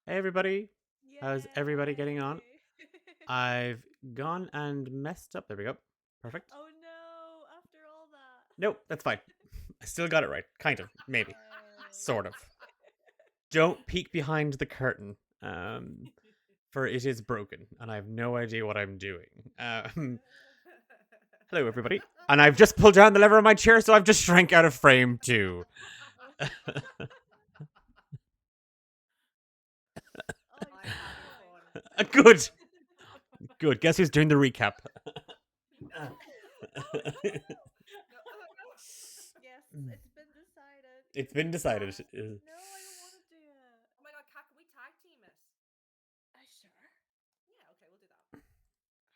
Hey everybody, how's everybody getting on? Yay! I've gone and messed up. There we go. Perfect. Oh no, after all that. Nope, that's fine. I still got it right. Kind of. Maybe. Yay. Sort of. Don't peek behind the curtain. For it is broken, and I have no idea what I'm doing. Hello everybody. And I've just pulled down the lever of my chair, so I've just shrank out of frame too. Oh, I'm you're so having annoying. fun. Good. Good. Guess who's doing the recap? Oh no! Yes, it's been decided. It's been decided. No, I don't want to do it. Oh my god, Kat, can we tag team it? Sure. Yeah, okay, we'll do that.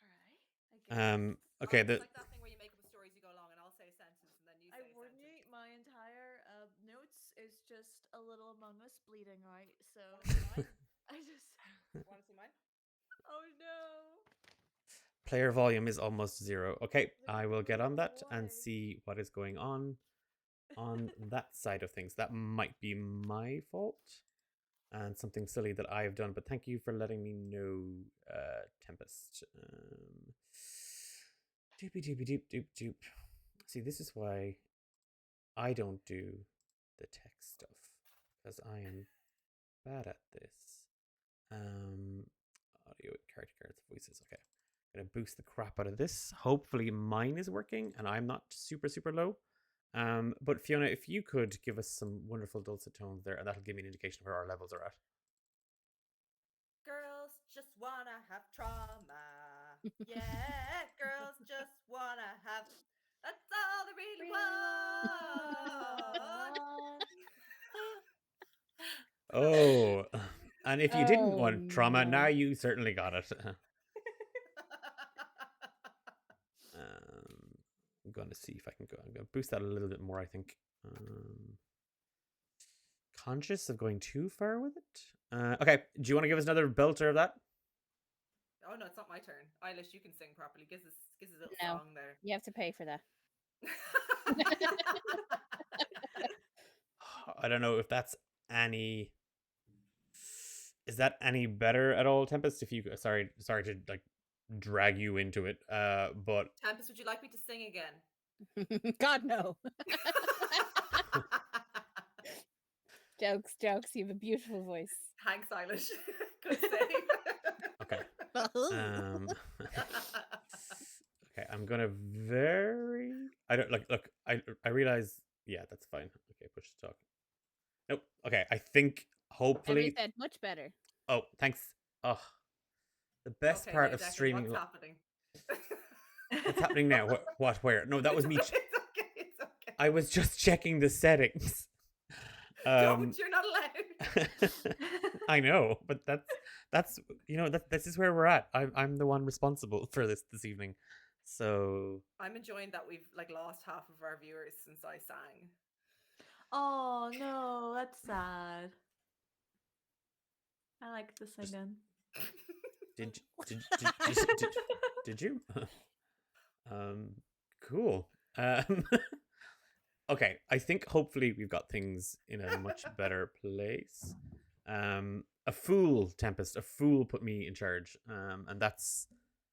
Alright, I guess. Okay, It's the like that thing where you make up a story as you go along, and I'll say a sentence, and then you I say a warn you, sentence. my entire notes is just a little Among Us bleeding out, so Want to see mine? I just. Want to see mine? Oh no! player volume is almost zero. Okay, I will get on that Why? and see what is going on that side of things. That might be my fault and something silly that I've done, but thank you for letting me know, Tempest. Doopy doopy doop doop doop. See, this is why I don't do the tech stuff because I am bad at this. Audio, character cards, voices. Okay, I'm gonna boost the crap out of this. Hopefully, mine is working and I'm not super low. But Fiona, if you could give us some wonderful dulcet tones there, and that'll give me an indication of where our levels are at. Girls just wanna have trauma. Yeah, girls just wanna have. That's all they really want. Oh, and if you didn't Oh want trauma, now no. you certainly got it. I'm gonna see if I can go. I'm gonna boost that a little bit more. I think. Conscious of going too far with it. Okay, do you want to give us another belter of that? Oh no, it's not my turn. Eilish, you can sing properly. Gives us a little No. song there. You have to pay for that. I don't know if that's any. Is that any better at all, Tempest? If you sorry to like drag you into it. But Tempest, would you like me to sing again? God no. Jokes, jokes. You have a beautiful voice. Thanks, Eilish. Good save. okay. Okay, I'm gonna I don't look. I realize. Yeah, that's fine. Okay, push to talk. Nope. Okay, I think Every hopefully. said much better. Oh, thanks. Oh, the best Okay, part now of Declan, streaming. what's happening? What's happening now? What? Where? No, that was me. It's okay. It's okay. I was just checking the settings. Don't. You're not allowed. I know, but that's this is where we're at. I'm the one responsible for this evening. So I'm enjoying that we've like lost half of our viewers since I sang. Oh no, that's sad. I like the singing. did you? Cool. Okay, I think hopefully we've got things in a much better place. A fool, Tempest, a fool put me in charge. And that's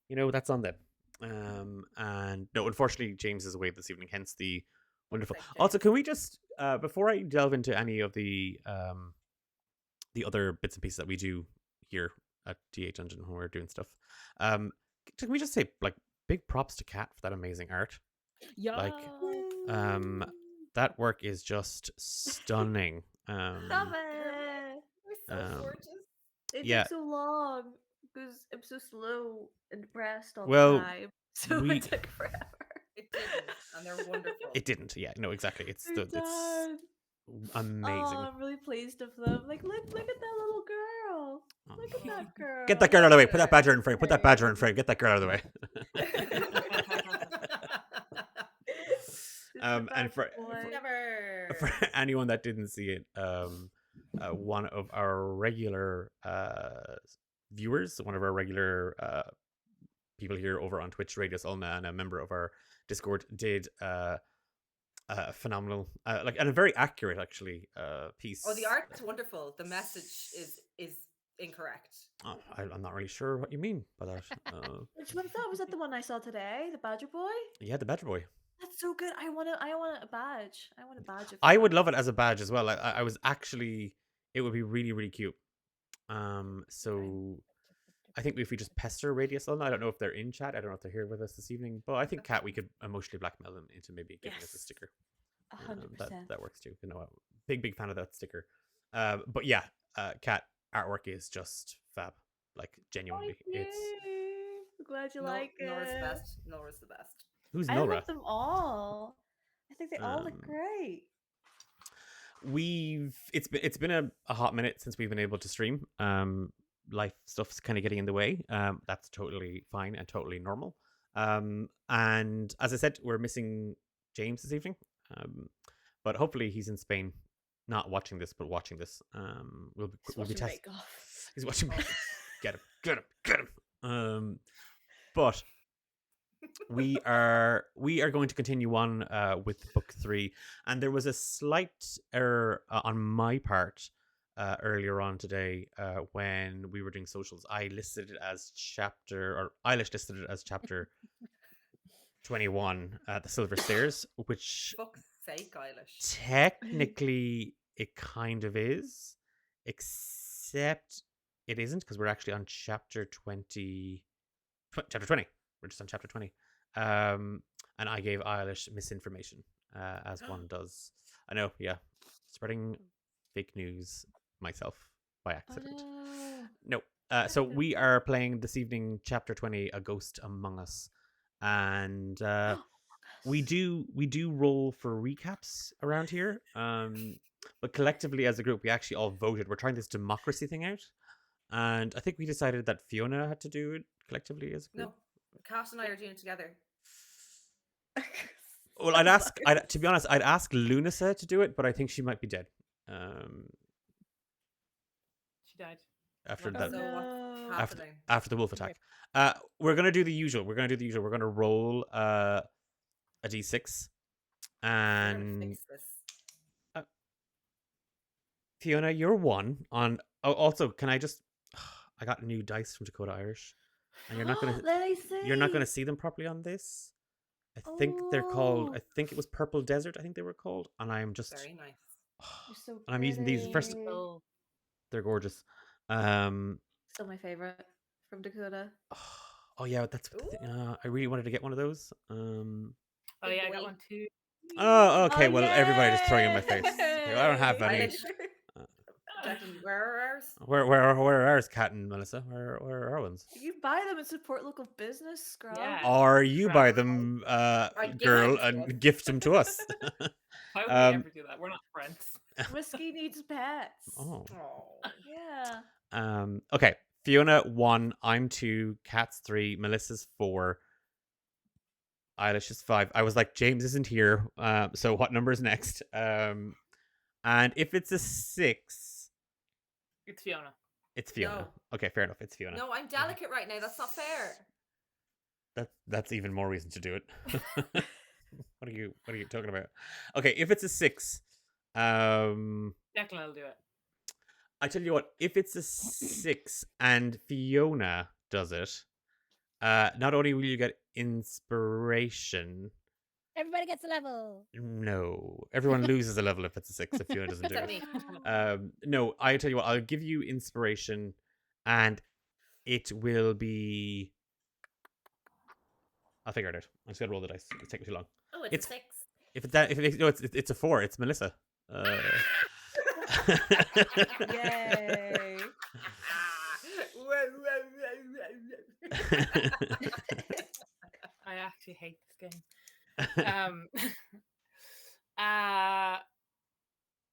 that's on them. And no, unfortunately James is away this evening, hence the wonderful. Sake, Also, James. can we just before I delve into any of the other bits and pieces that we do here at D8 Dungeon when we're doing stuff, can we just say like big props to Kat for that amazing art? Yeah. Like, that work is just stunning. Stop it! We're so gorgeous. It Yeah. took so long because I'm so slow and depressed all Well, the time. So we- it took forever. It didn't, and they're wonderful. It didn't. Yeah, no, exactly. It's They're done. amazing. Oh, I'm really pleased of them. Like, look at that little girl. Look at that girl. Get that girl out of the way. Put that badger in frame. Put that badger in frame. Get that girl out of the way. And for anyone that didn't see it, one of our regular viewers, one of our regular people here over on Twitch, Radius Ulna, and a member of our Discord, did phenomenal, and a very accurate actually piece. Oh, the art's wonderful. The message is correct. Oh, I'm not really sure what you mean by that. Which one's that? Was that the one I saw today? The Badger Boy? Yeah, the Badger Boy. That's so good. I want a badge. I want a badge of I would that. love it as a badge as well. I was actually, it would be really, really cute. So I think if we just pester Radius on, I don't know if they're in chat. I don't know if they're here with us this evening, but I think Kat, we could emotionally blackmail them into maybe giving us a Yes. sticker. 100%. That works too. You know, big fan of that sticker. But yeah, Kat, artwork is just fab. Like genuinely, it's I'm glad you No, like it. Nora's the best. Nora's the best. who's I Nora? love them all. I think they all look Um, great. It's been a hot minute since we've been able to stream. Life stuff's kind of getting in the way. That's totally fine and totally normal. And as I said, we're missing James this evening. But hopefully he's in Spain, not watching this, but watching this. We'll be testing. He's watching. Get him. But we are going to continue on with book 3, and there was a slight error on my part earlier on today when we were doing socials. I listed it as Eilish listed it as chapter 21, the Silver Stairs, which Fuck's sake, Eilish. technically it kind of is, except it isn't, because we're actually on chapter 20. We're just on chapter 20. And I gave Eilish misinformation, as one does. I know, yeah. Spreading fake news myself by accident. No. So we are playing this evening chapter 20, A Ghost Among Us. And we do roll for recaps around here. But collectively as a group, we actually all voted. We're trying this democracy thing out. And I think we decided that Fiona had to do it collectively as a group. No, Kat and I are doing it together. Well, to be honest, I'd ask Lunasa to do it, but I think she might be dead. She died. After So that, what's after happening? after the wolf attack. We're gonna do the usual. We're gonna roll a d6, We're gonna and fix this. Fiona, you're 1 on. Oh, also, can I just? I got new dice from Dakota Irish, and you're not gonna. Let me see. You're not gonna see them properly on this. I think they're called. Oh. I think it was Purple Desert. I think they were called, and I'm just. Very nice. You're so And I'm using these first. pretty. So They're gorgeous. Still my favorite from Dakota. Oh yeah, that's what the thing. I really wanted to get one of those. oh Big yeah, I boy. got one too. Oh, okay. Oh, well, everybody just throwing in my face. yay! I don't have any. Eilish. Declan, where are ours? Where are ours, Kat and Melissa? Where are our ones? You buy them and support local business, scrub. Yeah. Or you buy Right. them, give girl, them to and us. gift them to us. Why would Um, we ever do that? We're not friends. Whiskey needs pets. Oh. Oh. Yeah. Okay. Fiona 1, I'm 2, Kat's 3, Melissa's 4, Eilish is 5. I was like, James isn't here. So what number is next? And if it's a 6, It's Fiona. it's Fiona. No. Okay, fair enough. It's Fiona. No, I'm delicate right now. That's not fair. That's even more reason to do it. What are you talking about? Okay, if it's a 6, Declan will do it. I tell you what, if it's a 6 and Fiona does it, not only will you get inspiration, Everybody gets a level. no, everyone loses a level if it's a 6 if Fiona doesn't do Except it. me. No, I tell you what, I'll give you inspiration, and it will be. I'll figure it out. I'm just gonna roll the dice. It's taking too long. Oh, It's- a 6. If it's that, no, it's a 4. It's Melissa. Yay. I actually hate this game.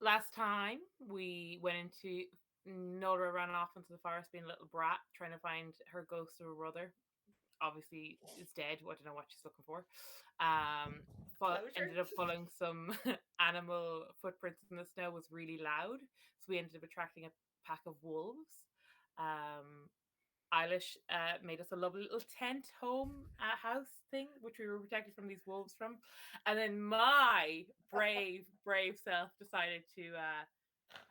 Last time we went into Nora ran off into the forest being a little brat, trying to find her ghost of her brother. Obviously, is dead. I don't know what she's looking for. Ended up following some animal footprints in the snow. Was really loud, so we ended up attracting a pack of wolves. Eilish made us a lovely little tent home house thing, which we were protected from these wolves from. And then my brave self decided to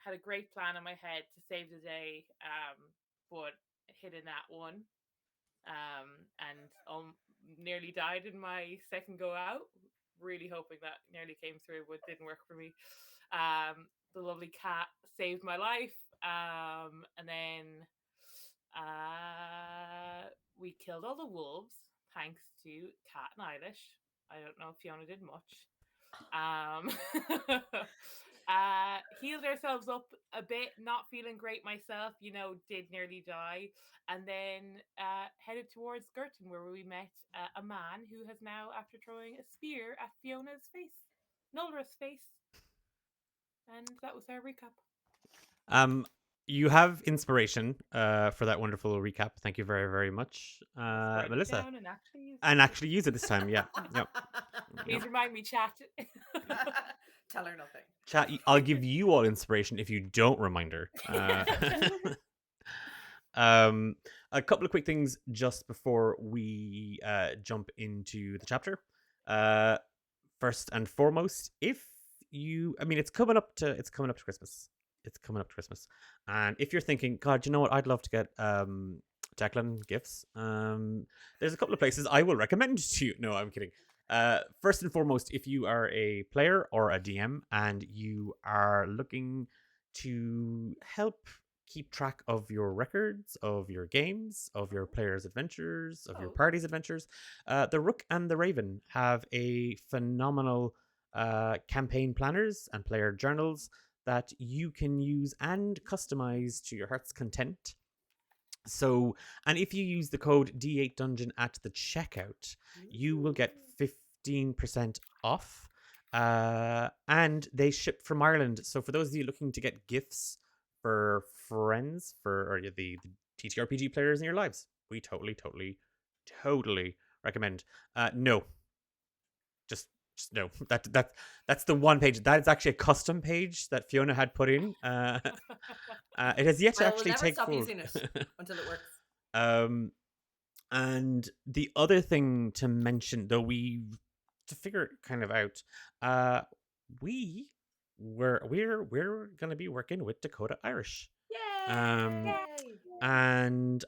had a great plan in my head to save the day but hit a nat 1. And nearly died in my second go out. Really hoping that nearly came through, but didn't work for me. The lovely cat saved my life. And then we killed all the wolves thanks to Kat and Eilish. I don't know if Fiona did much. Healed ourselves up a bit, not feeling great myself, did nearly die, and then headed towards Girton, where we met a man who has now, after throwing a spear at Fiona's face, Nolra's face, and that was our recap. You have inspiration for that wonderful recap. Thank you very, very much, Write it Melissa. down And actually use it this time. Yeah. Yep. Please remind me, chat. Tell her nothing. Chat. I'll give you all inspiration if you don't remind her. A couple of quick things just before we jump into the chapter. First and foremost, it's coming up to Christmas. It's coming up to Christmas, and if you're thinking, God, you know what, I'd love to get Declan gifts. There's a couple of places I will recommend to you. No, I'm kidding. First and foremost, if you are a player or a DM and you are looking to help keep track of your records, of your games, of your players' adventures, of your party's adventures, the Rook and the Raven have a phenomenal campaign planners and player journals that you can use and customize to your heart's content. So, and if you use the code D8Dungeon at the checkout, you will get 15% off. And they ship from Ireland. So for those of you looking to get gifts for friends, or the TTRPG players in your lives, we totally recommend. No. Just no. That's the one page. That is actually a custom page that Fiona had put in. It has yet to actually we'll never take stop full. using it until it works. And the other thing to mention, though, to figure it kind of out, we're gonna be working with Dakota Irish. Yay! And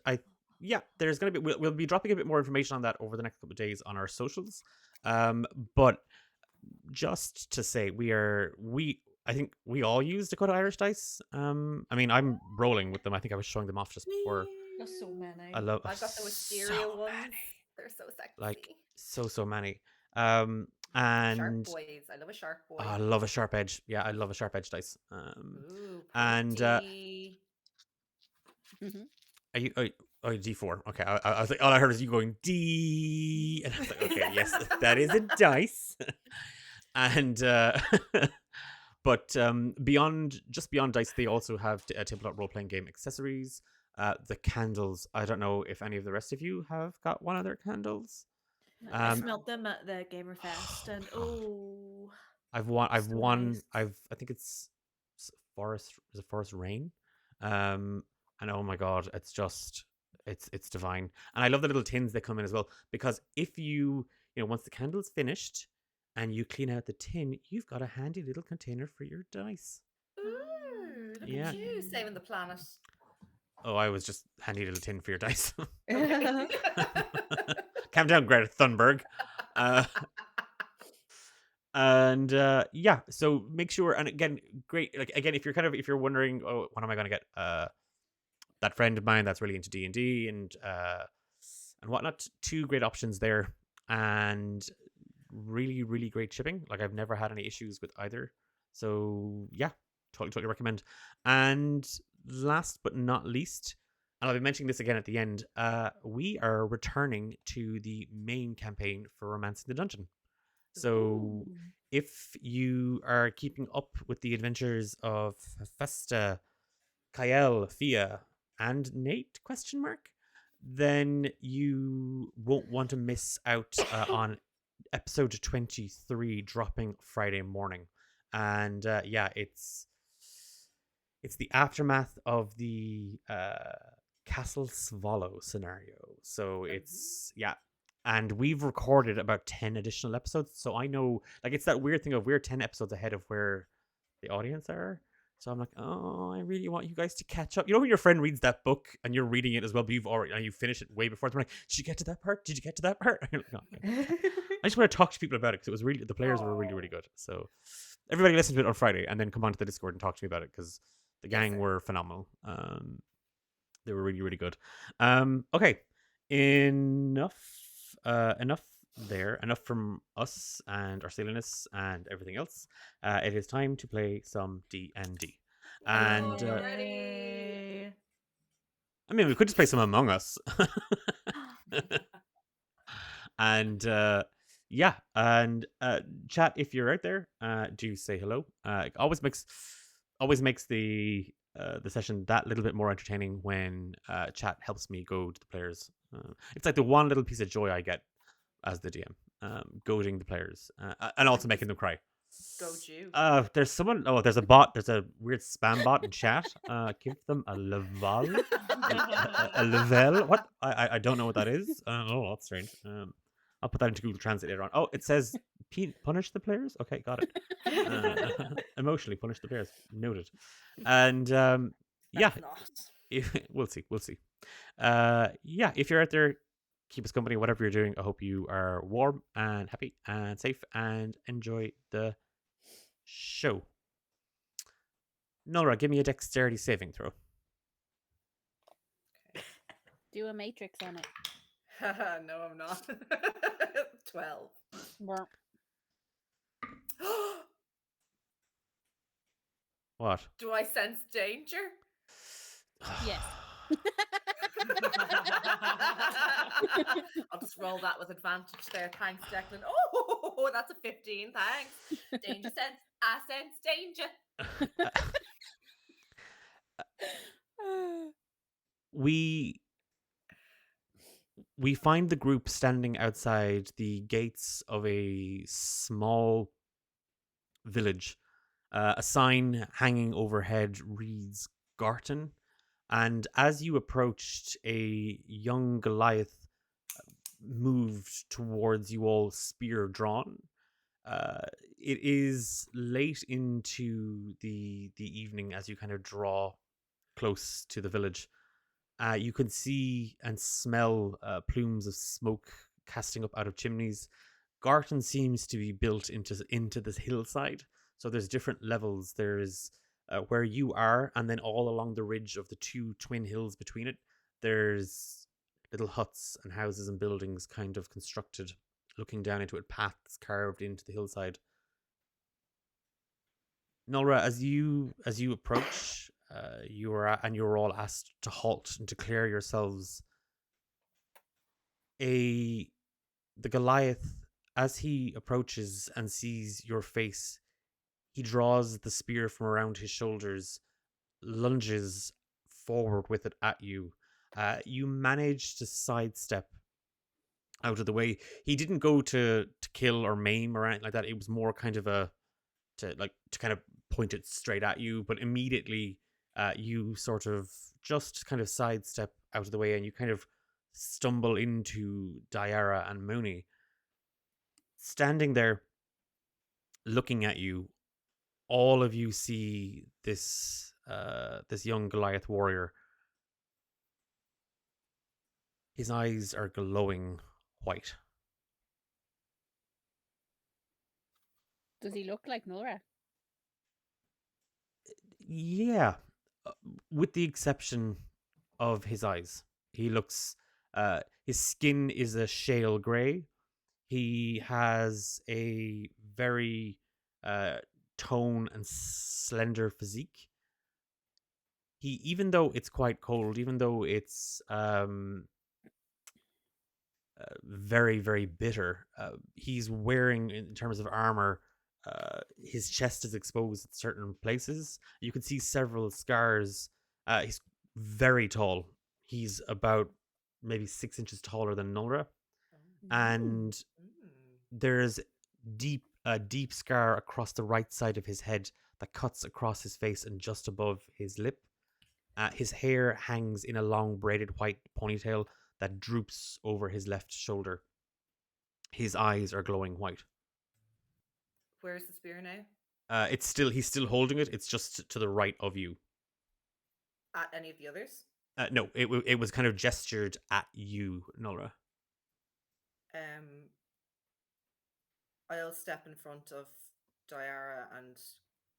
there's gonna be we'll be dropping a bit more information on that over the next couple of days on our socials. But just to say, I think we all use Dakota Irish dice. I mean, I'm rolling with them. I think I was showing them off just before. There's so many. I got the Wisteria ones. Many. They're so sexy. Like so many. And sharp boys. I love a sharp boy. I love a sharp edge. Yeah, I love a sharp edge dice. Ooh, and pretty. are you D4? Okay, I was like, all I heard was you going D, and I was like, okay, yes, that is a dice. And but beyond dice, they also have tabletop role playing game accessories. The candles. I don't know if any of the rest of you have got one of their candles. I smelled them at the Gamerfest, and I've won. nice. I think it's Forest. Is it Forest Rain? And oh my god, it's just it's divine. And I love the little tins that come in as well, because if you once the candle's finished and you clean out the tin, you've got a handy little container for your dice. Ooh, look Yeah. at you saving the planet. Oh, I was just handy little tin for your dice. Calm down, Greta Thunberg. So make sure, and again, great. Like again, if you're wondering, oh, what am I going to get? That friend of mine that's really into D&D and whatnot. 2 great options there, and really, really great shipping. Like I've never had any issues with either. So yeah, totally recommend. And last but not least, and I'll be mentioning this again at the end, we are returning to the main campaign for Romancing the Dungeon. So if you are keeping up with the adventures of Festa, Kael, Fia, and Nate, then you won't want to miss out on episode 23 dropping Friday morning. And it's the aftermath of the Castle Swallow scenario. So it's and we've recorded about 10 additional episodes. So I know, like, it's that weird thing of we're 10 episodes ahead of where the audience are. So I'm like, oh, I really want you guys to catch up. You know when your friend reads that book and you're reading it as well, but you finished it way before. They're like, did you get to that part? Did you get to that part? You're like, "No, okay." I just want to talk to people about it because it was really, the players were really, really good. So everybody listen to it on Friday and then come onto the Discord and talk to me about it because the gang sir. were phenomenal. They were really, really good. Okay, enough there. Enough from us and our silliness and everything else. It is time to play some D&D. And Oh, ready. I mean, we could just play some Among Us. And yeah, and chat, if you're out there, do say hello. It always makes the session that little bit more entertaining when chat helps me goad the players. It's like the one little piece of joy I get as the DM, goading the players, and also making them cry. Go Jew. There's someone. Oh, there's a bot. There's a weird spam bot in chat. Give them a level. A level. What? I don't know what that is. Oh, that's strange. I'll put that into Google Translate later on. Oh, it says punish the players. Okay, got it. Emotionally punish the players. Noted. And yeah, That's not. we'll see. Yeah, if you're out there, keep us company, whatever you're doing. I hope you are warm and happy and safe and enjoy the show. Nora, give me a dexterity saving throw. Do a matrix on it. No, I'm not. 12. Brr. What? Do I sense danger? Yes. I'll just roll that with advantage there. Thanks, Declan. Oh, that's a 15. Thanks. Danger sense. I sense danger. We find the group standing outside the gates of a small village. A sign hanging overhead reads Garton, and as you approached, a young Goliath moved towards you all, spear drawn. It is late into the evening as you kind of draw close to the village. You can see and smell plumes of smoke casting up out of chimneys. Garton seems to be built into this hillside, so there's different levels. There's where you are, and then all along the ridge of the two twin hills between it, there's little huts and houses and buildings kind of constructed, looking down into it, paths carved into the hillside. Nolra, as you approach, you're all asked to halt and to clear yourselves. The Goliath, as he approaches and sees your face, he draws the spear from around his shoulders, lunges forward with it at you. You manage to sidestep out of the way. He didn't go to kill or maim or anything like that. It was more kind of to kind of point it straight at you, but immediately you sort of just kind of sidestep out of the way and you kind of stumble into Diara and Mooney. Standing there looking at you, all of you see this young Goliath warrior. His eyes are glowing white. Does he look like Nora? Yeah, with the exception of his eyes. He looks, his skin is a shale grey. He has a very tone and slender physique. Even though it's quite cold, even though it's very, very bitter, he's wearing, in terms of armor, his chest is exposed at certain places. You can see several scars. He's very tall. He's about maybe 6 inches taller than Nolra. And there's a deep scar across the right side of his head that cuts across his face and just above his lip. His hair hangs in a long braided white ponytail that droops over his left shoulder. His eyes are glowing white. Where's the spear now? He's still holding it. It's just to the right of you. At any of the others? No, it was kind of gestured at you, Nora. I'll step in front of Diara and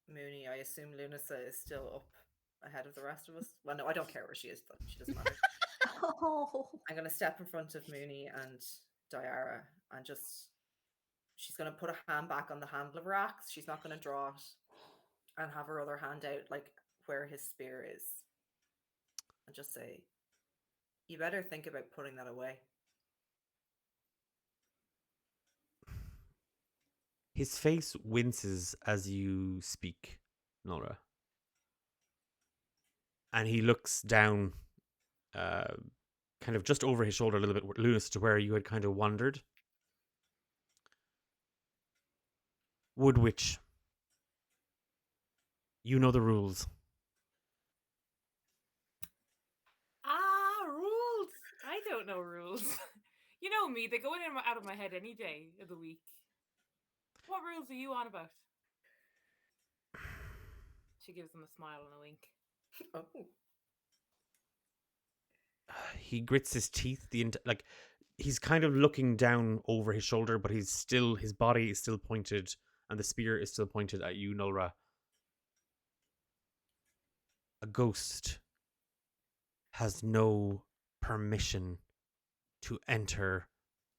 Mooney. I assume Lunasa is still up ahead of the rest of us. Well, no, I don't care where she is, but she doesn't matter. Oh. I'm going to step in front of Mooney and Diara and just... She's going to put a hand back on the handle of her axe. She's not going to draw it and have her other hand out, like, where his spear is. And just say, you better think about putting that away. His face winces as you speak, Nora. And he looks down, kind of just over his shoulder a little bit, Lunas, to where you had kind of wandered. Woodwitch. You know the rules. Rules. I don't know rules. You know me, they go in and out of my head any day of the week. What rules are you on about? She gives him a smile and a wink. Oh. He grits his teeth. He's kind of looking down over his shoulder, but his body is still pointed, and the spear is still pointed at you, Nolra. A ghost has no permission to enter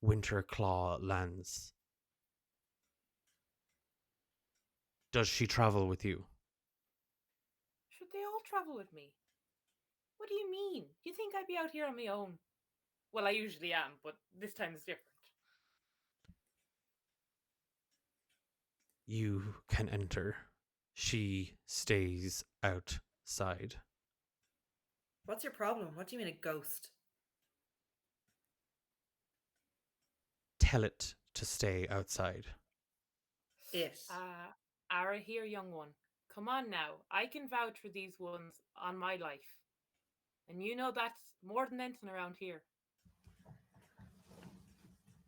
Winterclaw lands. Does she travel with you? Should they all travel with me? What do you mean? You think I'd be out here on my own? Well, I usually am, but this time is different. You can enter. She stays outside. What's your problem? What do you mean a ghost? Tell it to stay outside. It. Ara here, young one. Come on now. I can vouch for these ones on my life. And you know that's more than anything around here.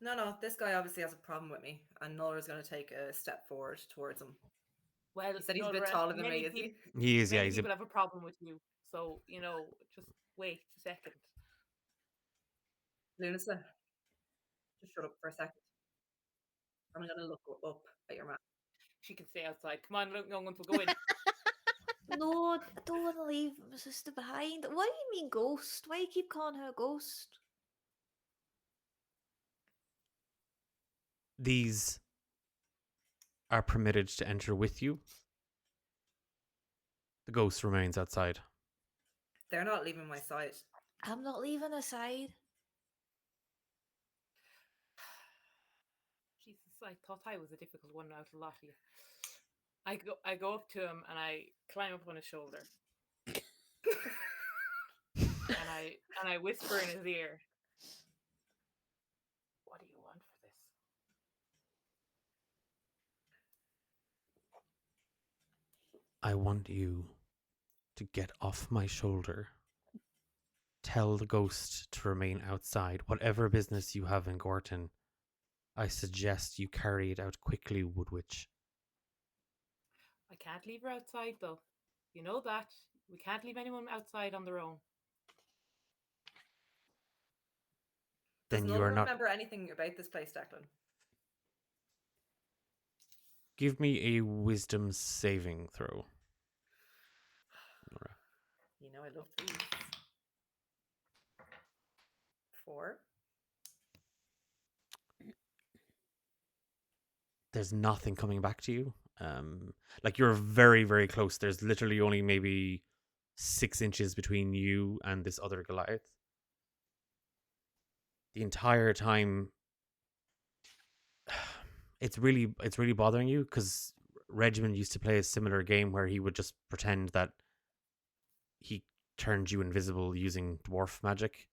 No, this guy obviously has a problem with me, and Nola's going to take a step forward towards him. Well, He said he's a bit Nora, taller than me, many is he? He is, yeah. Many people have a problem with you. So, just wait a second. Lunasa, just shut up for a second. I'm going to look up at your map. She can stay outside. Come on, young ones, we'll go in. No, I don't want to leave my sister behind. What do you mean ghost? Why do you keep calling her a ghost? These are permitted to enter with you. The ghost remains outside. They're not leaving my side. I'm not leaving her side. Jesus, I thought I was a difficult one out of a lot of you. I go up to him and I climb up on his shoulder. and I whisper in his ear. What do you want for this? I want you to get off my shoulder. Tell the ghost to remain outside. Whatever business you have in Gorton, I suggest you carry it out quickly, Woodwitch. I can't leave her outside, though. You know that. We can't leave anyone outside on their own. Then Does you are Nola not. remember anything about this place, Declan? Give me a wisdom saving throw. Nora. You know I love these. 4. There's nothing coming back to you. You're very, very close. There's literally only maybe 6 inches between you and this other Goliath. The entire time, it's really bothering you because Regiment used to play a similar game where he would just pretend that he turned you invisible using dwarf magic,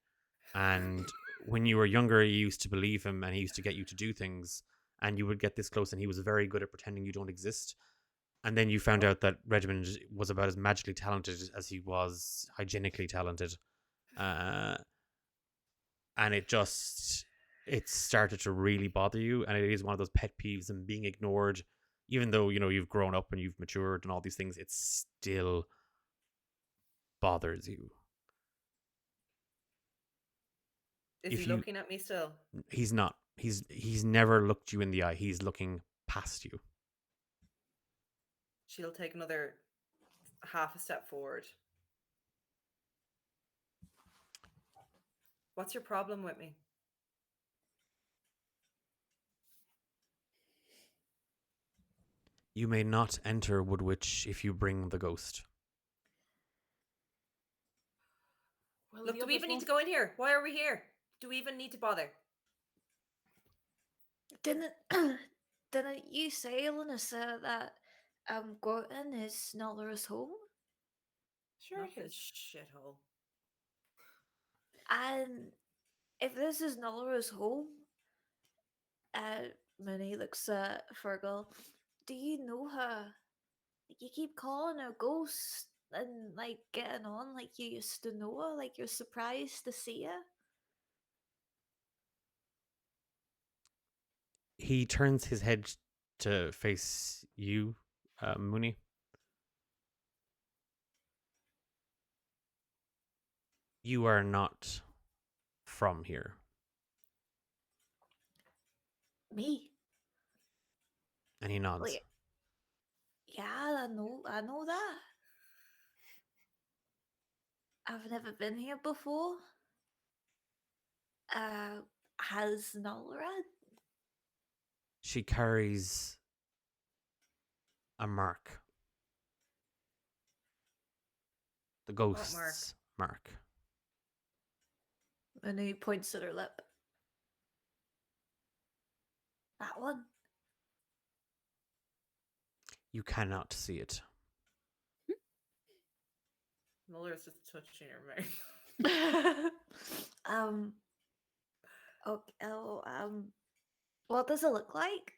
and when you were younger, you used to believe him, and he used to get you to do things, and you would get this close, and he was very good at pretending you don't exist. And then you found out that Regiment was about as magically talented as he was hygienically talented. And it started to really bother you. And it is one of those pet peeves, and being ignored even though you've grown up and you've matured and all these things, it still bothers you. Is If he you- looking at me still? He's not. He's never looked you in the eye. He's looking past you. She'll take another half a step forward. What's your problem with me? You may not enter Woodwitch if you bring the ghost. Well, Look, the do we others even need won't- to go in here? Why are we here? Do we even need to bother? Didn't didn't you say, Lanissa, that Gorton is Nolra's home? Sure Not it this is. shithole. And if this is Nolra's home, Minnie looks at Fergal. Do you know her? Like, you keep calling her ghost and like getting on like you used to know her, like you're surprised to see her. He turns his head to face you, Mooney. You are not from here. Me? And he nods. Like, yeah, I know that. I've never been here before. Has Nolra? She carries a mark. The ghost's mark. And he points at her lip. That one. You cannot see it. Muller's just touching her mouth. Okay, what does it look like?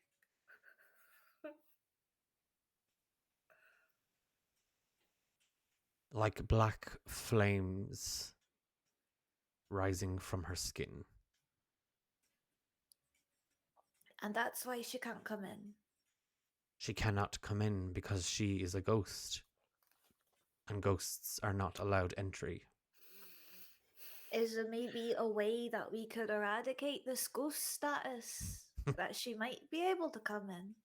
Like black flames rising from her skin. And that's why she can't come in. She cannot come in because she is a ghost. And ghosts are not allowed entry. Is there maybe a way that we could eradicate this ghost status that she might be able to come in?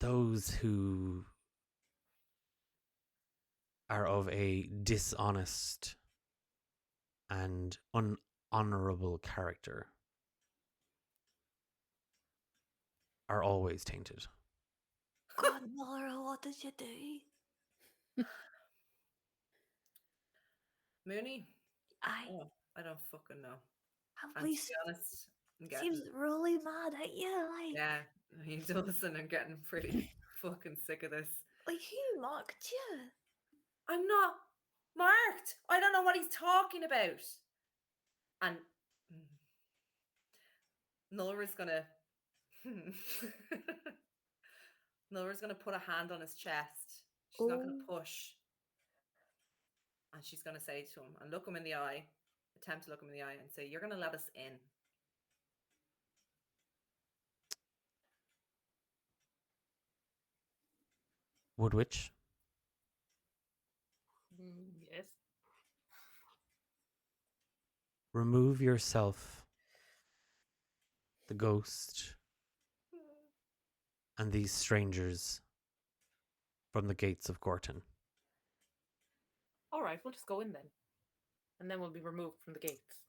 Those who are of a dishonest and unhonorable character are always tainted. God, Laura, what did you do? Mooney? I Oh, I don't fucking know. have And we to be honest, I'm getting, seems really mad at you, like yeah, he does, and I'm getting pretty fucking sick of this. like who mocked you? I'm not marked. I don't know what he's talking about. And Nola's gonna Nola's gonna put a hand on his chest. She's not gonna push. And she's gonna say to him and look him in the eye, attempt to look him in the eye and say, "You're gonna let us in." Woodwitch, Yes. remove yourself, the ghost, and these strangers from the gates of Gorton. All right, we'll just go in then. And then we'll be removed from the gates.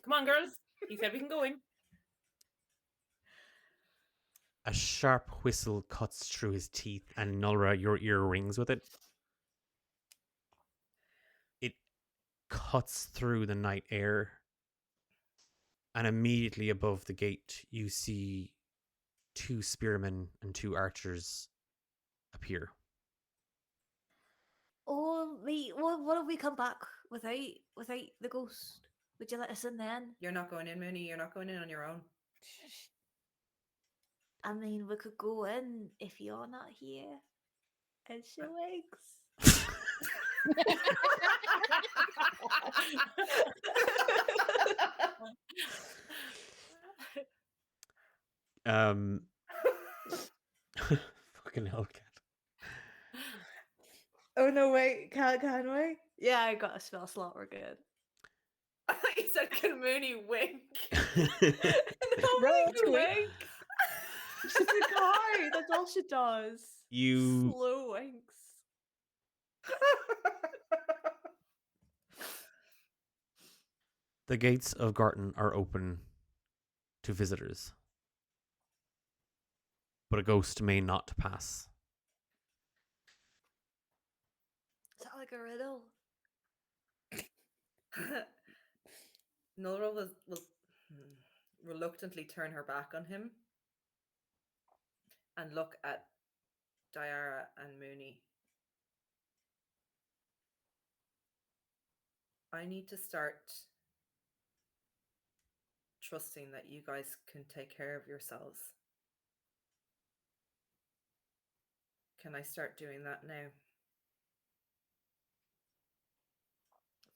Come on, girls. He said we can go in. A sharp whistle cuts through his teeth, and Nulra, your ear rings with it. It cuts through the night air, and immediately above the gate, you see 2 spearmen and 2 archers appear. Oh, wait, what if we come back without the ghost? Would you let us in then? You're not going in, Mooney. You're not going in on your own. I mean, we could go in if you're not here. And she winks. Um, fucking hell, cat. Oh no, wait, can we? Yeah, I got a spell slot. We're good. I thought you said can Mooney wink. No, Roll wink, to it. wink. She's a card. That's all she does. You Slow winks. the gates of Garton are open to visitors, but a ghost may not pass. Is that like a riddle? Nora will reluctantly turn her back on him and look at Diara and Mooney. I need to start trusting that you guys can take care of yourselves. Can I start doing that now?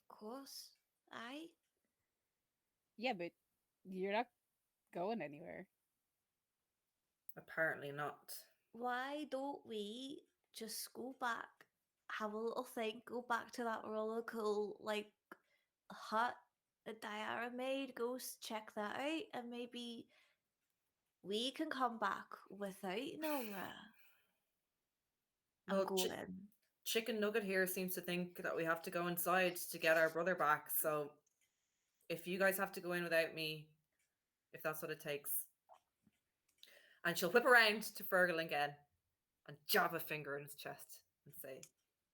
Of course. Aye. Yeah, but you're not going anywhere. Apparently not. Why don't we just go back, have a little think, go back to that really cool like hut that Diara made, go check that out, and maybe we can come back without Nora and Well, go in. Chicken Nugget here seems to think that we have to go inside to get our brother back. So if you guys have to go in without me, if that's what it takes. And she'll whip around to Fergal again and jab a finger in his chest and say,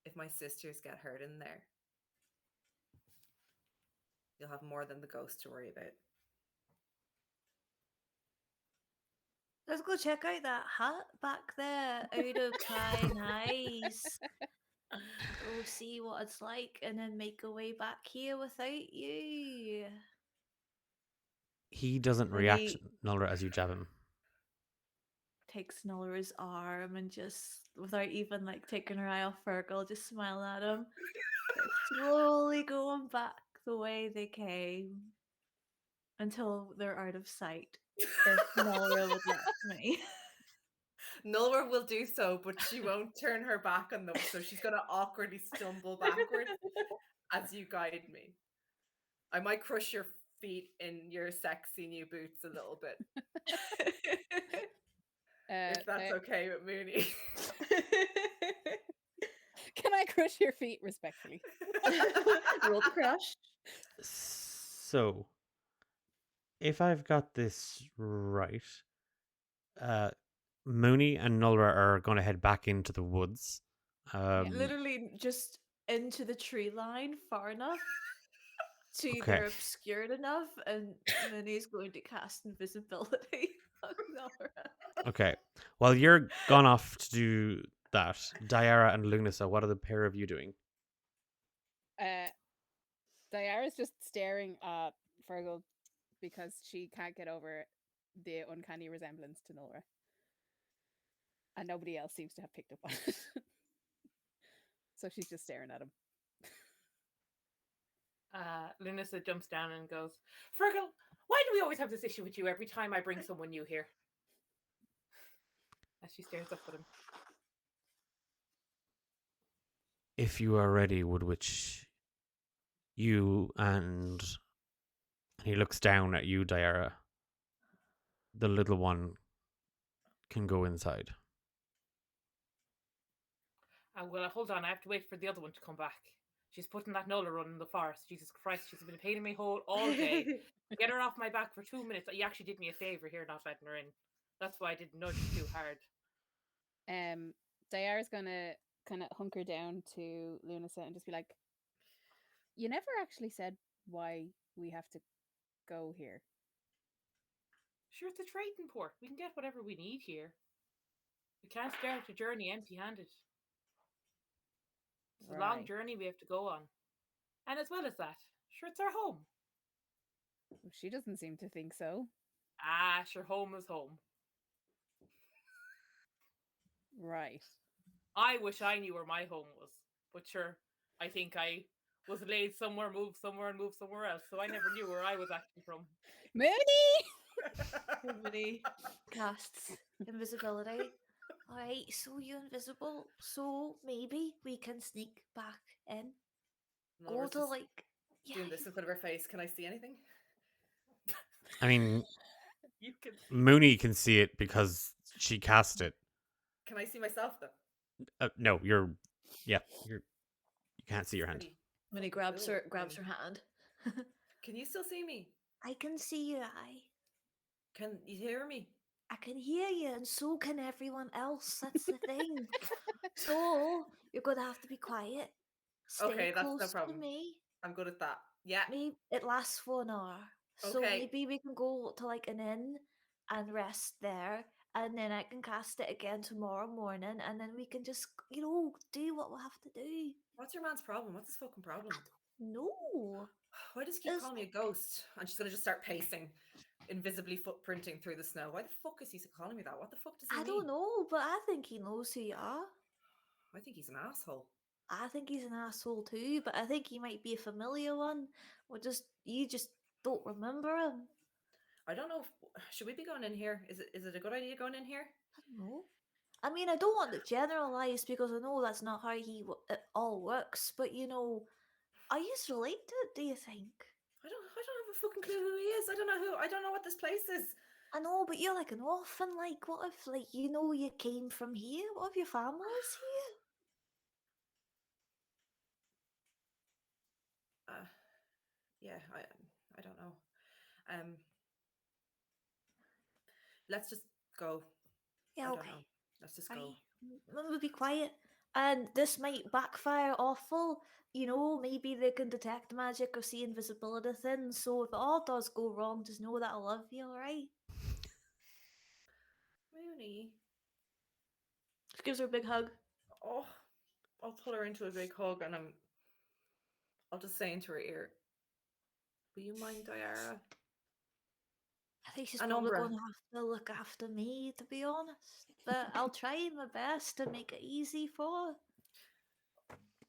if my sisters get hurt in there, you'll have more than the ghost to worry about. Let's go check out that hut back there out of Prying Eyes. Go see what it's like and then make our way back here without you. He doesn't When react, he- Nulra, as you jab him. Takes Nora's arm and just, without even like taking her eye off Fergal, just smile at him. They're slowly going back the way they came until they're out of sight. If Nora would let me. Nulra will do so, but she won't turn her back on them. So she's going to awkwardly stumble backwards as you guide me. I might crush your feet in your sexy new boots a little bit, if that's okay with Mooney. Can I crush your feet respectfully? Roll crush. So, if I've got this right, Mooney and Nulra are going to head back into the woods. Literally just into the tree line far enough to Okay. they're obscured enough, and Minnie's going to cast invisibility on Nora. Okay. While you're gone off to do that, Diara and Lunasa, what are the pair of you doing? Diara's just staring at Fergal because she can't get over the uncanny resemblance to Nora. And nobody else seems to have picked up on it. So she's just staring at him. Lunasa jumps down and goes, Fergal, why do we always have this issue with you every time I bring someone new here? As she stares up at him. If you are ready, Woodwitch, you and he looks down at you, Diara. The little one can go inside. Well, hold on, I have to wait for the other one to come back. She's putting that Nola run in the forest. Jesus Christ, she's been a pain in my hole all day. Get her off my back for 2 minutes. You actually did me a favour here not letting her in. That's why I didn't nudge too hard. Diara's gonna kind of hunker down to Lunasa and just be like, you never actually said why we have to go here. Sure, it's a trading port. We can get whatever we need here. We can't start a journey empty-handed. It's a long Right. journey we have to go on. And as well as that, sure, it's our home. She doesn't seem to think so. Ah, sure, home is home. Right. I wish I knew where my home was. But sure, I think I was laid somewhere, moved somewhere, and moved somewhere else. So I never knew where I was actually from. Mooney! Everybody casts invisibility. Alright, so you're invisible, so maybe we can sneak back in. Go Laura's to just like doing this in front of her face. Can I see anything? I mean, You can see. Mooney can see it because she cast it. Can I see myself though? No, you can't see your hand. Pretty when he fucking grabs cool, her Mooney. hand. Can you still see me? I can see your eye. Can you hear me? I can hear you, and so can everyone else. That's the thing. So you're gonna have to be quiet. Stay Okay, that's no close to problem. me. I'm good at that. Yeah. Maybe it lasts for an hour. So Okay. maybe we can go to like an inn and rest there, and then I can cast it again tomorrow morning, and then we can just do what we have to do. What's your man's problem? What's his fucking problem? No, Why does he keep It's calling me a ghost? And she's gonna just start pacing, invisibly footprinting through the snow. Why the fuck is he calling me that? What the fuck does he I mean? don't know, but I think he knows who you are. I think he's an asshole. I think he's an asshole too, but I think he might be a familiar one. Or you just don't remember him. I don't know. Should we be going in here? Is it a good idea going in here? I don't know. I mean, I don't want to generalize because I know that's not how it all works. But are you related? Do you think? I don't have a fucking clue who he is. I don't know what this place is. I know, but you're like an orphan. Like, what if you came from here? What if your family is here? Yeah, I don't know. Let's just go. Yeah, I okay. don't know. Let's just go. Right. Remember, be quiet. And this might backfire awful. Maybe they can detect magic or see invisibility things. So if it all does go wrong, just know that I love you, alright? Mooney. She gives her a big hug. Oh, I'll pull her into a big hug and I'll just say into her ear, will you mind, Diara? I think she's An probably Umbra. going to have to look after me, to be honest. But I'll try my best to make it easy for her.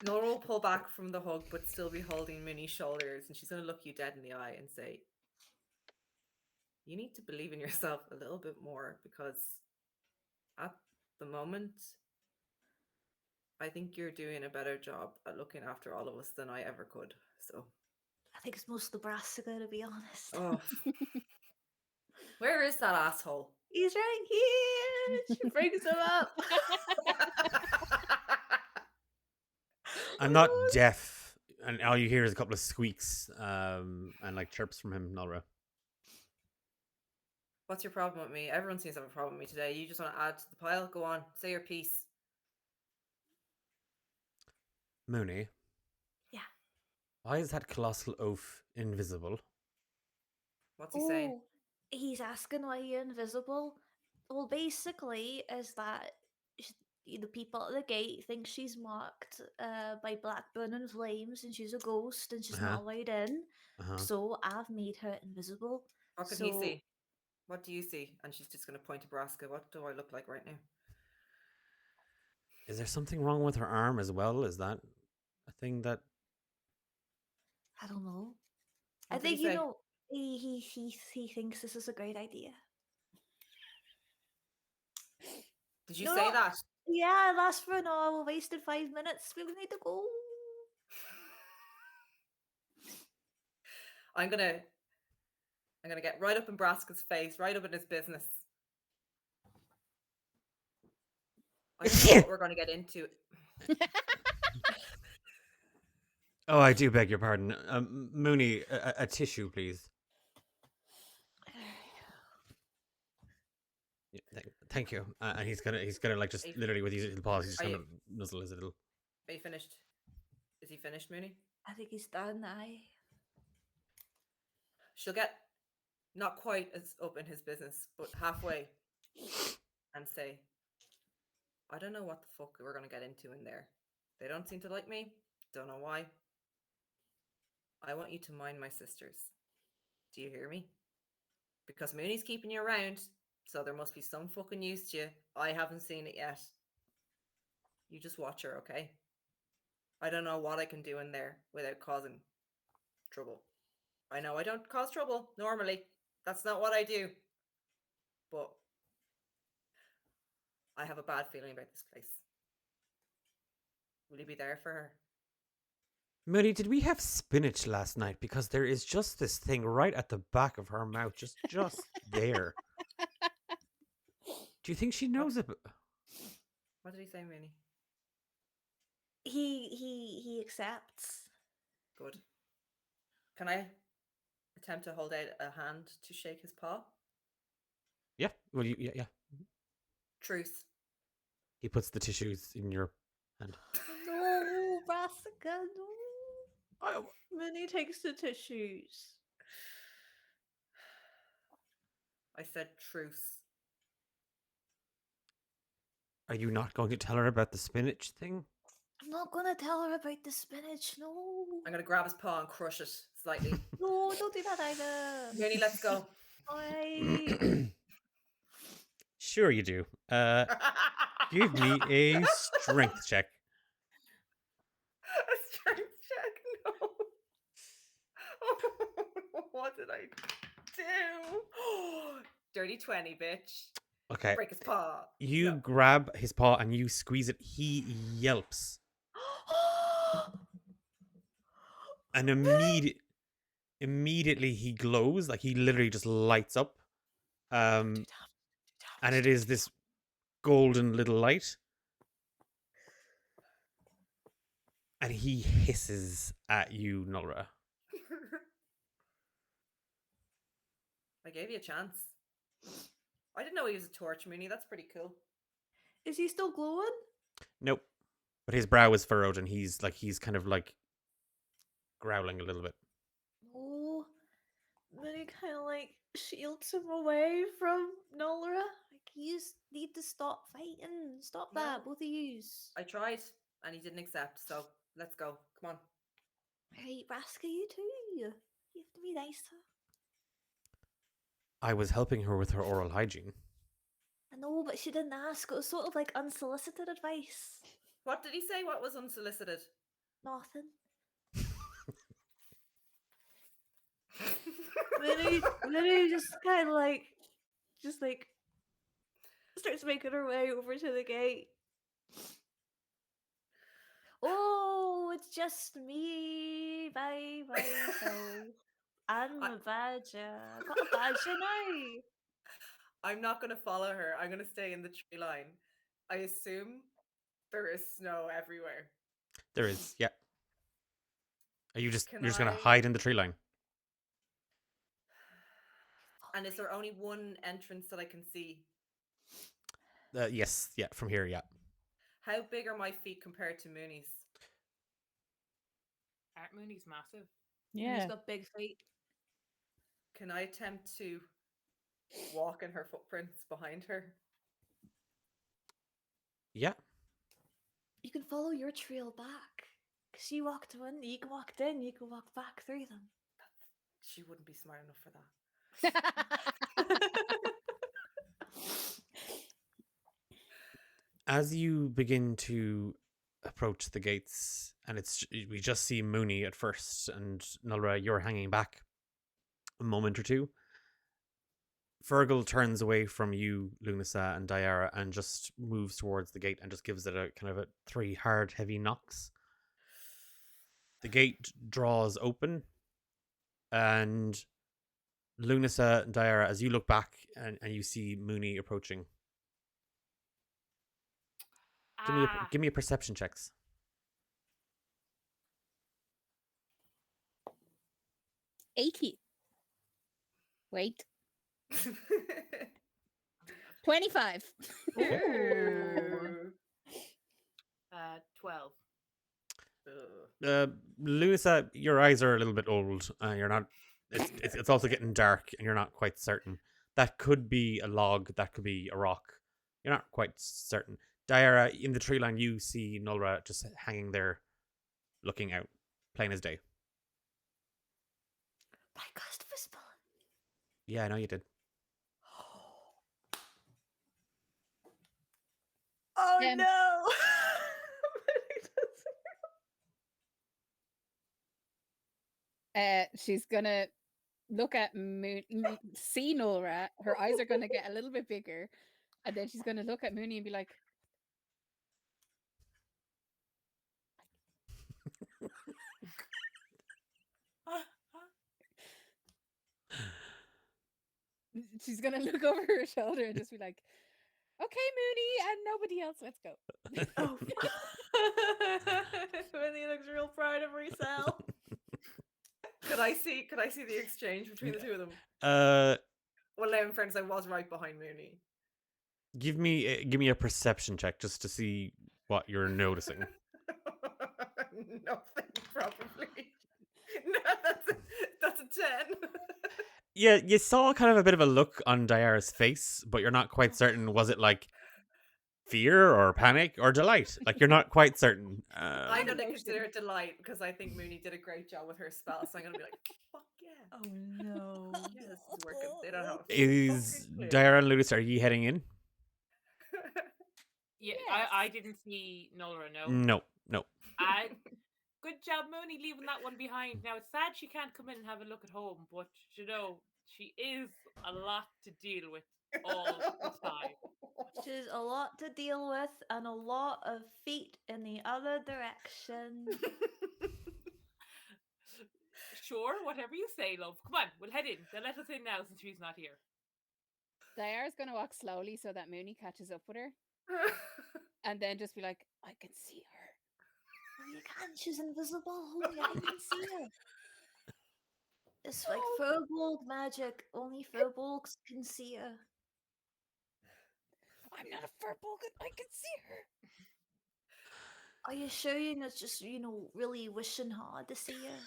Nora will pull back from the hug but still be holding Mooney's shoulders, and she's going to look you dead in the eye and say, you need to believe in yourself a little bit more, because at the moment, I think you're doing a better job at looking after all of us than I ever could. So I think it's mostly Brassica, to be honest. oh, where is that asshole? He's right here! She brings him up. I'm not deaf, and all you hear is a couple of squeaks and like chirps from him, Nolra. What's your problem with me? Everyone seems to have a problem with me today. You just want to add to the pile? Go on, say your piece. Mooney. Yeah. Why is that colossal oaf invisible? What's he saying? He's asking why you're invisible. Well, basically, is that the people at the gate think she's marked by black burning flames and she's a ghost and she's not allowed in. So I've made her invisible. What can he see? What do you see? And she's just going to point to Brassica. What do I look like right now? Is there something wrong with her arm as well? Is that a thing that... I don't know. What I did he think, say? he thinks this is a great idea. Did you say that? Yeah, it lasts for an hour. We wasted 5 minutes. We need to go. I'm gonna get right up in Brassica's face, right up in his business. I don't know what we're gonna get into. Oh, I do beg your pardon. Mooney, a tissue, please. Yeah, thank you. And he's gonna like just literally with his little paws, he's just gonna nuzzle his little. Are you finished? Is he finished, Mooney? I think he's done. She'll get not quite as up in his business, but halfway, and say, I don't know what the fuck we're gonna get into in there. They don't seem to like me. Don't know why. I want you to mind my sisters. Do you hear me? Because Mooney's keeping you around, so there must be some fucking use to you. I haven't seen it yet. You just watch her, okay? I don't know what I can do in there without causing trouble. I know I don't cause trouble normally. That's not what I do. But I have a bad feeling about this place. Will you be there for her? Moody, did we have spinach last night? Because there is just this thing right at the back of her mouth, just there. Do you think she knows it? What did he say, Mooney? He accepts. Good. Can I attempt to hold out a hand to shake his paw? Yeah. Well, yeah. Truce. He puts the tissues in your hand. No, Brassica, no. Oh, Minnie takes the tissues. I said truce. are you not going to tell her about the spinach thing? I'm not gonna tell her about the spinach, no. I'm going to grab his paw and crush it slightly. No, don't do that either. Mooney, let's go. I... Sure you do. Give me a strength check. A strength check? No. What did I do? Dirty 20, bitch. Okay. Break his paw. You No. grab his paw and you squeeze it. He yelps. And immediately he glows. Like he literally just lights up. And it is this golden little light. And he hisses at you, Nulra. I gave you a chance. I didn't know he was a torch, Mooney. That's pretty cool. Is he still glowing? Nope. But his brow is furrowed and he's kind of like growling a little bit. No. Minnie kind of like shields him away from Nolra. Like, you need to stop fighting. Stop that, No. both of yous. I tried and he didn't accept, so let's go. Come on. Right, Raska, you too. You have to be nice to her. I was helping her with her oral hygiene. I know, but she didn't ask. It was sort of like unsolicited advice. What did he say? What was unsolicited? Nothing. Minnie just kind of like, starts making her way over to the gate. Oh, it's just me by myself. I'm a badger. I got a badger now. I'm not going to follow her. I'm going to stay in the tree line. I assume there is snow everywhere. There is, yeah. Are you just Can you're just gonna I- hide in the tree line? And is there only one entrance that I can see? Yes, yeah, from here, yeah. How big are my feet compared to Mooney's? Art Mooney's massive. He's Yeah. got big feet. Can I attempt to walk in her footprints behind her? Yeah. You can follow your trail back. Because you walked in, you walked in, you can walk back through them. She wouldn't be smart enough for that. As you begin to approach the gates, and we just see Mooney at first, and Nulra, you're hanging back a moment or two. Fergal turns away from you, Lunasa, and Diara, and just moves towards the gate and just gives it a kind of 3 hard, heavy knocks. The gate draws open, and Lunasa and Diara, as you look back and you see Mooney approaching, give me a perception checks. 80. Wait. 25. Ooh. 12. Ugh. Lunasa, your eyes are a little bit old. You're not. It's also getting dark, and you're not quite certain. That could be a log. That could be a rock. You're not quite certain. Diara, in the tree line, you see Nulra just hanging there, looking out, plain as day. I cast Whisper. Yeah, I know you did. Oh Um, no! She's gonna look at see Nora. Her eyes are gonna get a little bit bigger, and then she's gonna look at Mooney and be like, she's gonna look over her shoulder and just be like, "Okay, Mooney, and nobody else. Let's go." Oh, Winnie looks real proud of herself. Could I see the exchange between the two of them? Well, now in fairness, I was right behind Mooney. Give me a perception check just to see what you're noticing. Nothing, probably. No, that's a 10. Yeah, you saw kind of a bit of a look on Diara's face, but you're not quite certain. Was it like fear or panic or delight? Like you're not quite certain. I'm going to Emotion. consider it delight because I think Mooney did a great job with her spell. So I'm going to be like, fuck yeah. Oh no. Yeah, this is working. They don't have a Is fucking clue. Diara and Ludus, are you heading in? Yeah, Yes. I didn't see Nora. No. No. Good job, Mooney, leaving that one behind. Now it's sad she can't come in and have a look at home, but you know she is a lot to deal with all the time. There's a lot to deal with and a lot of feet in the other direction. Sure, whatever you say, love. Come on, we'll head in. They'll let us in now since she's not here. Diara's gonna walk slowly so that Mooney catches up with her, and then just be like, "I can see her." Oh, you can't. She's invisible. Only I can see her. It's like Furbolg magic. Only Furbolgs can see her. I'm not a furbolg. I can see her. Are you sure you're not just, really wishing hard to see her?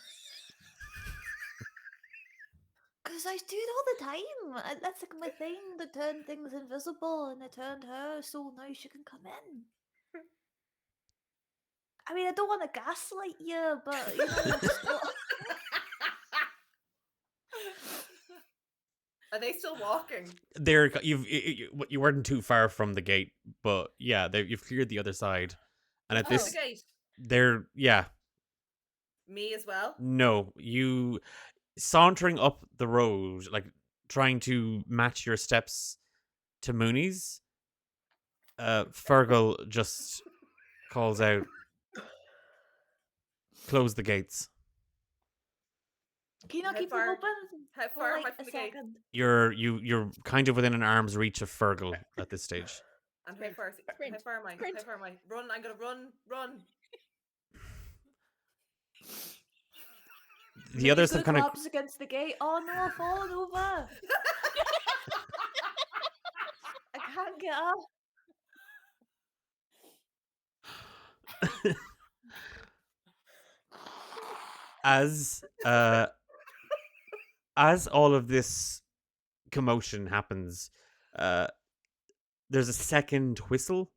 Because I do it all the time. That's like my thing, to turn things invisible, and I turned her, so now she can come in. I mean, I don't want to gaslight you, but, still... Are they still walking? You weren't too far from the gate, but yeah, you've cleared the other side, and at Who's this, the gate? yeah, Me as well? no, you sauntering up the road, like trying to match your steps to Mooney's. Fergal just calls out, "Close the gates." Can you not How keep far- them open How for far am I like from a the gate? second? You're kind of within an arm's reach of Fergal at this stage. And how far, Sprint, how far am I? sprint. How far am I? Run, I'm going to run. The others have kind of collapse against the gate. Oh no, I've fallen over. I can't get up. as all of this commotion happens, there's a second whistle,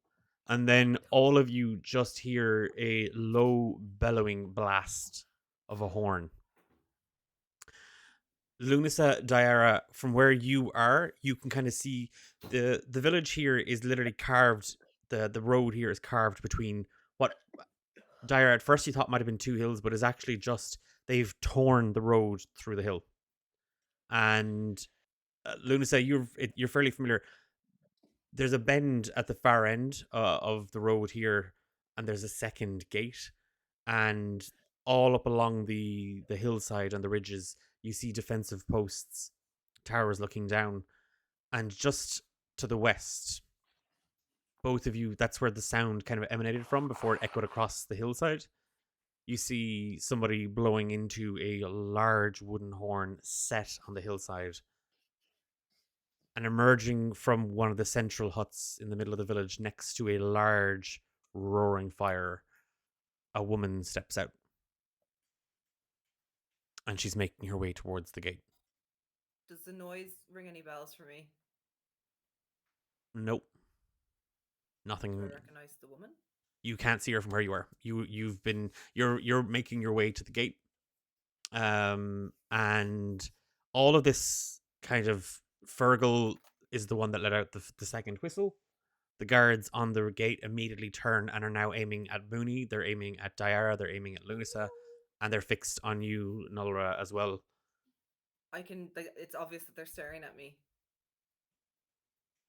and then all of you just hear a low bellowing blast of a horn. Lunasa, Diara, from where you are, you can kind of see the village here is literally carved. The road here is carved between what Diara at first you thought might have been two hills, but is actually just they've torn the road through the hill. And Lunasa, you're fairly familiar. There's a bend at the far end of the road here, and there's a second gate, and all up along the hillside and the ridges, you see defensive posts, towers looking down, and just to the west, both of you, that's where the sound kind of emanated from before it echoed across the hillside. You see somebody blowing into a large wooden horn set on the hillside. And emerging from one of the central huts in the middle of the village next to a large roaring fire, a woman steps out. And she's making her way towards the gate. Does the noise ring any bells for me? Nope. Do Nothing. I recognize the woman? You can't see her from where you are. You're making your way to the gate. And all of this kind of Fergal is the one that let out the second whistle. The guards on the gate immediately turn and are now aiming at Mooney. They're aiming at Diara. They're aiming at Lunasa. and they're fixed on you, Nulra, as well. It's obvious that they're staring at me.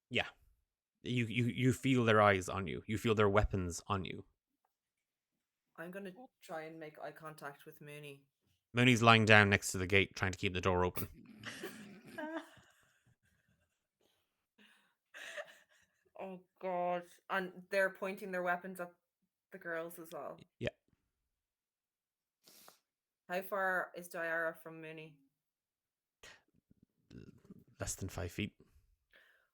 Yeah, you feel their eyes on you. You feel their weapons on you. I'm gonna try and make eye contact with Mooney. Mooney's lying down next to the gate, trying to keep the door open. Oh God! And they're pointing their weapons at the girls as well. Yeah. How far is Diara from Mooney? Less than 5 feet.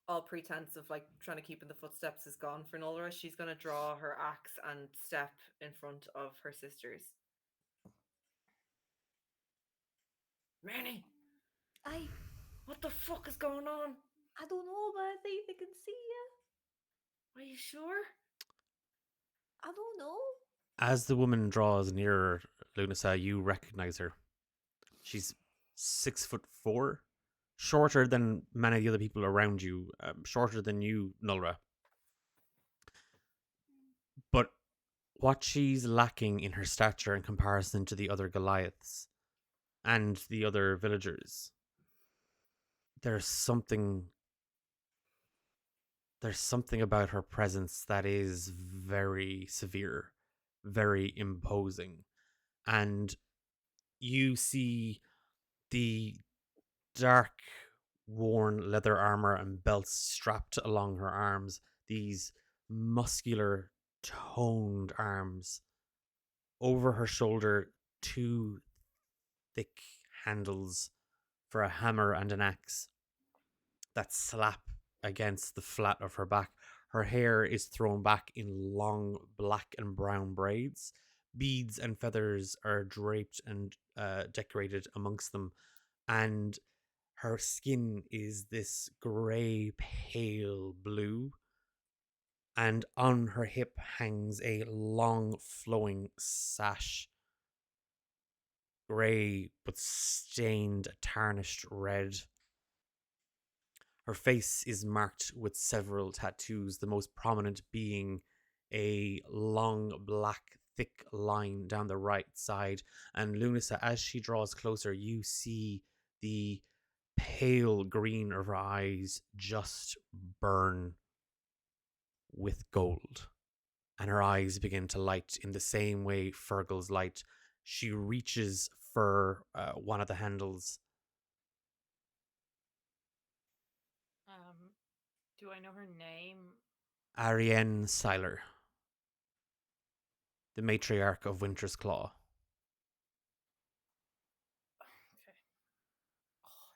All pretense of like trying to keep in the footsteps is gone for Nulra. She's gonna draw her axe and step in front of her sisters. Mooney, I what the fuck is going on? don't know, but I think they can see you. Are you sure? I don't know. As the woman draws nearer, Lunasa, you recognize her. She's 6'4", shorter than many of the other people around you, shorter than you, Nulra. But what she's lacking in her stature in comparison to the other Goliaths and the other villagers, there's something about her presence that is very severe, very imposing. And you see the dark, worn leather armor and belts strapped along her arms, these muscular, toned arms. Over her shoulder, 2 thick handles for a hammer and an axe that slap against the flat of her back. Her hair is thrown back in long black and brown braids. Beads and feathers are draped and decorated amongst them. And her skin is this grey, pale blue. And on her hip hangs a long, flowing sash. Grey, but stained, tarnished red. Her face is marked with several tattoos, the most prominent being a long, black, thick line down the right side. And Lunasa, as she draws closer, you see the pale green of her eyes just burn with gold. And her eyes begin to light in the same way Fergal's light. She reaches for one of the handles. Do I know her name? Arienne Seiler, the matriarch of Winter's Claw. Okay. Oh,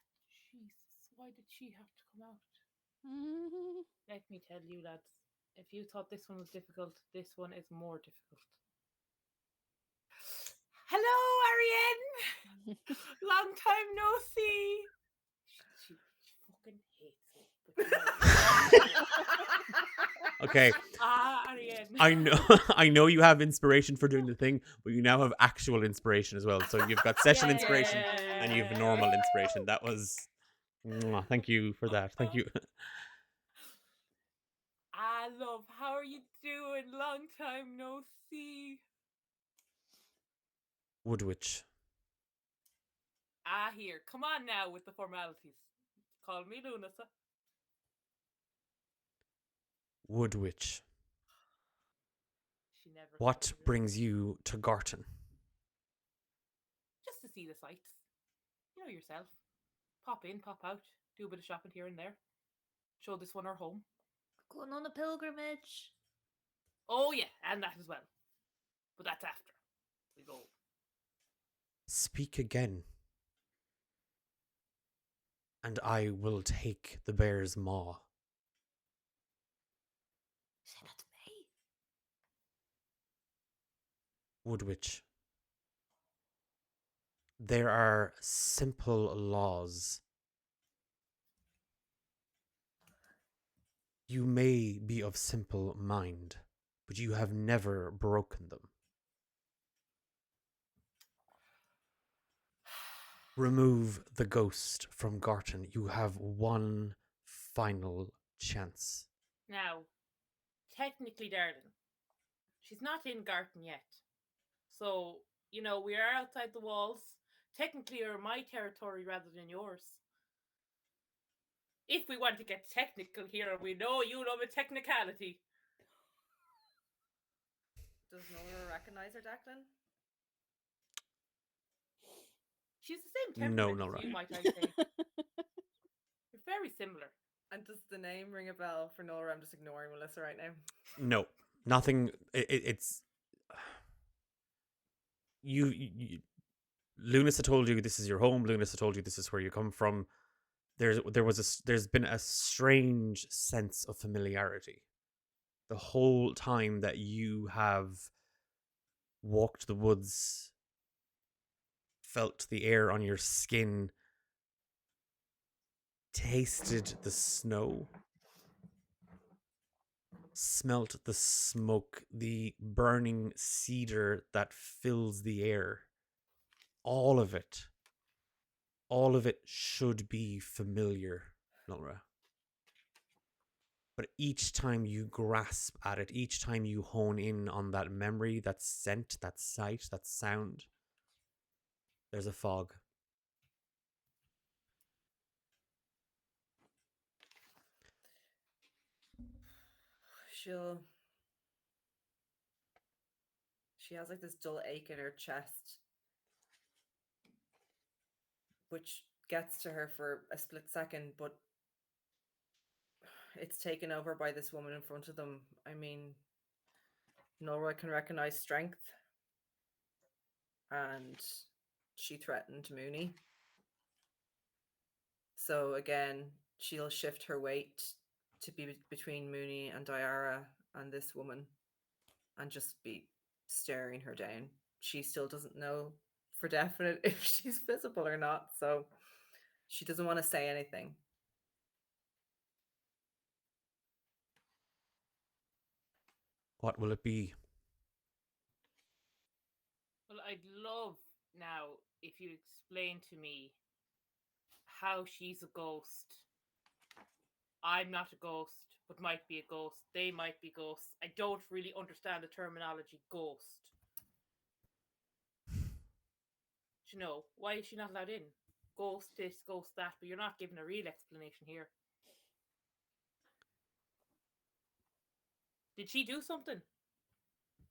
Jesus. Why did she have to come out? Let me tell you, lads. If you thought this one was difficult, this one is more difficult. Hello, Arienne! Long time no see! She fucking hates me. But you know, Okay, Arienne. I know you have inspiration for doing the thing, but you now have actual inspiration as well. So you've got session inspiration and you have normal inspiration. That was... Thank you for that. Thank you. Love, how are you doing? Long time no see. Woodwitch. Here. Come on now with the formalities. Call me Lunasa. Woodwitch. She never What calls me brings you to Garton? just to see the sights. You know yourself. Pop in, pop out, do a bit of shopping here and there. Show this one our home. Going on a pilgrimage. Oh yeah, and that as well. But that's after we go. Speak again, and I will take the bear's maw. Say that to me. Woodwitch. There are simple laws. You may be of simple mind, but you have never broken them. Remove the ghost from Garton. You have one final chance. Now, technically, darling, she's not in Garton yet. So You know, we are outside the walls. Technically, you're my territory rather than yours. If we want to get technical here, we know you love a technicality. Does Nora recognize her, Declan? She's the same No, temperament Nora. as you, might I say. You're very similar. And does the name ring a bell for Nora? I'm just ignoring Melissa right now. No, nothing. It's you. Lunas had told you this is your home. Lunas had told you this is where you come from. There's been a strange sense of familiarity the whole time that you have walked the woods, felt the air on your skin, tasted the snow, smelt the smoke, the burning cedar that fills the air. All of it should be familiar, Nora. But each time you grasp at it, each time you hone in on that memory, that scent, that sight, that sound, there's a fog. She has like this dull ache in her chest, which gets to her for a split second, but it's taken over by this woman in front of them. I mean, Nora can recognize strength, and she threatened Mooney. So again, she'll shift her weight to be between Mooney and Diara and this woman and just be staring her down. She still doesn't know for definite if she's visible or not, so she doesn't want to say anything. What will it be? Well, I'd love now if you explain to me how she's a ghost. I'm not a ghost, but might be a ghost. They might be ghosts. I don't really understand the terminology ghost. You know, why is she not allowed in? Ghost this, ghost that, but you're not giving a real explanation here. Did she do something?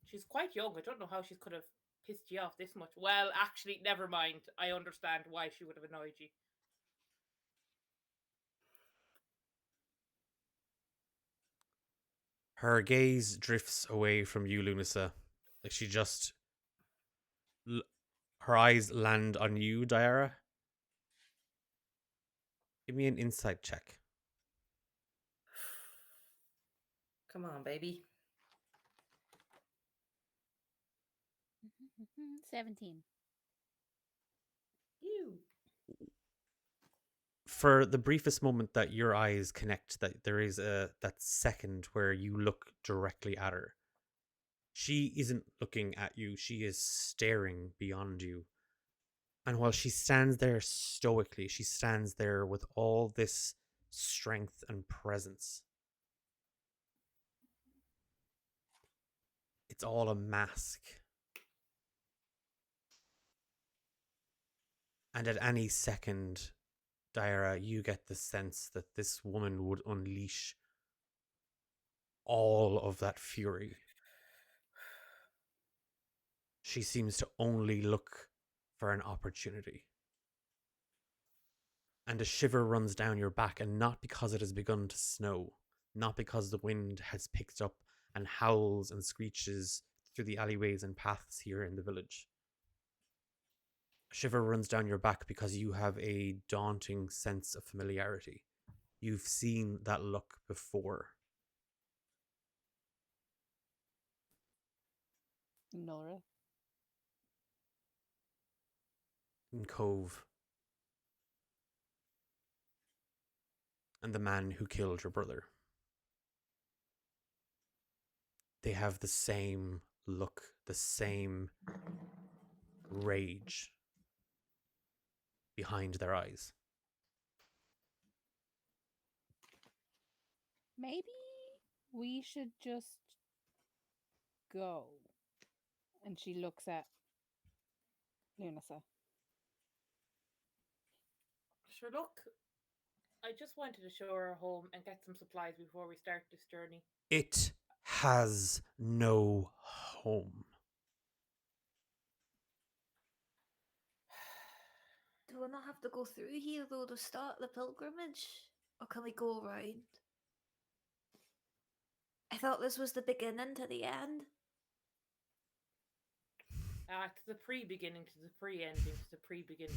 She's quite young. I don't know how she could have pissed you off this much. Well, actually, never mind. I understand why she would have annoyed you. Her gaze drifts away from you, Lunasa. Like she just... her eyes land on you, Diara. Give me an insight check. Come on, baby. 17. You. For the briefest moment that your eyes connect, that there is that second where you look directly at her. She isn't looking at you, she is staring beyond you. And while she stands there stoically, she stands there with all this strength and presence. It's all a mask. And at any second, Diara, you get the sense that this woman would unleash all of that fury. She seems to only look for an opportunity. And a shiver runs down your back, and not because it has begun to snow, not because the wind has picked up and howls and screeches through the alleyways and paths here in the village. A shiver runs down your back because you have a daunting sense of familiarity. You've seen that look before. Nora. In Cove. And the man who killed your brother. They have the same look, the same rage behind their eyes. Maybe we should just go. And she looks at Lunasa. Sure, look, I just wanted to show her home and get some supplies before we start this journey. It has no home. Do we not have to go through here though to start the pilgrimage? Or can we go around? I thought this was the beginning to the end. To the pre-beginning, to the pre-ending, to the pre-beginning.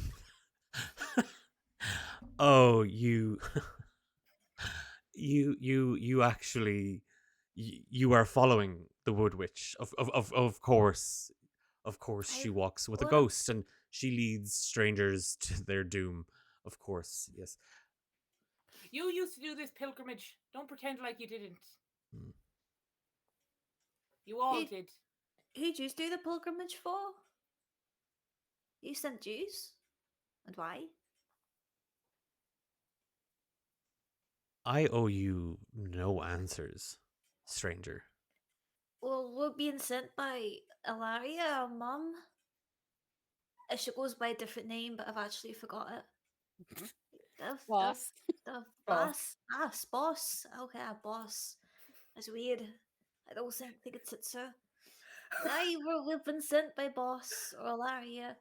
Oh, you you actually you are following the wood witch. Of course. Of course she I- walks with a what- ghost and she leads strangers to their doom. Of course, yes. You used to do this pilgrimage. Don't pretend like you didn't. Hmm. You all You- did. Who'd you do the pilgrimage for? You sent Jews? And why? I owe you no answers, stranger. Well, we're being sent by Ilaria, our mum. She goes by a different name, but I've actually forgot it. Boss. The Boss. boss. Okay, a boss. That's weird. I don't think it's her. We've been sent by boss or Ilaria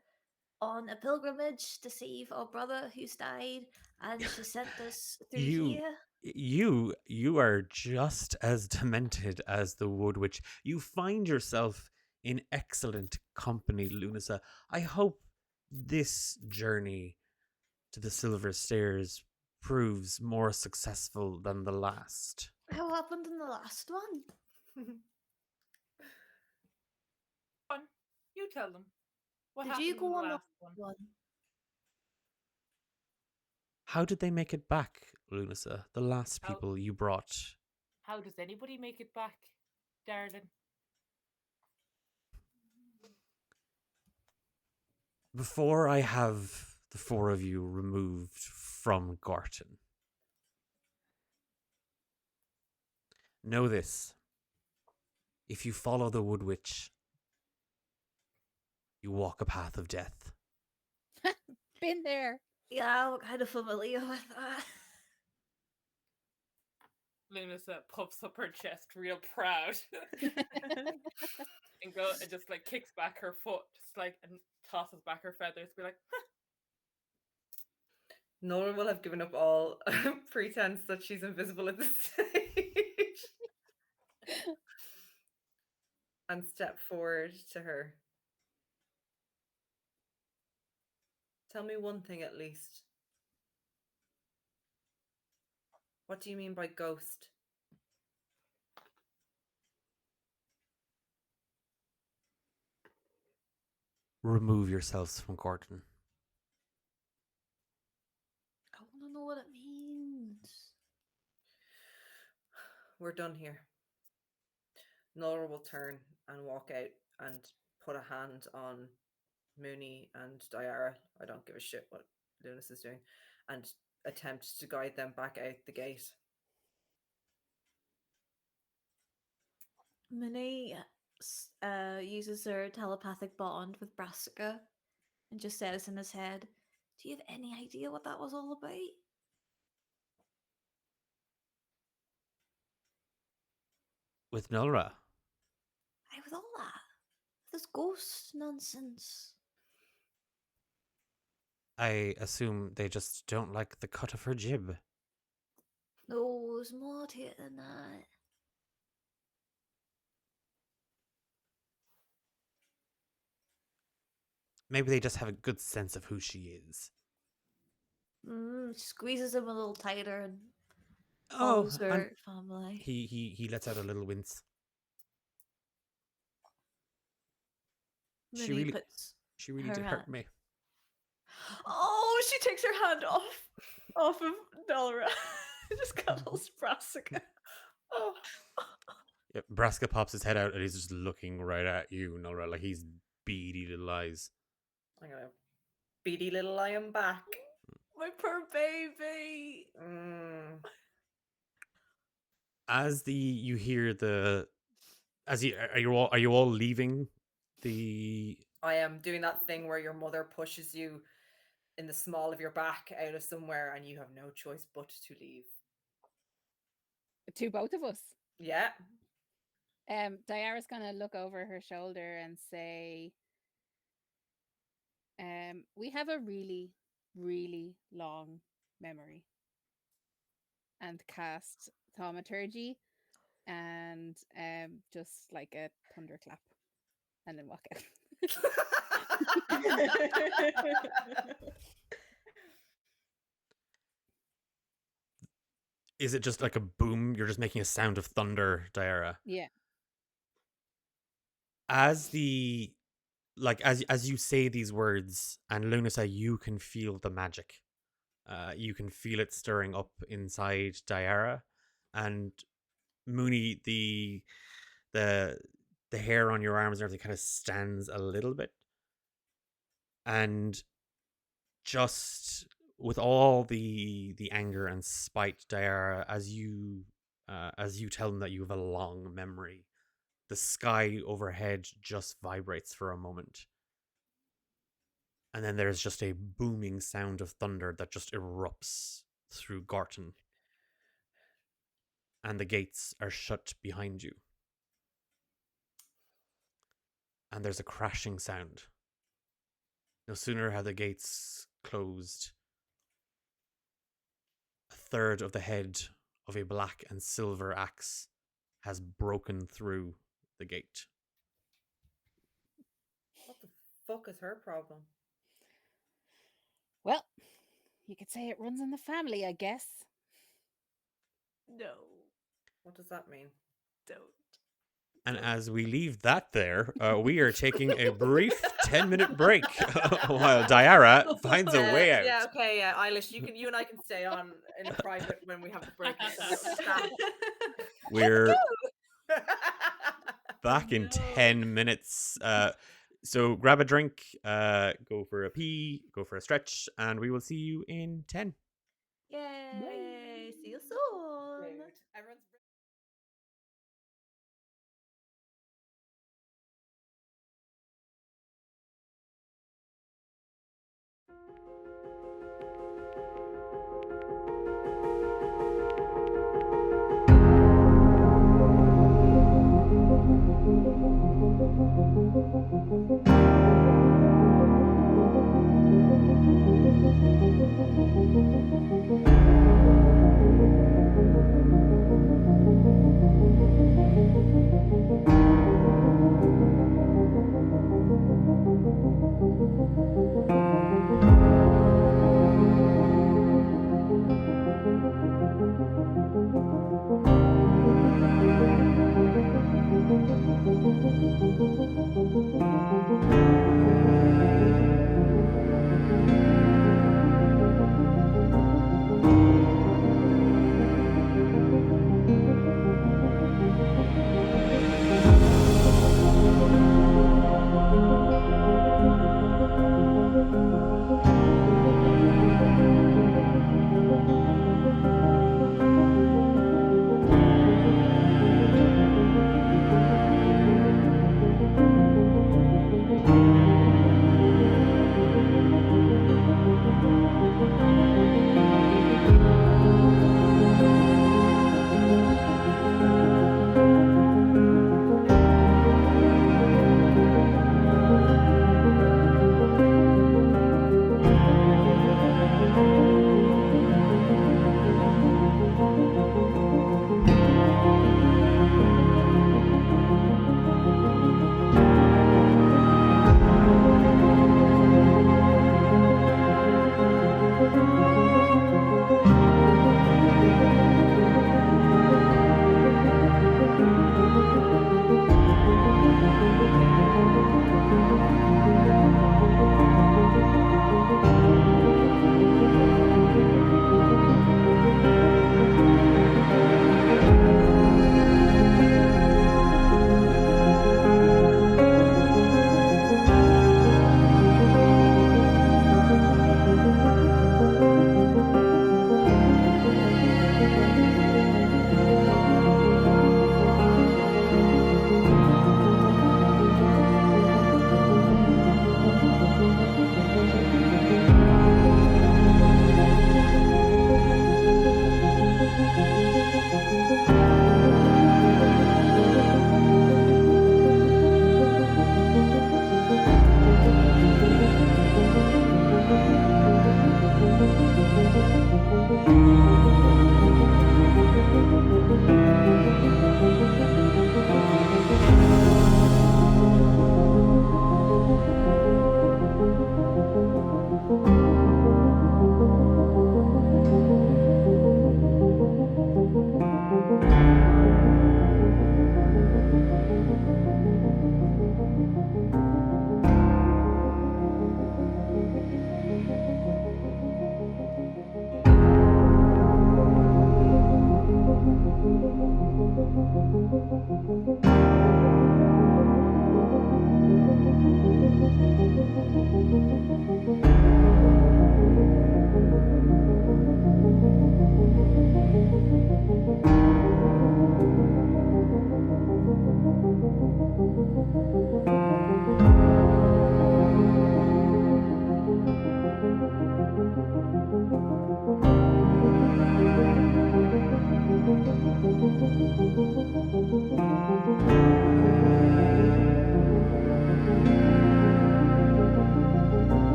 on a pilgrimage to save our brother who's died, and she sent us through You here. you are just as demented as the wood witch. You find yourself in excellent company, Lunasa. I hope this journey to the Silver Stairs proves more successful than the last. What happened in the last one? Fun. You tell them. What Did happened you in go the on the last one? one? How did they make it back, Lunasa? The last How- people you brought. How does anybody make it back, darling? Before I have the four of you removed from Garton, know this. If you follow the wood witch, you walk a path of death. Been there. Yeah, I'm kind of familiar with that. Lunasa puffs up her chest real proud. and just like kicks back her foot, just like and tosses back her feathers, be like, Nora will have given up all pretense that she's invisible at this stage and step forward to her. Tell me one thing at least. What do you mean by ghost? Remove yourselves from Garton. I want to know what it means. We're done here. Nora will turn and walk out and put a hand on Mooney and Diara. I don't give a shit what Lunas is doing. And attempt to guide them back out the gate. Minnie uses her telepathic bond with Brassica and just says in his head, "Do you have any idea what that was all about?" With Nolra. With all that, this ghost nonsense. I assume they just don't like the cut of her jib. No, there's more to it than that. Maybe they just have a good sense of who she is. Squeezes him a little tighter and Oh, calls her family. he lets out a little wince. Minnie puts She really her did hand- hurt me. Oh, she takes her hand off of Dolora. Just cuddles Brassica. Oh. Yep, Braska pops his head out and he's just looking right at you, Nolra, like he's beady little eyes. I'm gonna beady little lion back. My poor baby. As you hear are you all leaving the I am doing that thing where your mother pushes you in the small of your back out of somewhere and you have no choice but to leave. To both of us. Yeah. Diara's gonna look over her shoulder and say, we have a really, really long memory. And cast thaumaturgy and just like a thunderclap. And then walk out. Is it just like a boom? You're just making a sound of thunder, Diara. Yeah. As the as you say these words, and Lunasa, you can feel the magic. You can feel it stirring up inside Diara, and Mooney, the hair on your arms and everything kind of stands a little bit, and just with all the anger and spite, Diara, as you tell them that you have a long memory, the sky overhead just vibrates for a moment. And then there's just a booming sound of thunder that just erupts through Garton. And the gates are shut behind you. And there's a crashing sound. No sooner have the gates closed, a third of the head of a black and silver axe has broken through the gate. What the fuck is her problem? Well, you could say it runs in the family, I guess. No, What does that mean? don't. And as we leave that there, we are taking a brief 10-minute break while Diara finds a way out. Yeah, okay, yeah. Eilish, you and I can stay on in private when we have the break. We're back in 10 minutes. So grab a drink, go for a pee, go for a stretch, and we will see you in 10. Yay! See you soon. Rude. Everyone's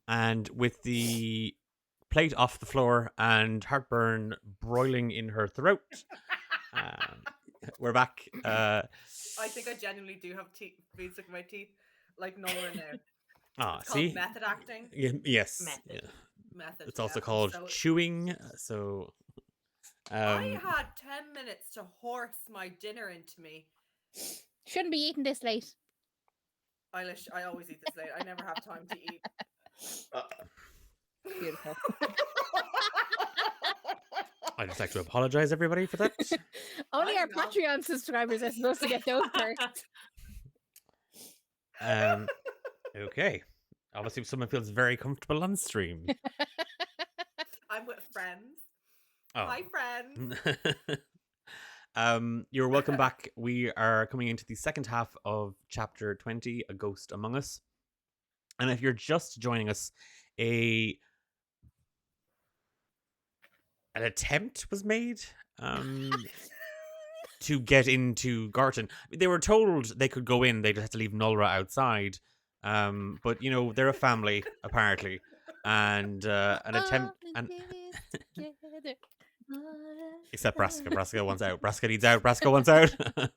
And with the plate off the floor and heartburn broiling in her throat, we're back. I think I genuinely do have beads in my teeth, like Nora now. It's see, called method acting. yes, Method. yeah. Method. It's also yeah. called So chewing. So, I had 10 minutes to horse my dinner into me. Shouldn't be eating this late. Eilish, I always eat this late. I never have time to eat. Beautiful. I'd just like to apologize, everybody, for that. Only our I'm not. Patreon subscribers are supposed to get those perks. Okay. Obviously, someone feels very comfortable on stream. I'm with friends. Oh. Hi, friends. You're welcome back. We are coming into the second half of chapter 20, A Ghost Among Us. And if you're just joining us, an attempt was made to get into Garton. They were told they could go in, they just had to leave Nulra outside. But you know, they're a family, apparently. And an attempt and except Braska. Braska wants out. Braska needs out. Braska wants out. I'm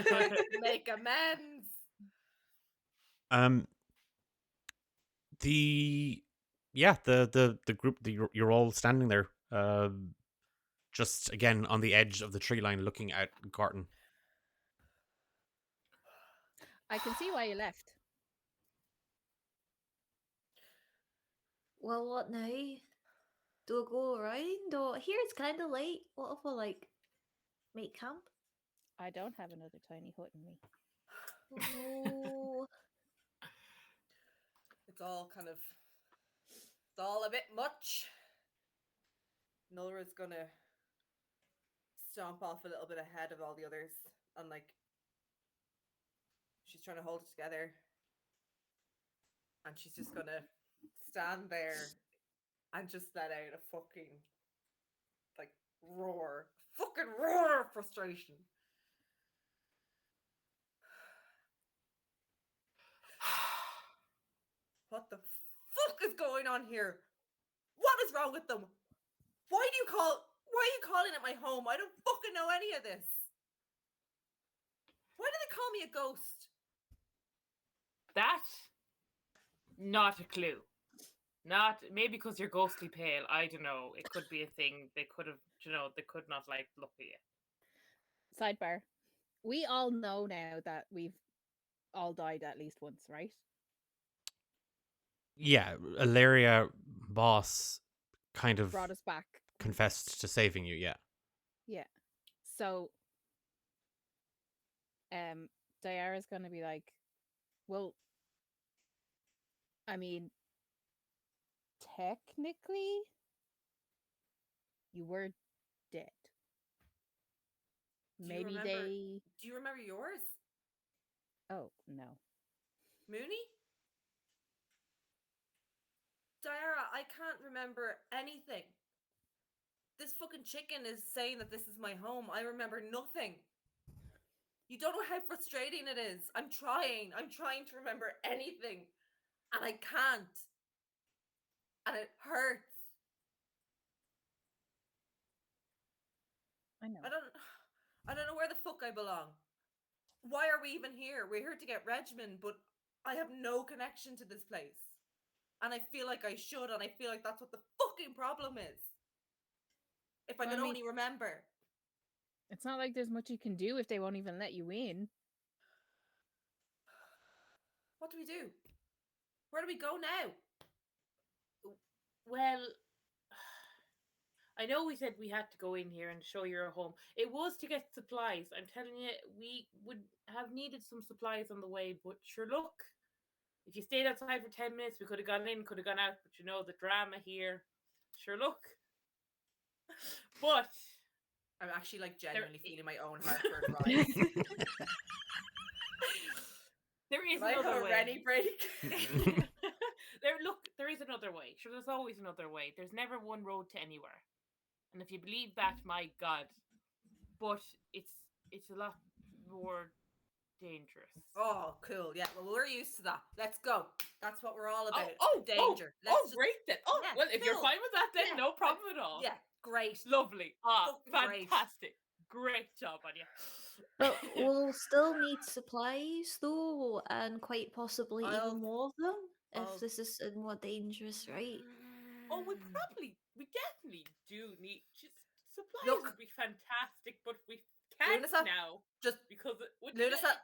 trying to make amends. The group, you're all standing there, just again on the edge of the tree line, looking at Garton. I can see why you left. Well, what now? Do I go around? Or here it's kind of late. What if I like make camp? I don't have another tiny hut in me. Oh, It's all a bit much. Nulra's gonna stomp off a little bit ahead of all the others, and like she's trying to hold it together, and she's just gonna stand there and just let out a fucking roar of frustration. What the fuck is going on here? What is wrong with them? Why are you calling it my home? I don't fucking know any of this. Why do they call me a ghost? That, not a clue. Not maybe because you're ghostly pale. I don't know. It could be a thing. They could have, they could not like look at you. Sidebar. We all know now that we've all died at least once, right? Yeah, Ilaria boss kind of Brought us back. confessed to saving you. Yeah. Yeah. So, Diara's gonna be like, well, I mean, technically, you were dead. Maybe they. Do you remember yours? Oh, no. Mooney? Diara, I can't remember anything. This fucking chicken is saying that this is my home. I remember nothing. You don't know how frustrating it is. I'm trying to remember anything. And I can't. And it hurts. I know. I don't know where the fuck I belong. Why are we even here? We're here to get Regiment, but I have no connection to this place. And I feel like I should, and I feel like that's what the fucking problem is. If I Well, could I mean, only remember. It's not like there's much you can do if they won't even let you in. What do we do? Where do we go now? Well, I know we said we had to go in here and show you our home. It was to get supplies. I'm telling you, we would have needed some supplies on the way, but sure, look. If you stayed outside for 10 minutes, we could have gone in, could have gone out, but you know, the drama here. Sure, look. But I'm actually like genuinely feeling my own heartburn rise. There is Like another a way. Rennie break. There is another way. Sure, there's always another way. There's never one road to anywhere. And if you believe that, my God. But it's a lot more dangerous. Oh, cool. Yeah, well, we're used to that. Let's go. That's what we're all about. Oh, danger. Great then. Oh, Yeah, well, if you're cool. fine with that, then Yeah, no problem at all. Yeah, great. Lovely. Fucking great. Fantastic. Great job on you. but we'll still need supplies though, and quite possibly I'll- even more of them I'll- if this is a more dangerous, right? Oh, we definitely do need supplies. Look. Would be fantastic, but we can't Lunasa, now just because it would. Lunasa,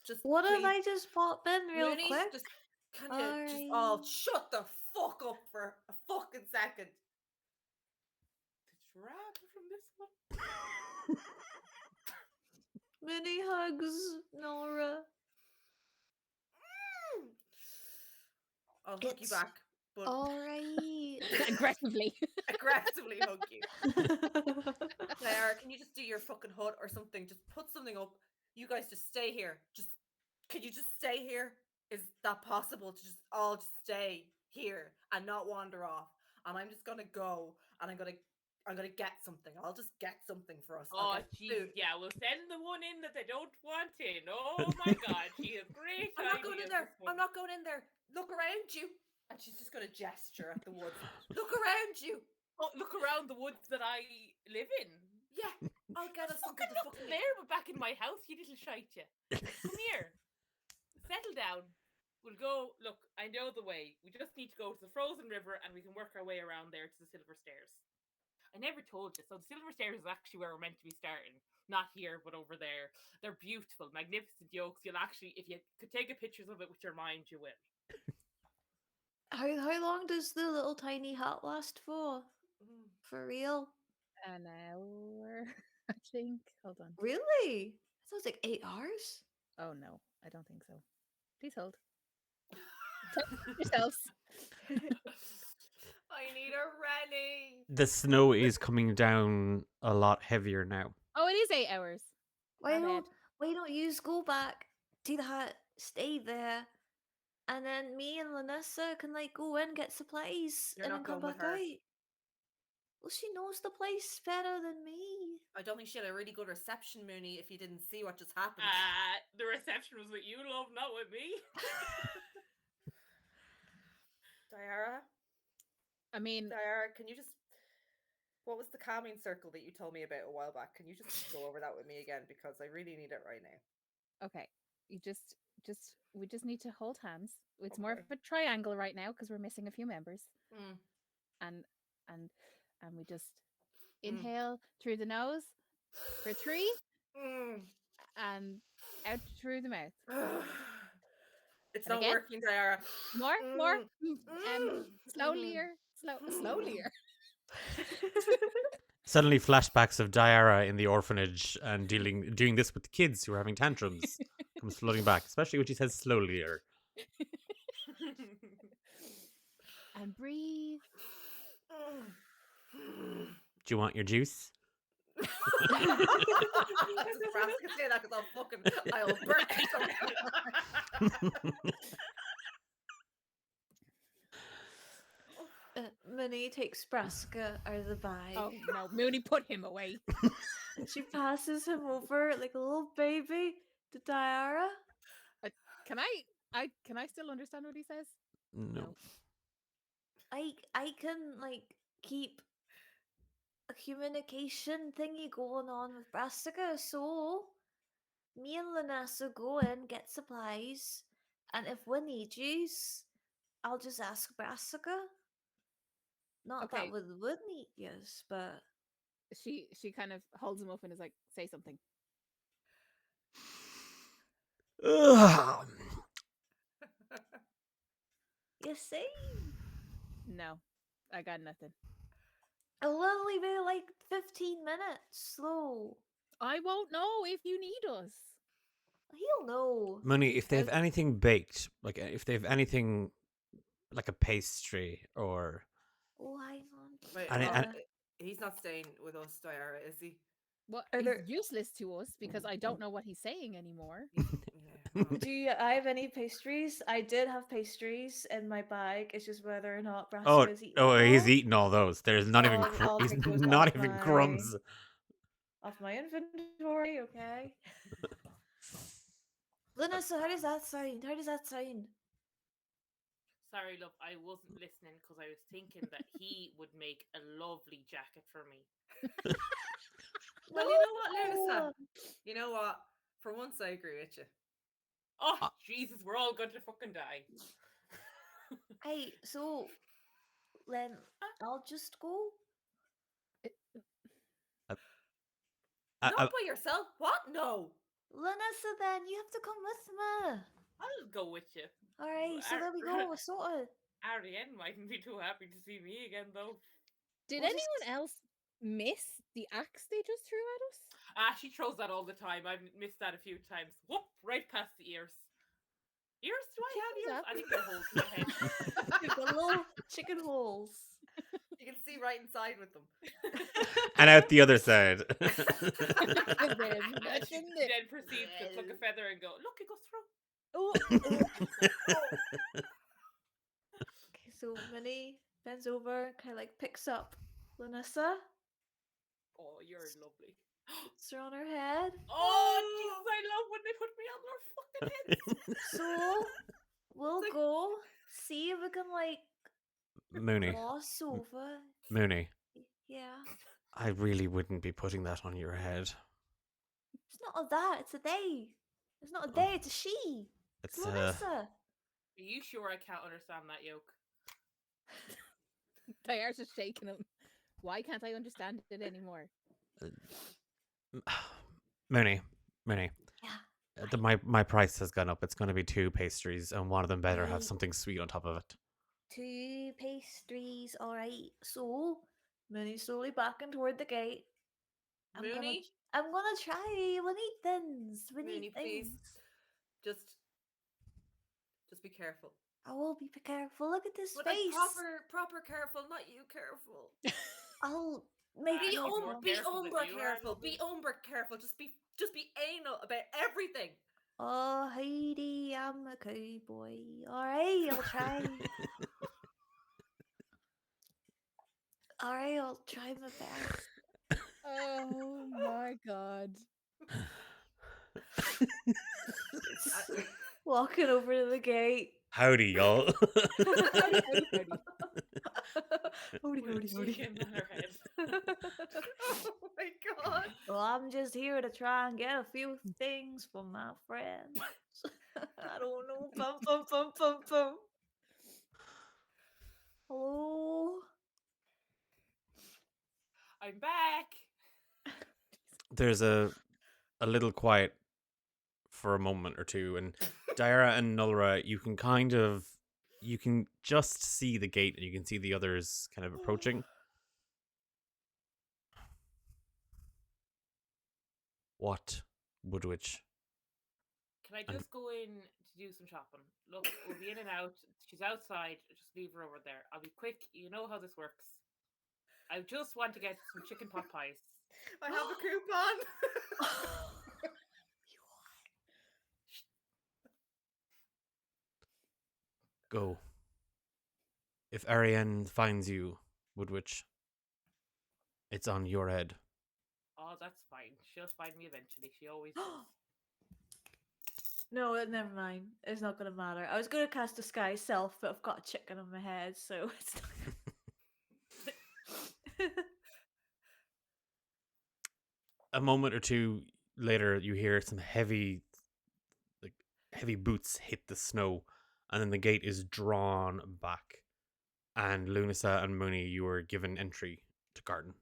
just What if please. I just pop in real Mooney, quick? just can you just all Alright. shut the fuck up for a fucking second? grab from this one. Mini hugs, Nora. I'll hug you It's back, but Alright. Aggressively. aggressively hug you. Claire, can you just do your fucking hut or something? Just put something up. You guys just stay here. Can you just stay here? Is that possible to just all just stay here and not wander off? And I'm just gonna go and I'm gonna get something. I'll just get something for us. I'll Oh, get jeez. food. Yeah, we'll send the one in that they don't want in. Oh my god, she is great. I'm not going in ideas, there. this one. I'm not going in there. Look around you. And she's just gonna gesture at the woods. Look around you. Oh, look around the woods that I live in. Yeah, I'll get us something Fucking to nothing fucking there, but back in my house, you little shite, you. Come here. Settle down. We'll go. Look, I know the way. We just need to go to the frozen river and we can work our way around there to the Silver Stairs. I never told you. So the Silver Stairs is actually where we're meant to be starting. Not here, but over there. They're beautiful, magnificent yolks. You'll actually, if you could take a pictures of it with your mind, you will. How long does the little tiny hut last for? Mm. For real? An hour, I think. Hold on. Really? That sounds like 8 hours. Oh no, I don't think so. Please hold. Take yourselves. I need a Rennie. The snow is coming down a lot heavier now. Oh, it is 8 hours. Why My don't bad. why don't you go back to the hut, stay there, and then me and Lanessa can like go in, get supplies, You're and not then come going with back her. out. Well, she knows the place better than me. I don't think she had a really good reception, Mooney, if you didn't see what just happened. The reception was with you, love, not with me. Diara, I mean, can you just... What was the calming circle that you told me about a while back? Can you just go over that with me again? Because I really need it right now. okay. You we just need to hold hands. It's more of Okay. a triangle right now because we're missing a few members. Mm. And we just Mm. inhale through the nose for 3 Mm. and out through the mouth. It's And not again? working, Diara. More. Mm. Slowlier. Slowlier. Suddenly, flashbacks of Diara in the orphanage and doing this with the kids who are having tantrums comes flooding back, especially when she says slowlier. And breathe. Do you want your juice? Just Brassica say that because I'll burn it. Minnie takes Brassica out of the bag. Oh no, Mooney put him away. And she passes him over like a little baby to Diara. Can I still understand what he says? No. I can like keep a communication thingy going on with Brassica, so me and Lanessa go in, get supplies, and if we need yous, I'll just ask Brassica. Not Okay. that we would need yous, but She kind of holds him up and is like, say something. Ugh. you see, No, I got nothing. it'll only be like 15 minutes slow. I won't know if you need us. He'll know. Money, if they have anything baked, like if they have anything like a pastry or... Oh, hang on. Wait, And he's not staying with us, Diara, is he? Well, Are he's there- useless to us because I don't know what he's saying anymore. Yeah. I have any pastries? I did have pastries in my bag. It's just whether or not Oh, Brassica's eating he's them eating all those. There's not even I'll he's take those not off even my- crumbs. off my inventory, okay? Lanessa, how does that sound? How does that sound? Sorry, love, I wasn't listening because I was thinking that he would make a lovely jacket for me. Well, you know what, Larissa? You know what? For once, I agree with you. Oh, Jesus, we're all going to fucking die. Hey, so Len, I'll just go. Not by yourself? What? No. Lanessa, then you have to come with me. I'll go with you. All right, so there we go. We're sorted. Ariane mightn't be too happy to see me again, though. Did Well, just- anyone else miss the axe they just threw at us? She throws that all the time. I've missed that a few times. Whoop, right past the ears. Ears? Do I have ears? Chickens I think they're holes in my head. You've got little chicken holes. You can see right inside with them. And out the other side. There's And nothing she there. then proceeds to pluck a feather and go, look, it goes through. Oh, Okay, so Minnie bends over, kind of like picks up Lanissa, Oh, you're lovely. puts her on her head. Oh, Jesus, I love when they put me on their fucking heads. So we'll like- go see if we can like Mooney, gloss over. Mooney, Yeah. I really wouldn't be putting that on your head. It's not a that, it's a they. It's not a they, it's a she. It's It's Lanissa. Are you sure I can't understand that yoke? Diare's just shaking him. Why can't I understand it anymore? Mooney. Yeah. My price has gone up. It's going to be 2 pastries, and one of them better have Right. something sweet on top of it. 2 pastries, alright. So Minnie's slowly backing toward the gate. Mooney? I'm gonna try. We need things. We need Mooney, please. things. Just be careful. I will be careful. Look at this But like face. proper careful, not you careful. I'll make Be it. more Be careful than Umbra you are, careful. lovely. Be Umbra careful. Just be anal about everything. Oh, Heidi, I'm a cowboy. Alright, I'll try. Alright, I'll try my best. Oh my god. Walking over to the gate. Howdy, y'all. Howdy, With a howdy, howdy. chicken on her head. Oh my god. Well, I'm just here to try and get a few things for my friends. I don't know. Bum. Hello? I'm back. There's a little quiet for a moment or two, and Diara and Nulra, you can just see the gate, and you can see the others kind of approaching. What, Woodwitch? Can I And- just go in to do some shopping? Look, we'll be in and out. She's outside. Just leave her over there. I'll be quick. You know how this works. I just want to get some chicken pot pies. I have a coupon. Go. If Ariane finds you, Woodwitch, it's on your head. Oh, that's fine. She'll find me eventually. She always does. No, never mind. It's not gonna matter. I was gonna cast Disguise Self, but I've got a chicken on my head, so it's not. A moment or two later, you hear some heavy boots hit the snow, and then the gate is drawn back. And Lunasa and Mooney, you were given entry to Garden.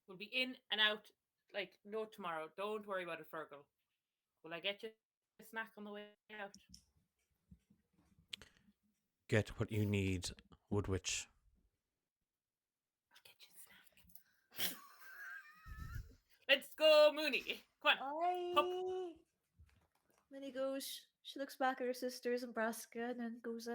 We'll be in and out like no tomorrow. Don't worry about it, Fergal. Will I get you a snack on the way out? Get what you need, Woodwitch. I'll get you a snack. Let's go, Mooney. Come on. Hop. Aye. Minnie goes. She looks back at her sisters and Braska, and then goes in.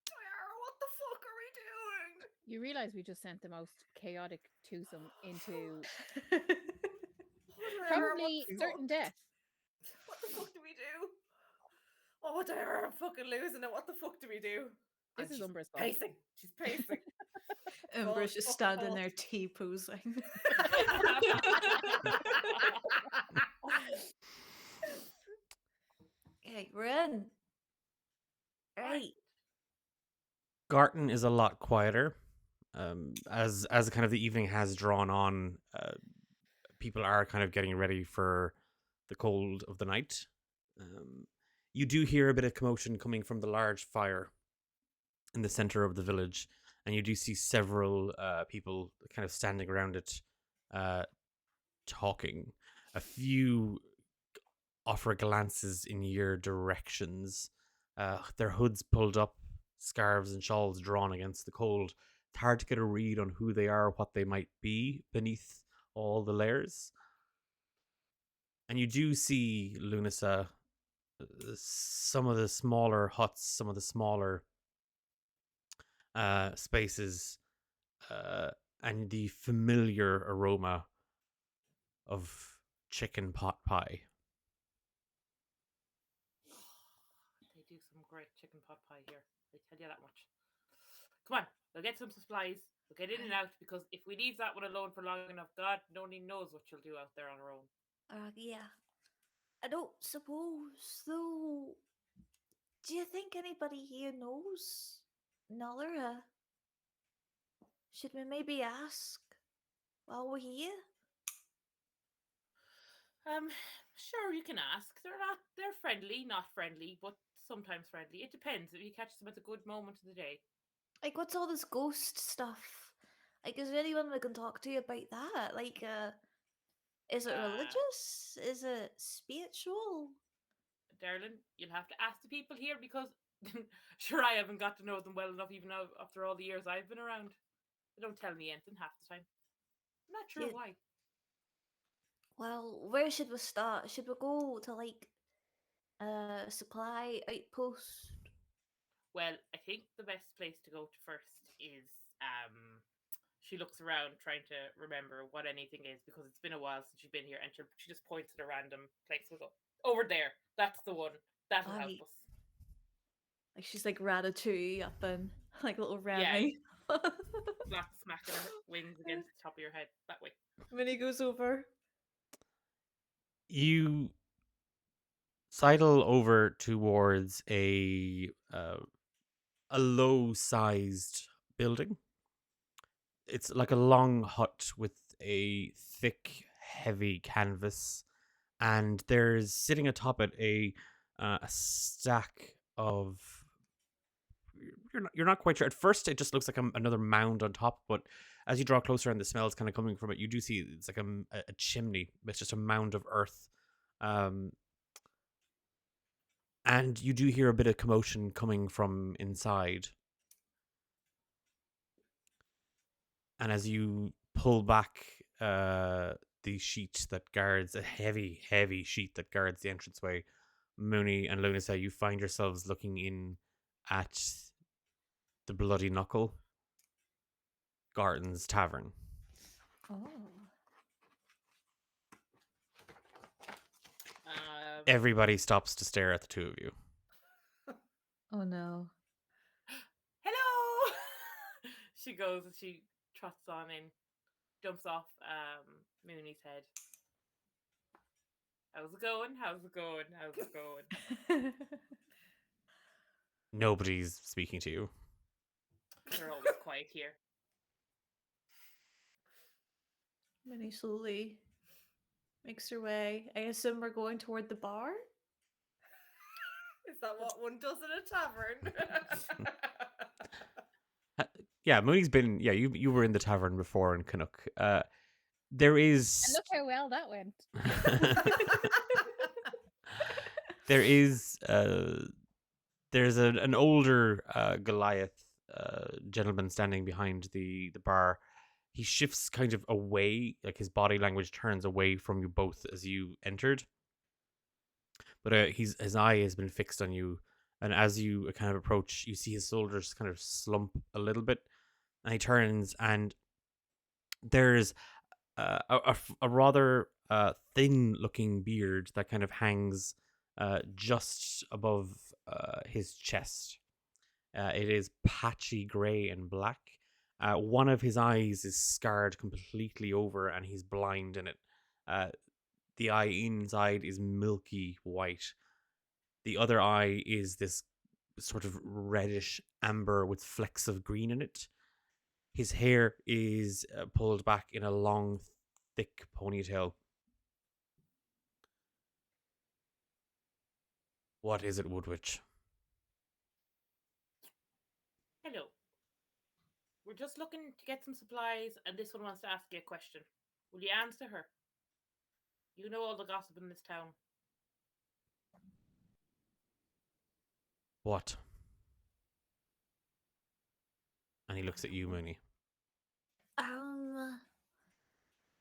Diara, what the fuck are we doing? You realize we just sent the most chaotic twosome into Diara, what probably the certain fuck? death. What the fuck do we do? Oh, Diara, I'm fucking losing it. What the fuck do we do? This And is she's Umbra's fault. pacing. She's pacing. Umbra's just fuck standing off. there T-posing. Okay, we're in. Right. Garton is a lot quieter. As kind of the evening has drawn on, people are kind of getting ready for the cold of the night. You do hear a bit of commotion coming from the large fire in the center of the village, and you do see several people kind of standing around it, talking. A few offer glances in your directions, their hoods pulled up, scarves and shawls drawn against the cold. hard to get a read on who they are, what they might be beneath all the layers. And you do see, Lunasa, some of the smaller huts, some of the smaller spaces, and the familiar aroma of chicken pot pie. They do some great chicken pot pie here. I tell you that much. Come on, we'll get some supplies. We'll get in and out because if we leave that one alone for long enough, God only knows what she'll do out there on her own. Yeah. I don't suppose, though. Do you think anybody here knows Nolera? Should we maybe ask while we're here? Sure, you can ask. They're friendly, not friendly, but sometimes friendly. It depends if you catch them at a good moment of the day. Like, what's all this ghost stuff? Like, is there anyone we can talk to about that? Like, is it religious? Is it spiritual? Darling, you'll have to ask the people here because sure I haven't got to know them well enough even after all the years I've been around. They don't tell me anything half the time. I'm not sure Yeah. why. Well, where should we start? Should we go to, like, supply outpost? Well, I think the best place to go to first is she looks around trying to remember what anything is because it's been a while since she's been here and she just points at a random place. We'll go over there. That's the one. That'll help Aye. us. Like, she's like Ratatouille up in, like, little Yeah. Remy. Flat smacking her wings against the top of your head. That way. Minnie goes over. You sidle over towards a low-sized building. It's like a long hut with a thick, heavy canvas, and there's sitting atop it a stack of. You're not quite sure. At first, it just looks like another mound on top, but as you draw closer and the smell is kind of coming from it, you do see it's like a chimney. It's just a mound of earth. And you do hear a bit of commotion coming from inside. And as you pull back the sheet that guards, a heavy, heavy sheet that guards the entranceway, Mooney and Lunasa, you find yourselves looking in at the Bloody Knuckle, Garton's Tavern. Oh. Everybody stops to stare at the two of you. Oh no. Hello! She goes and she trots on in, jumps off Mooney's head. How's it going? How's it going? How's it going? Nobody's speaking to you. They're always quiet here. Minnie slowly makes her way. I assume we're going toward the bar? Is that what one does in a tavern? Yeah, Mooney's been. Yeah, you were in the tavern before in Canuck. There is. And look how well that went. There is. There's an older Goliath gentleman standing behind the bar. He shifts kind of away, like his body language turns away from you both as you entered. But his eye has been fixed on you, and as you kind of approach, you see his shoulders kind of slump a little bit, and he turns, and there's a rather thin-looking beard that kind of hangs just above his chest. It is patchy grey and black. One of his eyes is scarred completely over, and he's blind in it. The eye inside is milky white. The other eye is this sort of reddish amber with flecks of green in it. His hair is pulled back in a long, thick ponytail. What is it, Woodwitch? Hello. We're just looking to get some supplies, and this one wants to ask you a question. Will you answer her? You know all the gossip in this town. What? And he looks at you, Mooney.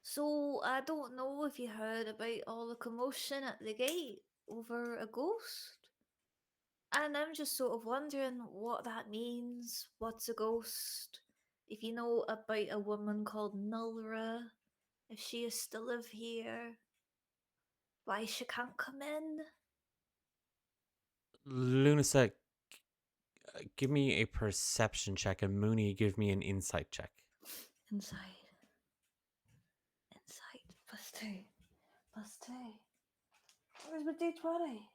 So I don't know if you heard about all the commotion at the gate over a ghost. And I'm just sort of wondering what that means. What's a ghost? If you know about a woman called Nulra, if she is to live here, why she can't come in? Lunasa, give me a perception check, and Mooney, give me an insight check. Inside. +2. +2. Where's my D20?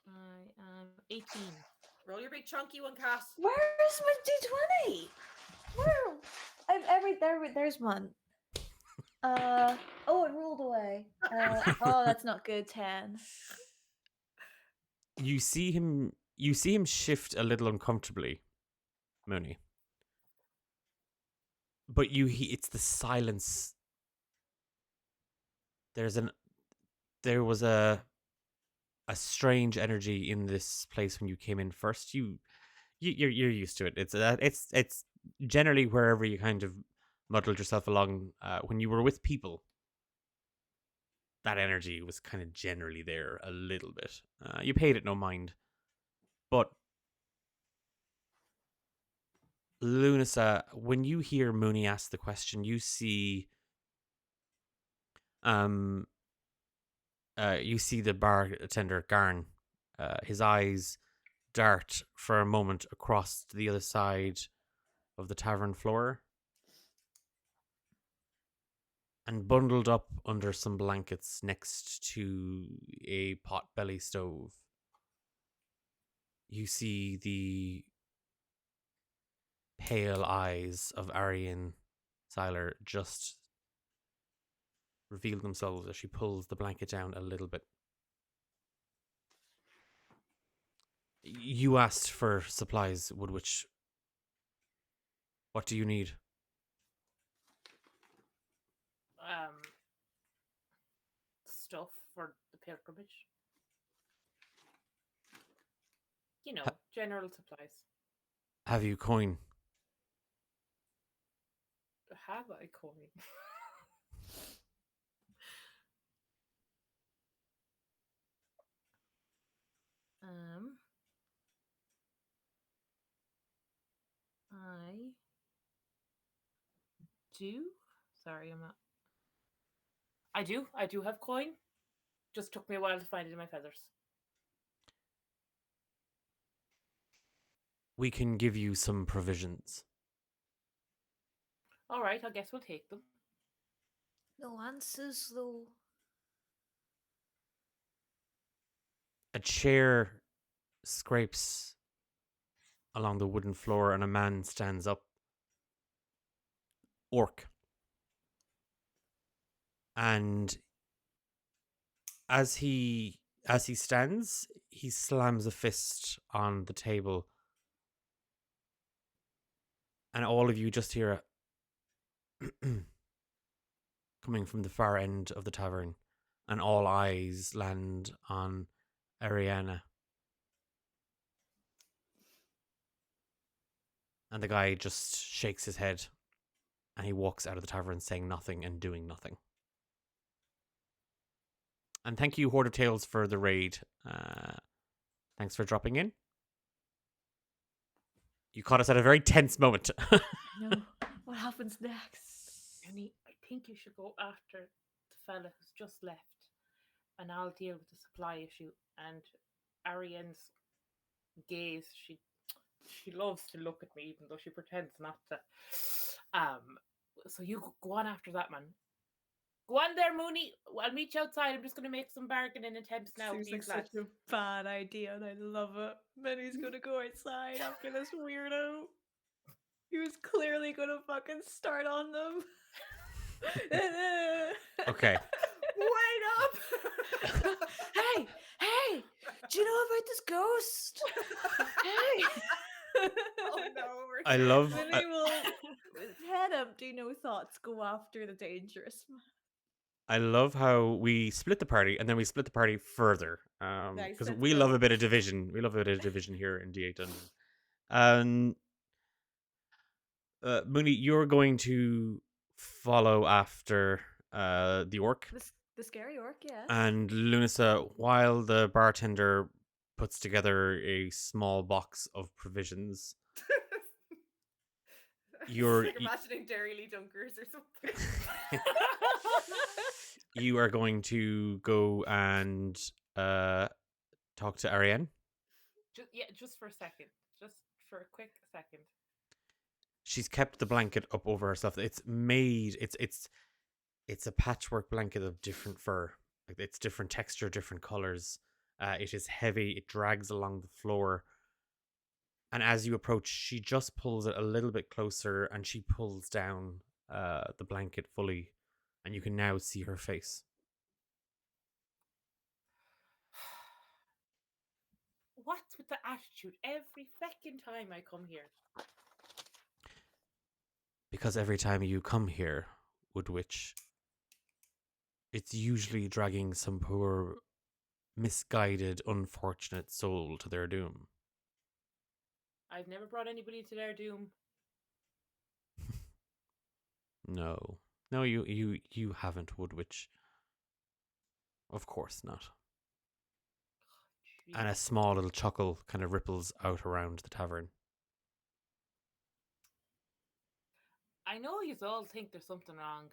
I am 18. Roll your big chunky one, Cass. Where's my D20? Where? There's one. Oh, it rolled away. Oh, that's not good. 10. You see him shift a little uncomfortably, Mooney. But it's the silence. There was a strange energy in this place when you came in first. You're used to it. It's generally wherever you kind of muddled yourself along. When you were with people, that energy was kind of generally there a little bit. You paid it no mind, but Lunasa, when you hear Mooney ask the question, you see the bartender Garn. His eyes dart for a moment across to the other side of the tavern floor, and bundled up under some blankets next to a pot-belly stove, you see the pale eyes of Arian Siler just reveal themselves as she pulls the blanket down a little bit. You asked for supplies, Woodwitch. What do you need? Stuff for the pilgrimage. You know, general supplies. Have you coin? Have I coin? I do. Sorry, I'm not. I do have coin. Just took me a while to find it in my feathers. We can give you some provisions. All right, I guess we'll take them. No answers, though. A chair scrapes along the wooden floor and a man stands up. Orc. And as he stands, he slams a fist on the table, and all of you just hear a coming from the far end of the tavern, and all eyes land on Ariana. And the guy just shakes his head, and he walks out of the tavern saying nothing and doing nothing. And thank you, Horde of Tales, for the raid. Thanks for dropping in. You caught us at a very tense moment. No. What happens next? Annie, I think you should go after the fella who's just left, and I'll deal with the supply issue. And Ariane's gaze, she loves to look at me, even though she pretends not to. So you go on after that, man. Go on there, Mooney. I'll meet you outside. I'm just going to make some bargaining attempts now. Seems like these lads. such a bad idea, and I love it. Minnie's gonna go outside after this weirdo. He was clearly gonna fucking start on them. Okay. Wait up! Hey! Do you know about this ghost? Hey! Oh no, we're I love- Minnie will, with head empty, no thoughts, go after the dangerous man. I love how we split the party, and then we split the party further. Nice, Because that's we love a good. bit of division. We love a bit of division here in D8 Dungeon. Mooney, you're going to follow after the orc, The scary orc, yes. and Lunasa, while the bartender puts together a small box of provisions. You're like imagining Dairy Lee Dunkers or something. you are going to go and talk to Ariane. Just for a second. Just for a quick second. She's kept the blanket up over herself. It's made. It's a patchwork blanket of different fur. Like it's different texture, different colors. It is heavy. It drags along the floor. And as you approach, she just pulls it a little bit closer, and she pulls down the blanket fully, and you can now see her face. What's with the attitude every fucking time I come here? Because every time you come here, Woodwitch, it's usually dragging some poor, misguided, unfortunate soul to their doom. I've never brought anybody to their doom. No, you haven't, Woodwitch. Of course not. And a Jeez. small little chuckle kind of ripples out around the tavern. I know you all think there's something wrong.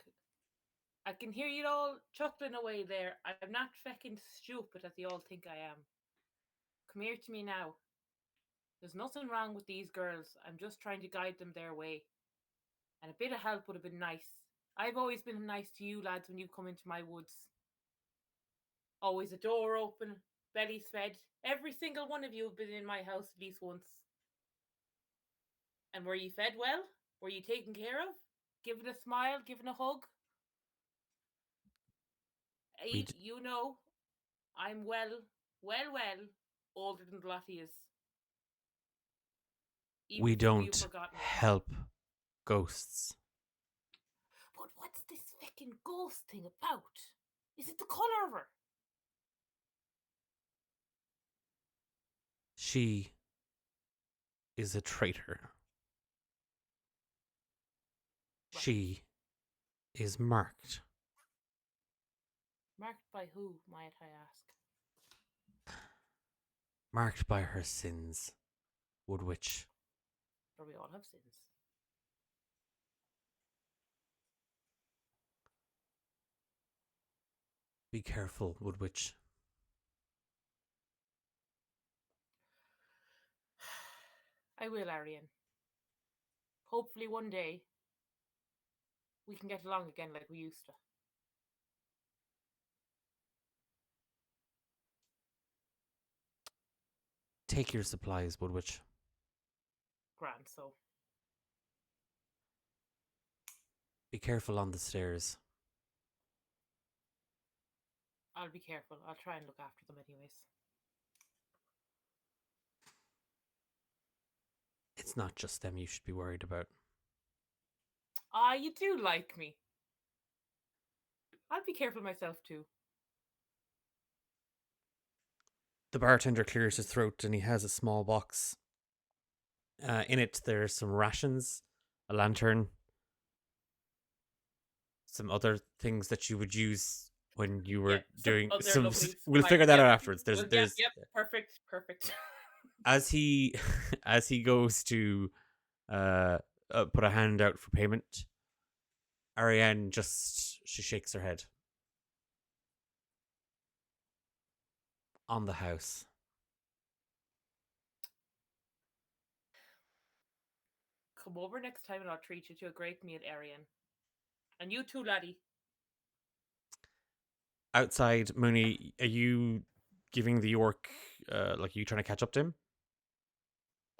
I can hear you all chuckling away there. I'm not fucking stupid as you all think I am. Come here to me now. There's nothing wrong with these girls. I'm just trying to guide them their way. And a bit of help would have been nice. I've always been nice to you lads when you come into my woods. Always a door open, bellies fed. Every single one of you have been in my house at least once. And were you fed well? Were you taken care of? Given a smile? Given a hug? You know, I'm well older than the lot of yous. Even We if some of you don't forgotten it. help ghosts. But what's this fucking ghost thing about? Is it the colour of her? She is a traitor. Right. She is marked. Marked by who, might I ask? Marked by her sins, Woodwitch. For we all have sins. Be careful, Woodwitch. I will, Arian. Hopefully one day we can get along again like we used to. Take your supplies, Woodwitch. Grand, so. Be careful on the stairs. I'll be careful. I'll try and look after them anyways. It's not just them you should be worried about. Ah, you do like me. I'll be careful myself too. The bartender clears his throat and he has a small box. In it, there's some rations, a lantern, some other things that you would use when you were doing other some. lovely We'll supplies, figure that yep. out afterwards. Well, There's yep, perfect. as he as he goes to put a hand out for payment, Ariane she shakes her head. On the house. Come over next time and I'll treat you to a great meal, Arian. And you too, laddie. Outside, Mooney, are you giving the orc, like, are you trying to catch up to him?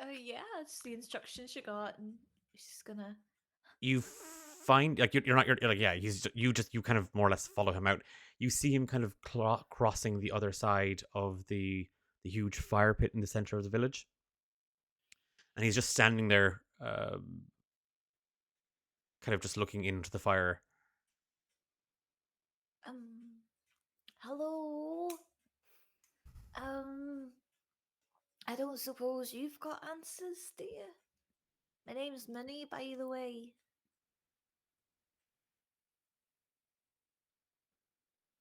Yeah, it's the instructions she got, and she's gonna. You find, like, you're not, you're like, yeah, you kind of more or less follow him out. You see him kind of crossing the other side of the huge fire pit in the center of the village. And he's just standing there, kind of just looking into the fire. Hello. I don't suppose you've got answers, do you? My name's Minnie, by the way.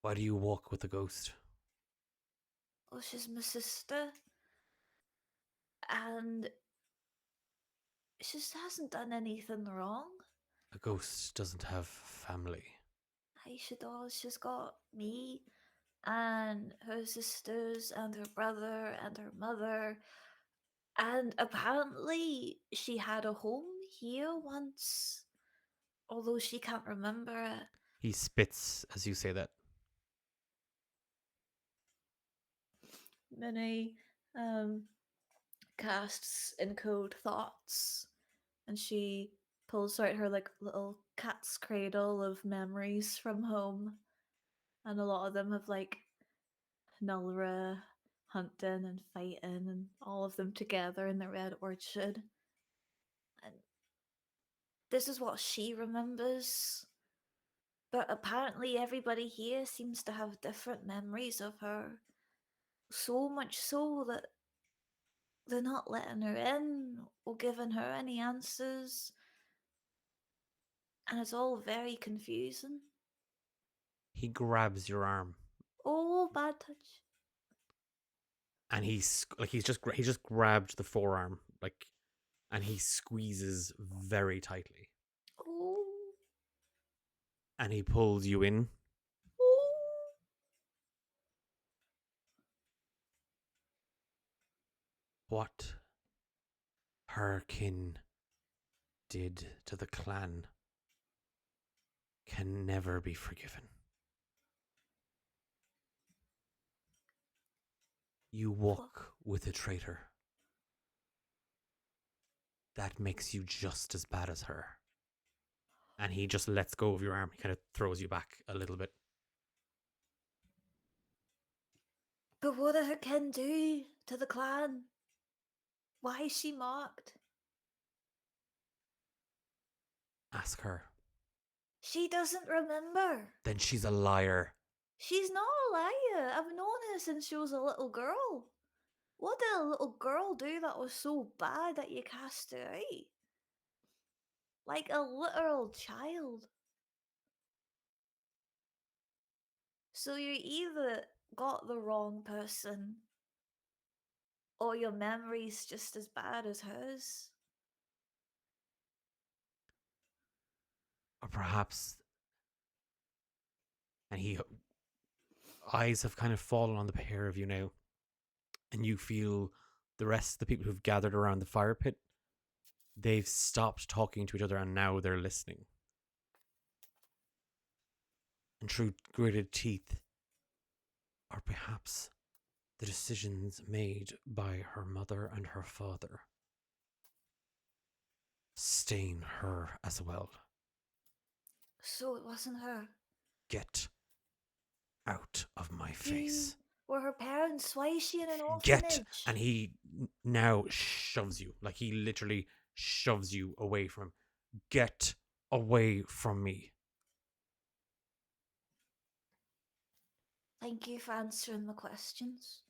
Why do you walk with a ghost? Oh, she's my sister. And she just hasn't done anything wrong. A ghost doesn't have family. She does. She's got me and her sisters and her brother and her mother. And apparently she had a home here once, although she can't remember it. He spits as you say that. Minnie casts encode thoughts, and she pulls out her like little cat's cradle of memories from home, and a lot of them have like Nulra hunting and fighting and all of them together in the Red Orchard. And this is what she remembers. But apparently everybody here seems to have different memories of her. So much so that they're not letting her in or giving her any answers. And it's all very confusing. He grabs your arm, Oh, bad touch. and he's just grabbed the forearm, like, and he squeezes very tightly, Oh. and he pulls you in. Oh. What her kin did to the clan can never be forgiven. You walk with a traitor. That makes you just as bad as her. And he just lets go of your arm. He kind of throws you back a little bit. But what did her kin do to the clan? Why is she mocked? Ask her. She doesn't remember. Then she's a liar. She's not a liar. I've known her since she was a little girl. What did a little girl do that was so bad that you cast her out? Like a literal child. So you either got the wrong person, or your memory's just as bad as hers. Or perhaps... And eyes have kind of fallen on the pair of you now. And you feel the rest of the people who've gathered around the fire pit, they've stopped talking to each other and now they're listening. And through gritted teeth, or perhaps the decisions made by her mother and her father stain her as well. So it wasn't her. Get out of my face. Were her parents? Why is she in an orphanage? Get! And he now shoves you. Like, he literally shoves you away from him. Get away from me. Thank you for answering the questions.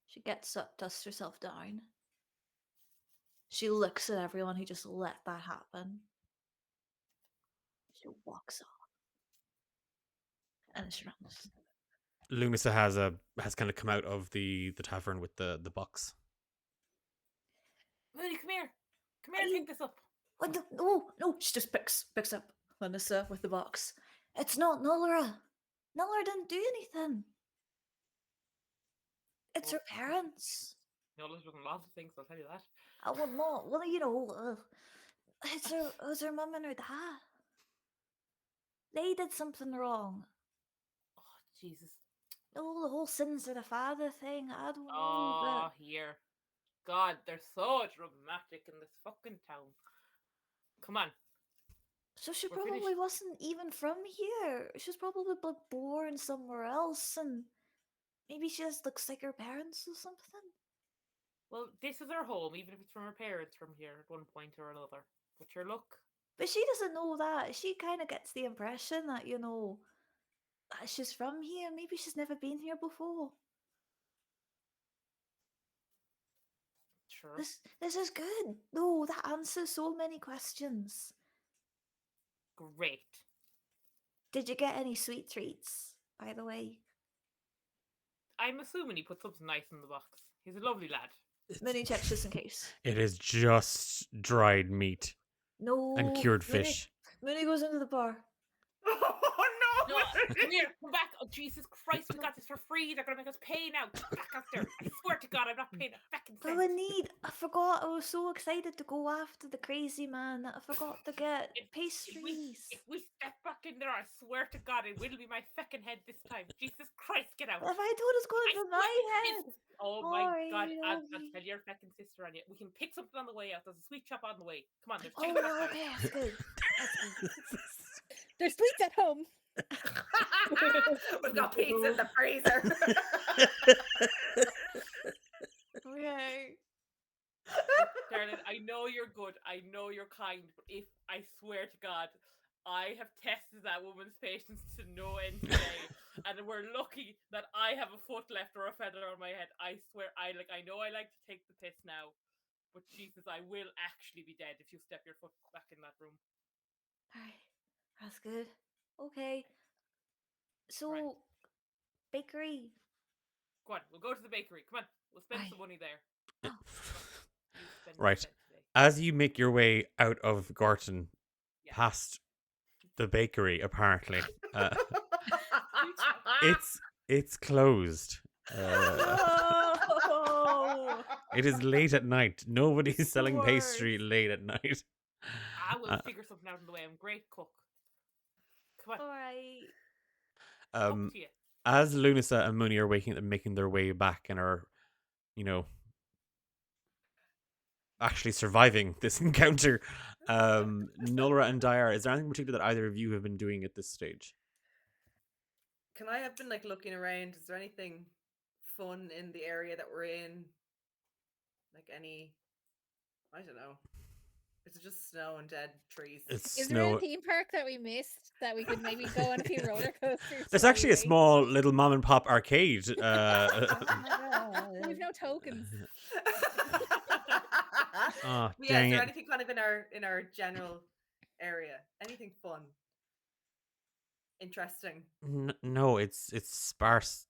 She gets up, dusts herself down. She looks at everyone who just let that happen. She walks off. And she runs. Lunasa has kind of come out of the tavern with the box. Mooney, come here. Come here and pick this up. What the? No, she just picks up Lunasa with the box. It's not Nulra. Nulra didn't do anything. It's her parents. No, there's been lots of things, I'll tell you that. Well, no, well, it's her mum and her dad. They did something wrong. Oh, Jesus. Oh, the whole sins of the father thing. I don't know. Oh, here. God, they're so dramatic in this fucking town. Come on. So she We're probably finished. wasn't even from here. She was probably born somewhere else, and maybe she just looks like her parents or something. Well, this is her home, even if it's from her parents from here at one point or another. But sure, look. But she doesn't know that. She kind of gets the impression that, that she's from here. Maybe she's never been here before. Sure. This is good. No, that answers so many questions. Great. Did you get any sweet treats, by the way? I'm assuming he put something nice in the box. He's a lovely lad. Mooney checks just in case. It is just dried meat No. and cured Mooney- fish. Mooney goes into the bar. Oh No, come here, come back. Oh, Jesus Christ, we got this for free. They're going to make us pay now. Get back out there. I swear to God, I'm not paying a fucking But cent. I forgot. I was so excited to go after the crazy man that I forgot to get If pastries. we step back in there, I swear to God, it will be my fucking head this time. Jesus Christ, get out. What have I told us going I for swear- my head? Oh my God, Alright, I'll okay. tell your fucking sister on you. We can pick something on the way out. There's a sweet shop on the way. Come on, there's Oh, chicken outside. okay, that's good. That's good. There's sweets at home. We've got pizza in the freezer. Okay. Darling, I know you're good. I know you're kind. But if I swear to God, I have tested that woman's patience to no end today, and we're lucky that I have a foot left or a feather on my head. I swear, I know I like to take the piss now, but Jesus, I will actually be dead if you step your foot back in that room. Alright, that's good. Okay. So, bakery. Go on, we'll go to the bakery. Come on, we'll spend Aye. some money there. Oh. You spend your Right. cent today. As you make your way out of Gorton, Yeah. past the bakery, apparently, it's it's closed. Oh! It is late at night. Nobody's selling worst. pastry late at night. I will Uh, figure something out on the way. I'm a great cook. Come on, Alright. up Um, to you. as Lunasa and Mooney are making their way back and are, actually surviving this encounter, Nulra and Dyer, is there anything in particular that either of you have been doing at this stage? Can I have been like looking around? Is there anything fun in the area that we're in? Like any, I don't know. Is it just snow and dead trees? It's Is there snow. a theme park that we missed that we could maybe go on a few roller coasters? There's while actually we a wait? small little mom and pop arcade. We've no tokens. Oh, Yeah, dang is there it. anything kind of in our general area? Anything fun? Interesting. No, it's sparse,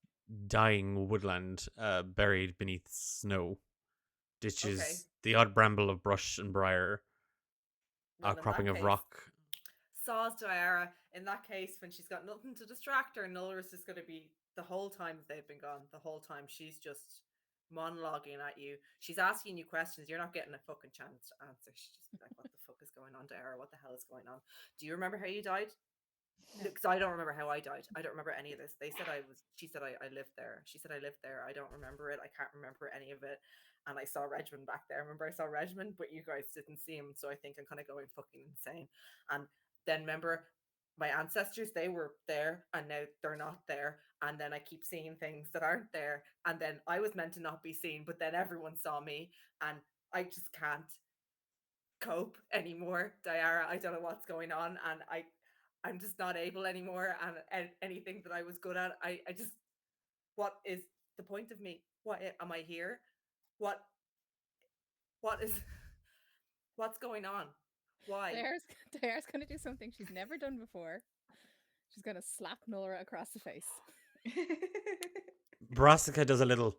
dying woodland, buried beneath snow. Ditches, Okay. the odd bramble of brush and briar, Well, in that outcropping of case, rock. Saws Diara. In that case, when she's got nothing to distract her, Nulra's just going to be the whole time they've been gone. The whole time she's just monologuing at you. She's asking you questions. You're not getting a fucking chance to answer. She's just like, "What the fuck is going on, Diara? What the hell is going on? Do you remember how you died?" No. Because I don't remember how I died. I don't remember any of this. They said I was. She said I lived there. She said I lived there. I don't remember it. I can't remember any of it. And I saw Regman back there. Remember, I saw Regman, but you guys didn't see him. So I think I'm kind of going fucking insane. And then remember, my ancestors, they were there, and now they're not there. And then I keep seeing things that aren't there. And then I was meant to not be seen, but then everyone saw me, and I just can't cope anymore, Diara. I don't know what's going on, and I'm just not able anymore. And anything that I was good at, I just, what is the point of me? What am I here? What is what's going on? Why? Diara's going to do something she's never done before. She's going to slap Nora across the face. Brassica does a little.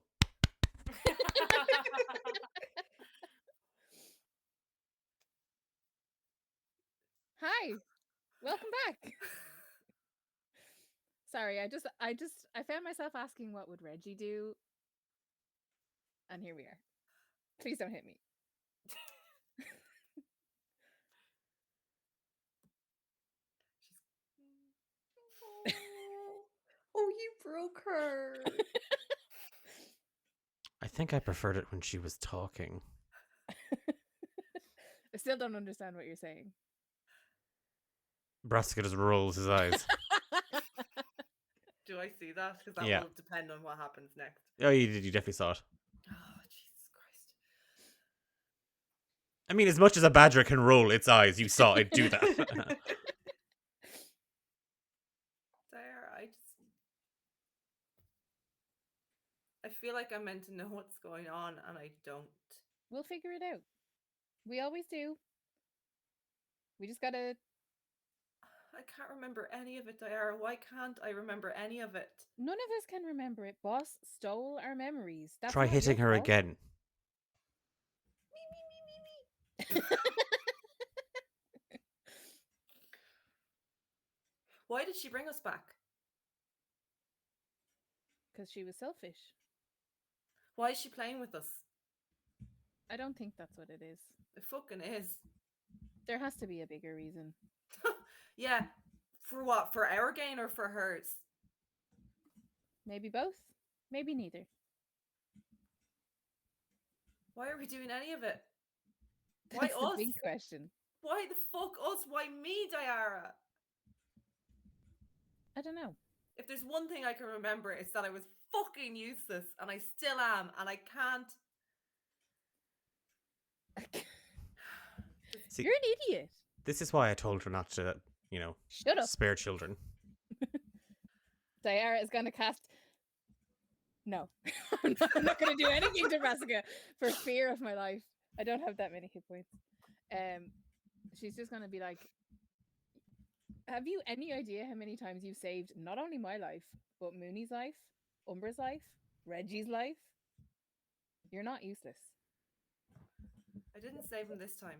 Hi, welcome back. Sorry, I found myself asking what would Reggie do, and here we are. Please don't hit me. Oh, you broke her. I think I preferred it when she was talking. I still don't understand what you're saying. Brassica just rolls his eyes. Do I see that? Because that Yeah. will depend on what happens next. Oh, you did. You definitely saw it. Oh, Jesus Christ. I mean, as much as a badger can roll its eyes, you saw it do that. There, I feel like I'm meant to know what's going on, and I don't. We'll figure it out. We always do. We just gotta. I can't remember any of it, Diara. Why can't I remember any of it? None of us can remember it. Boss stole our memories. That's Try not hitting your her fault. again. Why did she bring us back? Because she was selfish. Why is she playing with us? I don't think that's what it is. It fucking is. There has to be a bigger reason. Yeah. For what? For our gain or for hers? Maybe both. Maybe neither. Why are we doing any of it? Why That's the us? big question. Why the fuck us? Why me, Diara? I don't know. If there's one thing I can remember, it's that I was fucking useless, and I still am, and I can't. See, You're an idiot. this is why I told her not to, you know, Shut up. spare children. Diara is going to cast. No, I'm not going to do anything to Brassica for fear of my life. I don't have that many hit points. She's just going to be like, have you any idea how many times you've saved not only my life, but Mooney's life, Umbra's life, Reggie's life? You're not useless. I didn't save him this time.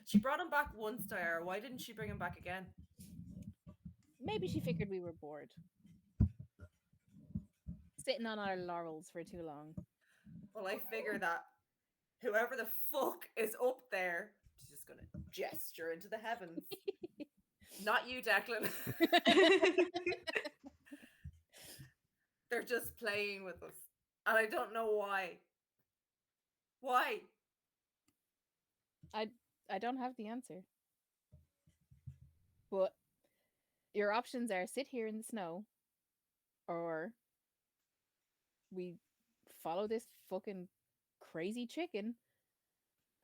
She brought him back once, Diara. Why didn't she bring him back again? Maybe she figured we were bored. Sitting on our laurels for too long. Well, I figure that whoever the fuck is up there, she's just gonna gesture into the heavens. Not you, Declan. They're just playing with us. And I don't know why. Why? I don't have the answer. But your options are sit here in the snow, or we follow this fucking crazy chicken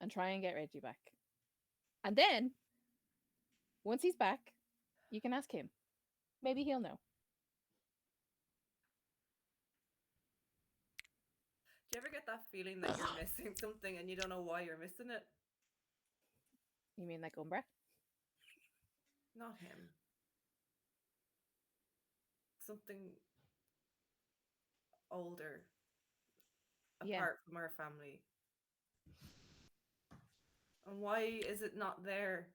and try and get Reggie back. And then, once he's back, you can ask him. Maybe he'll know. Do you ever get that feeling that you're missing something and you don't know why you're missing it? You mean like Umbra? Not him. Something older. Yeah. Apart from our family. And why is it not there?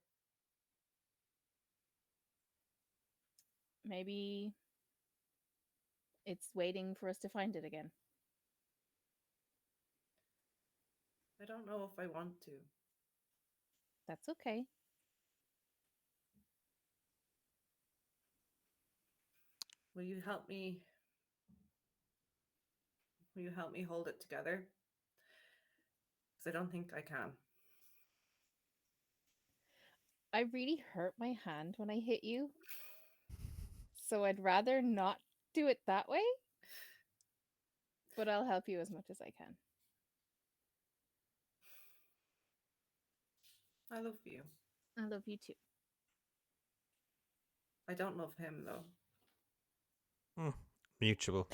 Maybe it's waiting for us to find it again. I don't know if I want to. That's okay. Will you help me? Will you help me hold it together? Because I don't think I can. I really hurt my hand when I hit you. So I'd rather not do it that way. But I'll help you as much as I can. I love you. I love you too. I don't love him though. Mutual.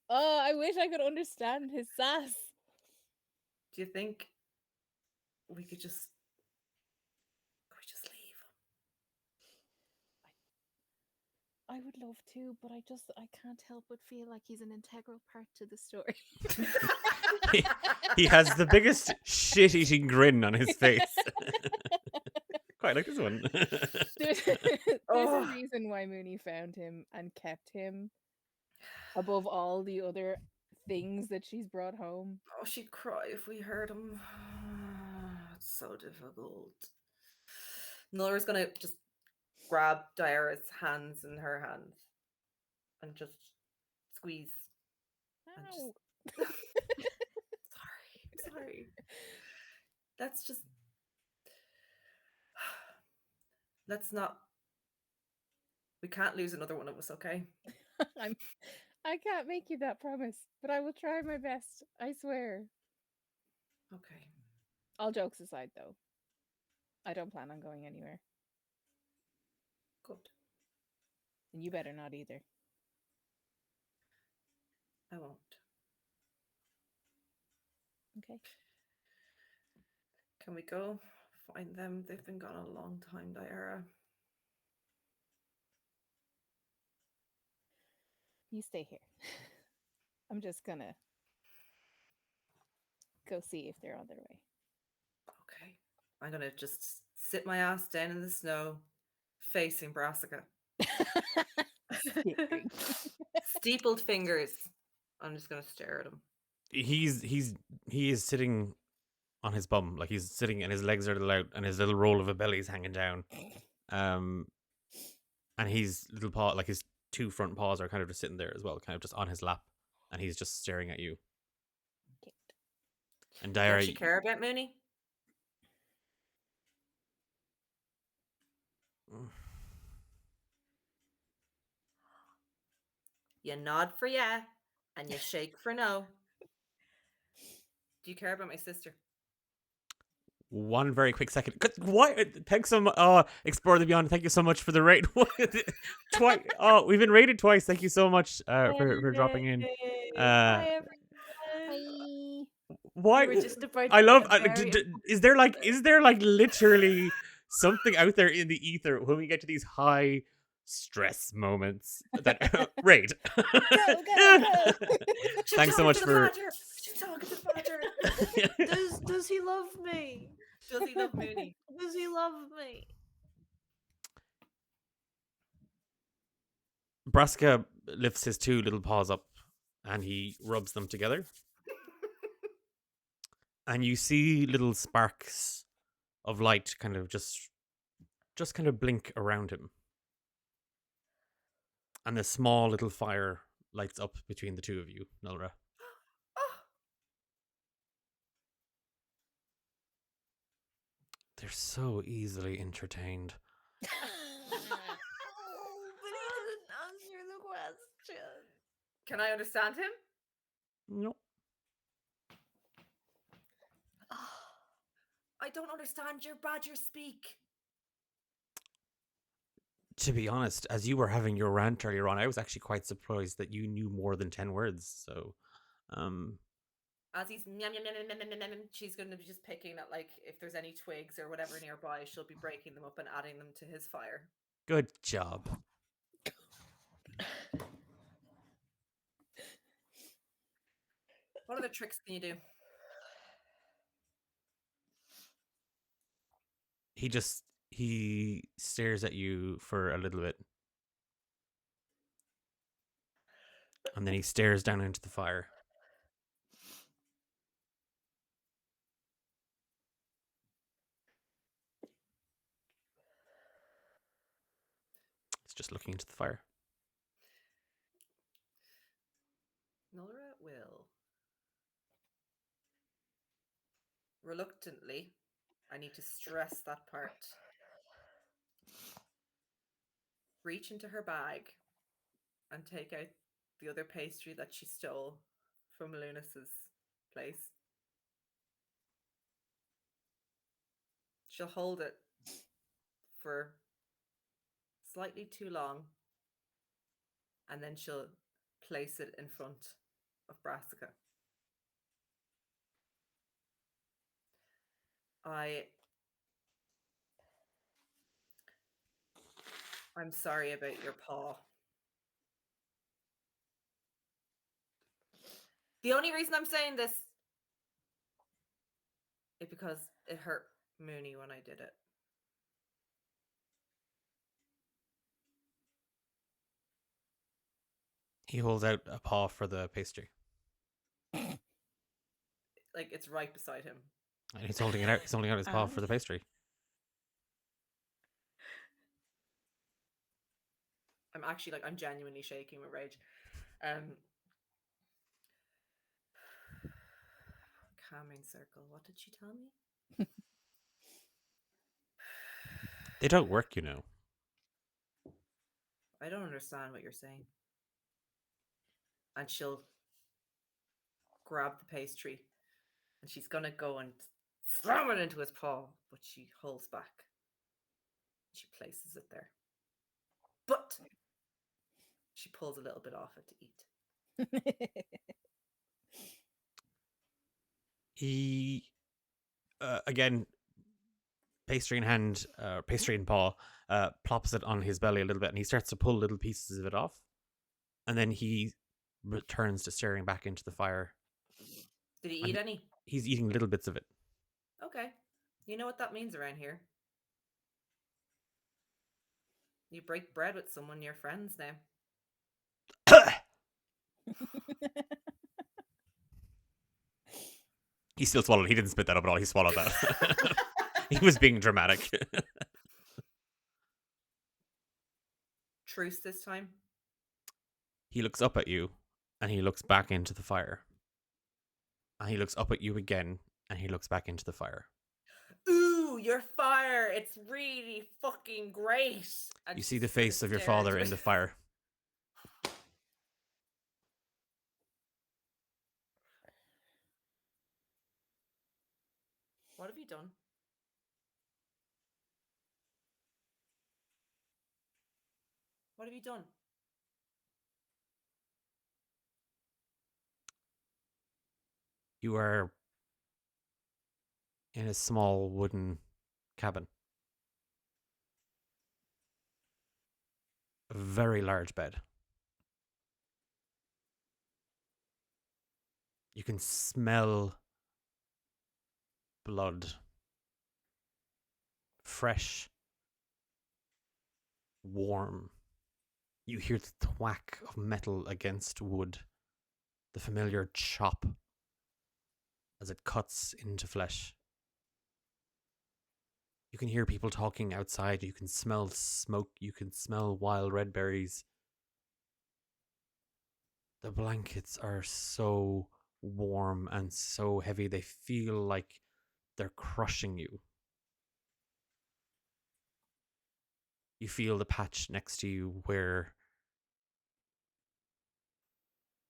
Oh, I wish I could understand his sass. Do you think we could just leave? I would love to, but I can't help but feel like he's an integral part to the story. He has the biggest shit-eating grin on his face. Quite like this one. There's Oh. a reason why Mooney found him and kept him above all the other things that she's brought home. Oh, she'd cry if we heard him. It's so difficult. Nola's gonna just grab Diara's hands in her hands and just squeeze. And Ow. just... sorry. Let's just... Let's not... We can't lose another one of us, okay? I can't make you that promise, but I will try my best. I swear. Okay. All jokes aside, though, I don't plan on going anywhere. Good. And you better not either. I won't. Okay. Can we go find them? They've been gone a long time, Diara. You stay here. I'm just gonna go see if they're on their way. Okay. I'm gonna just sit my ass down in the snow, facing Brassica. Staring. Steepled fingers. I'm just gonna stare at him. He is sitting on his bum, like he's sitting and his legs are little out and his little roll of a belly is hanging down. And his little paw, like his two front paws are kind of just sitting there as well, kind of just on his lap, and he's just staring at you. Cute. And Don't Diary, you care about Mooney? You nod for yeah, and you shake for no. Do you care about my sister? one very quick second. Why? Thanks so much. Explore the Beyond. Thank you so much for the raid. Twice. Oh, we've been raided twice. Thank you so much for dropping in. Hi, everyone. Bye. Why? We were just about I to love. get very Is there like literally something out there in the ether when we get to these high stress moments that raid? Go, go, go. Thanks so much for. She's talking to Badger. Does he love me? Does he love Mooney? Does he love me? Brassica lifts his two little paws up and he rubs them together. And you see little sparks of light kind of just kind of blink around him. And the small little fire lights up between the two of you, Nulra. They're so easily entertained. But he didn't answer the question. Can I understand him? No. I don't understand your Badger speak. To be honest, as you were having your rant earlier on, I was actually quite surprised that you knew more than 10 words. So, As he's she's going to be just picking at, like, if there's any twigs or whatever nearby, she'll be breaking them up and adding them to his fire. good job. What other tricks can you do? He stares at you for a little bit. And then he stares down into the fire. He's just looking into the fire. Nora will reluctantly, I need to stress that part, reach into her bag and take out the other pastry that she stole from Lunas's place. She'll hold it for slightly too long and then she'll place it in front of Brassica. I'm sorry about your paw. The only reason I'm saying this is because it hurt Mooney when I did it. He holds out a paw for the pastry. Like, it's right beside him. And he's holding it out. He's holding out his paw for the pastry. I'm actually, like, I'm genuinely shaking with rage. Calming circle. What did she tell me? They don't work, you know. I don't understand what you're saying. And she'll grab the pastry and she's gonna go and slam it into his paw, but she holds back. She places it there. But she pulls a little bit off it to eat. He, again, pastry in hand, pastry in paw, plops it on his belly a little bit, and he starts to pull little pieces of it off. And then he returns to staring back into the fire. Did he And eat any? He's eating little bits of it. Okay. You know what that means around here. You break bread with someone, you're friends now. He still swallowed. He didn't spit that up at all. He swallowed that. He was being dramatic. Truce this time. He looks up at you, and he looks back into the fire. And he looks up at you again, and he looks back into the fire. Ooh, your fire! It's really fucking great. And You she's see the just gonna face of your stare father into in it. the fire. What have you done? What have you done? You are in a small wooden cabin. A very large bed. You can smell blood. Fresh. Warm. You hear the thwack of metal against wood. The familiar chop as it cuts into flesh. You can hear people talking outside. You can smell smoke. You can smell wild red berries. The blankets are so warm and so heavy. They feel like they're crushing you. You feel the patch next to you where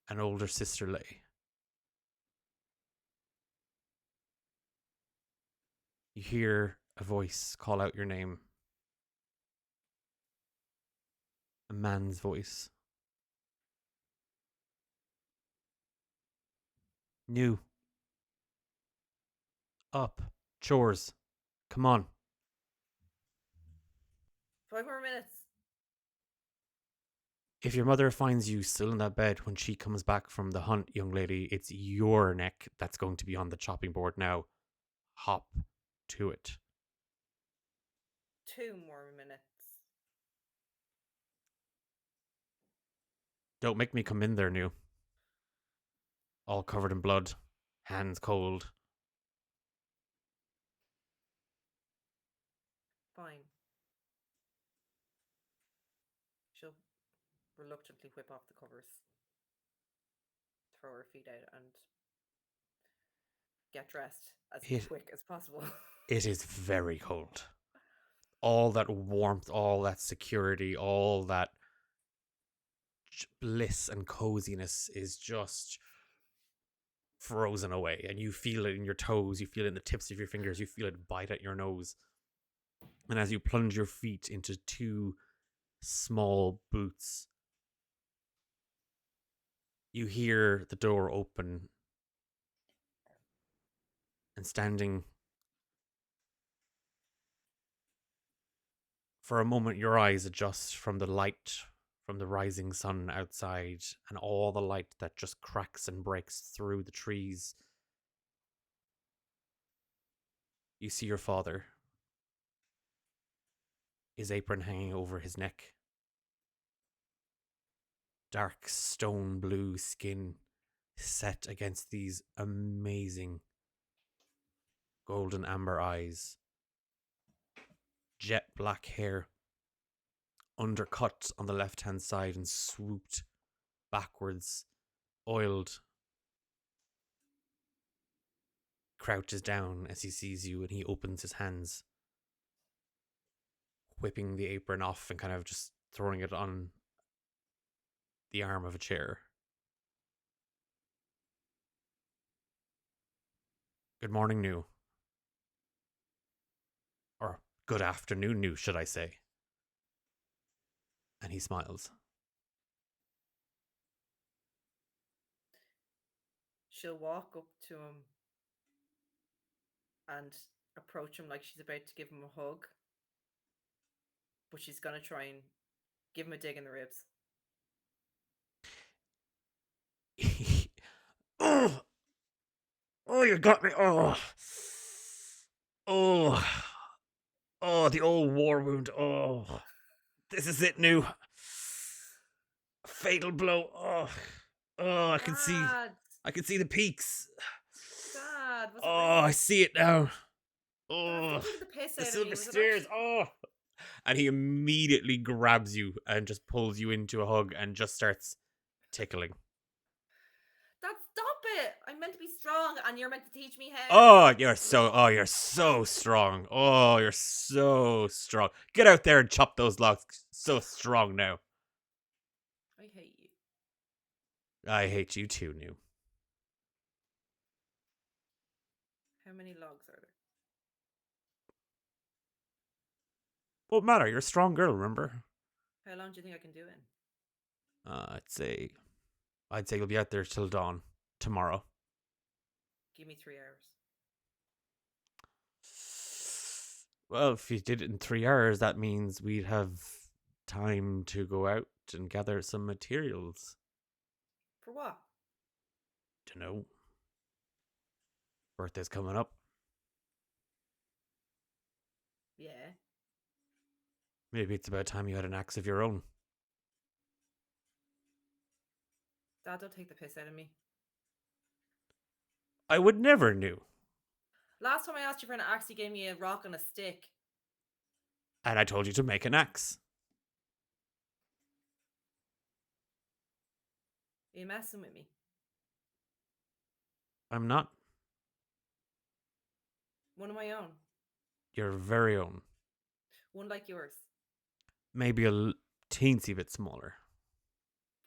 an older sister lay. You hear a voice call out your name. A man's voice. New. Up. Chores. Come on. 5 more minutes. If your mother finds you still in that bed when she comes back from the hunt, young lady, it's your neck that's going to be on the chopping board now. Hop to it. 2 more minutes. Don't make me come in there, New. All covered in blood. Hands cold. Fine. She'll reluctantly whip off the covers, throw her feet out, and get dressed as It- quick as possible. It is very cold. All that warmth, all that security, all that bliss and coziness is just frozen away. And you feel it in your toes, you feel it in the tips of your fingers, you feel it bite at your nose. And as you plunge your feet into 2 small boots, you hear the door open, and standing for a moment, your eyes adjust from the light from the rising sun outside and all the light that just cracks and breaks through the trees. You see your father, his apron hanging over his neck. Dark stone blue skin set against these amazing golden amber eyes. Jet black hair, undercut on the left hand side and swooped backwards, oiled. Crouches down as he sees you and he opens his hands, whipping the apron off and kind of just throwing it on the arm of a chair. Good morning, New. Or good afternoon, New, should I say. And he smiles. She'll walk up to him and approach him like she's about to give him a hug. But she's gonna try and give him a dig in the ribs. Oh, oh, you got me. Oh, the old war wound. Oh, this is it now. Fatal blow. I can see the peaks. Dad, was it Oh, I really? see it now. Dad, Oh, stop taking the piss the out of me. silver Was it stairs. actually- Oh, and he immediately grabs you and just pulls you into a hug and just starts tickling. Dad, stop it! I'm meant to be strong, and you're meant to teach me how. Oh, you're so strong. Oh, you're so strong. Get out there and chop those logs. So strong now. I hate you. I hate you too, New. How many logs are there? What matter? You're a strong girl, remember? How long do you think I can do it? I'd say you'll be out there till dawn tomorrow. Give me 3 hours. Well, if you did it in 3 hours, that means we'd have time to go out and gather some materials. For what? Dunno. Birthday's coming up. Yeah. Maybe it's about time you had an axe of your own. Dad, don't take the piss out of me. I would never knew. Last time I asked you for an axe, you gave me a rock and a stick. And I told you to make an axe. Are you messing with me? I'm not. One of my own. Your very own. One like yours, Maybe a teensy bit smaller.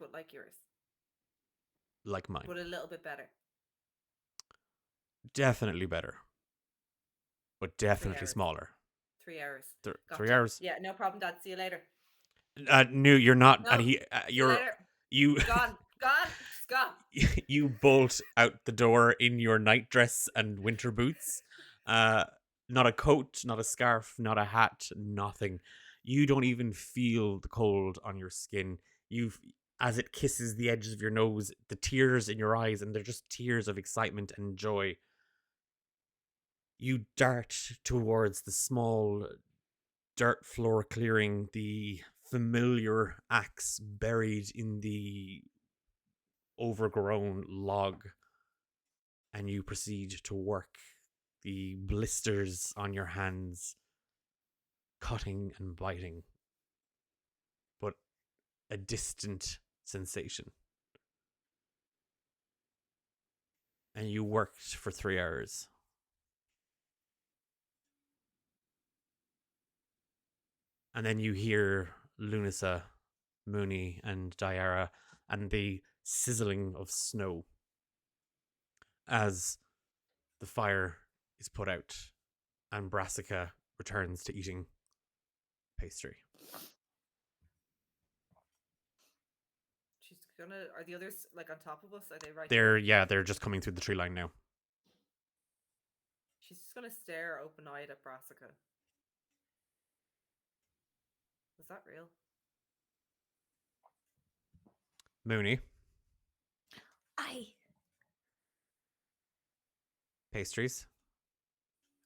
but like yours. Like mine. But a little bit better. Definitely better. But definitely hours. smaller. 3 hours. 3 Gotcha. hours? Yeah, no problem, Dad. See you later. No, you're not. No. And See you later. you Gone. Gone. It's gone. you bolt out the door in your nightdress and winter boots. Not a coat, not a scarf, not a hat, nothing. You don't even feel the cold on your skin. As it kisses the edges of your nose, the tears in your eyes, and they're just tears of excitement and joy. You dart towards the small dirt floor clearing, the familiar axe buried in the overgrown log, and you proceed to work, the blisters on your hands cutting and biting, but a distant sensation. And you worked for 3 hours. And then you hear Lunasa, Mooney, and Diara, and the sizzling of snow as the fire is put out and Brassica returns to eating pastry. She's gonna. Are the others like on top of us? Are they right? They're just coming through the tree line now. She's just gonna stare open-eyed at Brassica. Was that real? Mooney, Aye. pastries.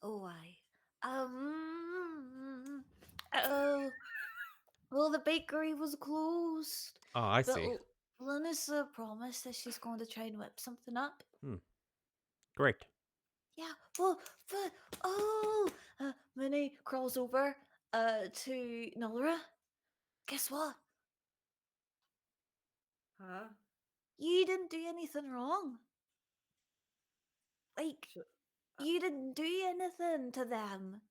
Oh, aye. Oh. Well, the bakery was closed. Oh, I But see. Lunisa promised that she's going to try and whip something up. Great. Yeah, but Minnie crawls over to Nolra. Guess what? Huh? You didn't do anything wrong. Like, Sh- you didn't do anything to them.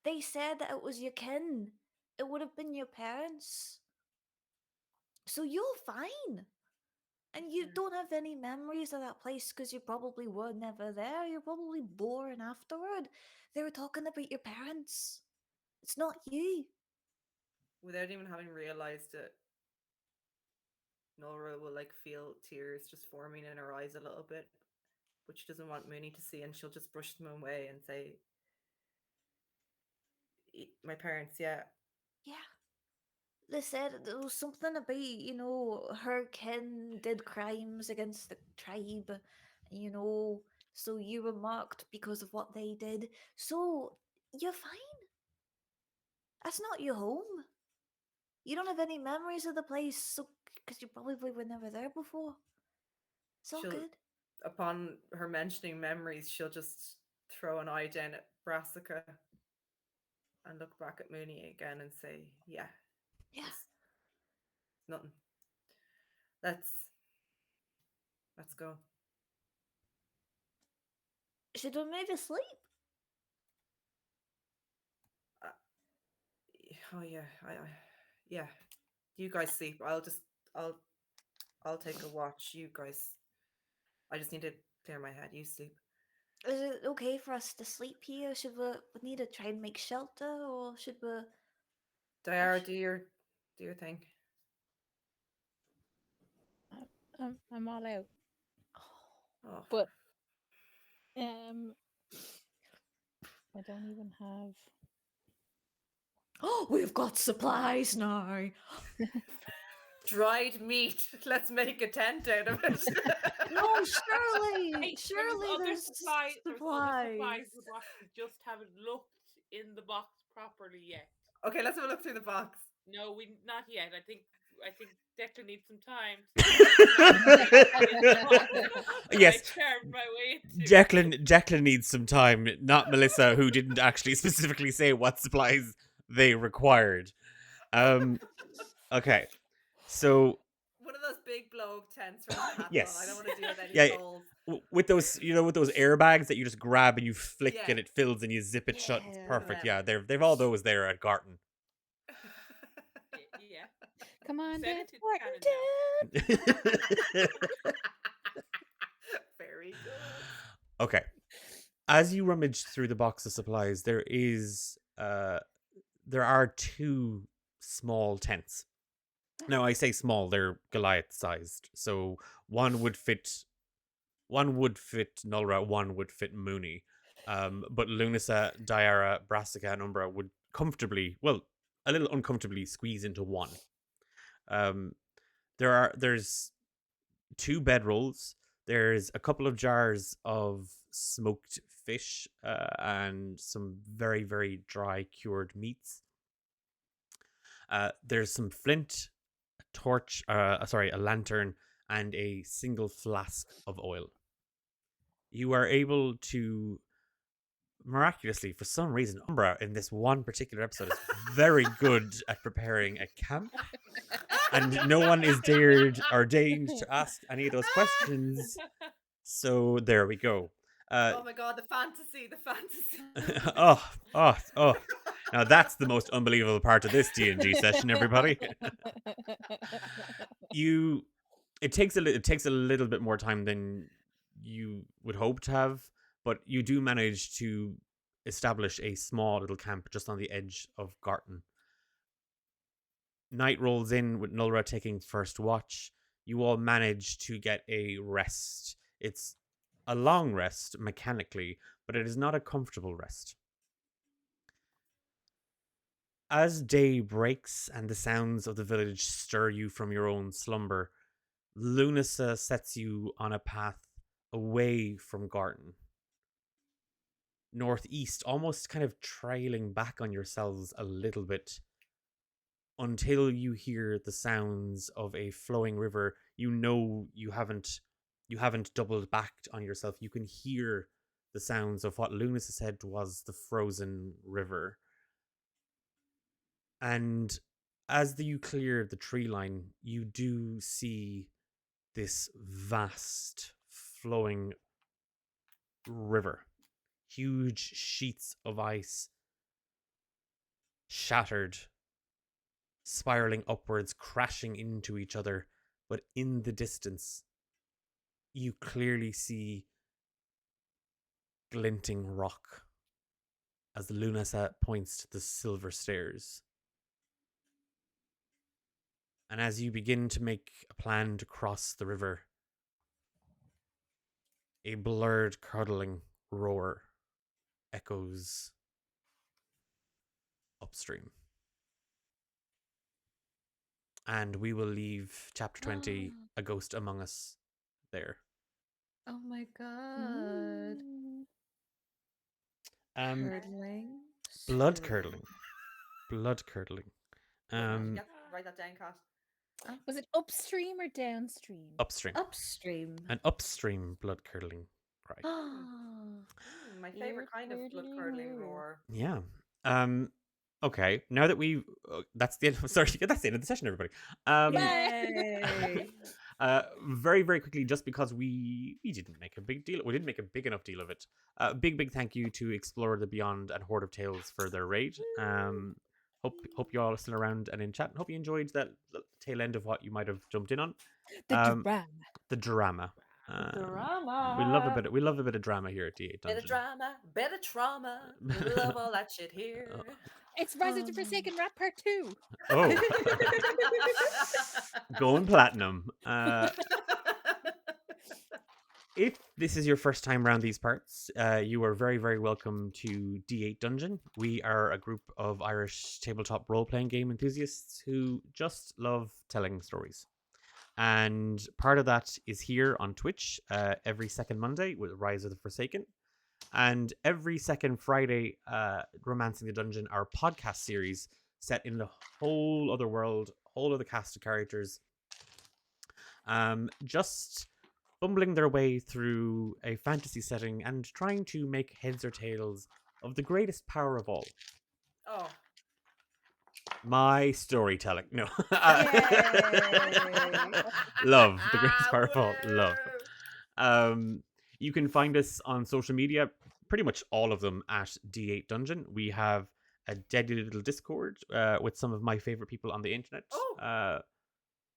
They said that it was your kin. It would have been your parents. So you're fine. And you Okay. don't have any memories of that place because you probably were never there. You're probably born afterward. They were talking about your parents. It's not you. Without even having realized it, Nora will like feel tears just forming in her eyes a little bit, but she doesn't want Mooney to see, and she'll just brush them away and say, "My parents, yeah." Yeah. They said there was something about, her kin did crimes against the tribe, you know, so you were marked because of what they did. So you're fine. That's not your home. You don't have any memories of the place, so because you probably were never there before. It's all She'll, good. upon her mentioning memories, she'll just throw an eye down at Brassica and look back at Mooney again and say, "Yeah, Yeah. it's nothing. Let's go." Should we maybe sleep? Uh, oh yeah, yeah. You guys sleep. I'll take a watch. You guys, I just need to clear my head. You sleep. Is it okay for us to sleep here? Should we need to try and make shelter, or should we? Diara, sh- do your thing. I'm all out. Oh, But I don't even have. Oh, we've got supplies now. dried meat. Let's make a tent out of it. No, surely, Hey, surely there's supplies. There's other supplies, supplies. but what we just haven't looked in the box properly yet. Okay, let's have a look through the box. No, we not yet. I think Declan needs some time. Yes. I charmed my way into. Declan needs some time, not Melissa, who didn't actually specifically say what supplies they required. Okay. So One of those big blow up tents from Decathlon. Yes. I don't want to deal with any Yeah, holes. with those, with those airbags that you just grab and you flick Yeah. and it fills and you zip it shut. It's Yeah. perfect. Yeah. Yeah, they've all those there at Garton. Yeah. Come on, Send Dad. it to Canada. Very good. Okay. As you rummage through the box of supplies, there are two small tents. Now, I say small; they're Goliath-sized. So one would fit Nulra, one would fit Mooney. But Lunasa, Diara, Brassica, and Umbra would comfortably, well, a little uncomfortably, squeeze into one. There's two bedrolls. There's a couple of jars of smoked fish and some very, very dry cured meats. There's some flint, a torch, a lantern, and a single flask of oil. You are able to miraculously, for some reason, Umbra in this one particular episode is very good at preparing a camp, and no one is dared or deigned to ask any of those questions. So there we go. Oh my god, the fantasy. Oh. Now that's the most unbelievable part of this D&D session, everybody. It takes a little bit more time than you would hope to have, but you do manage to establish a small little camp just on the edge of Garton. Night rolls in with Nulra taking first watch. You all manage to get a rest. It's a long rest mechanically, but it is not a comfortable rest. As day breaks and the sounds of the village stir you from your own slumber, Lunasa sets you on a path away from Garton. Northeast, almost kind of trailing back on yourselves a little bit, until you hear the sounds of a flowing river. You haven't doubled back on yourself. You can hear the sounds of what Lunasa said was the frozen river. And as you clear the tree line, you do see this vast flowing river. Huge sheets of ice, shattered, spiraling upwards, crashing into each other. But in the distance, you clearly see glinting rock as Lunasa points to the silver stairs. And as you begin to make a plan to cross the river, a blurred, curdling roar echoes upstream. And we will leave chapter 20, A Ghost Among Us, there. Oh my god. Curdling. Blood stream. curdling. Blood curdling. Write that down, Kat. Was it upstream or downstream? Upstream. Upstream. An upstream blood curdling cry. My favorite kind of blood curdling roar. Yeah. Okay. Now that we, that's the end. Sorry, that's the end of the session, everybody. Yay. Very, very quickly, just because we didn't make a big deal, we didn't make a big enough deal of it. Big thank you to Explore the Beyond and Horde of Tales for their raid. Hope you all are still around and in chat. Hope you enjoyed that tail end of what you might have jumped in on. The The drama. Drama. We love a bit of drama here at D8 Dungeon. Bit of drama, bit of trauma. We love all that shit here. It's Rise of the Forsaken Rat Part 2. Oh, going platinum. If this is your first time around these parts, you are very, very welcome to D8 Dungeon. We are a group of Irish tabletop role-playing game enthusiasts who just love telling stories. And part of that is here on Twitch every second Monday with Rise of the Forsaken. And every second Friday, Romancing the Dungeon, our podcast series set in the whole other world, whole other cast of characters. Just bumbling their way through a fantasy setting and trying to make heads or tails of the greatest power of all. Oh. My storytelling. No. Love. The greatest power of all. Love. You can find us on social media, pretty much all of them at D8 Dungeon. We have a deadly little Discord with some of my favorite people on the internet. Oh.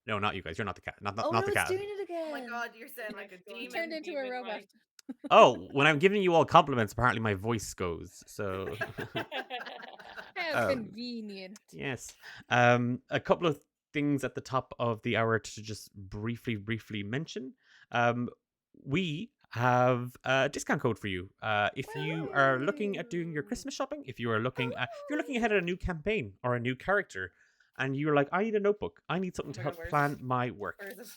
No, not you guys. You're not the cat. Not Oh, the no, cat. it's doing it again. Oh my god, you're saying like a demon. Turned into a robot. Right? Oh, when I'm giving you all compliments, apparently my voice goes. So How convenient. yes. A couple of things at the top of the hour to just briefly mention. We have a discount code for you. If you are looking at doing your Christmas shopping, if you're looking ahead at a new campaign or a new character, and you're like, I need a notebook, I need something to my God, help where's plan my work. Where is it?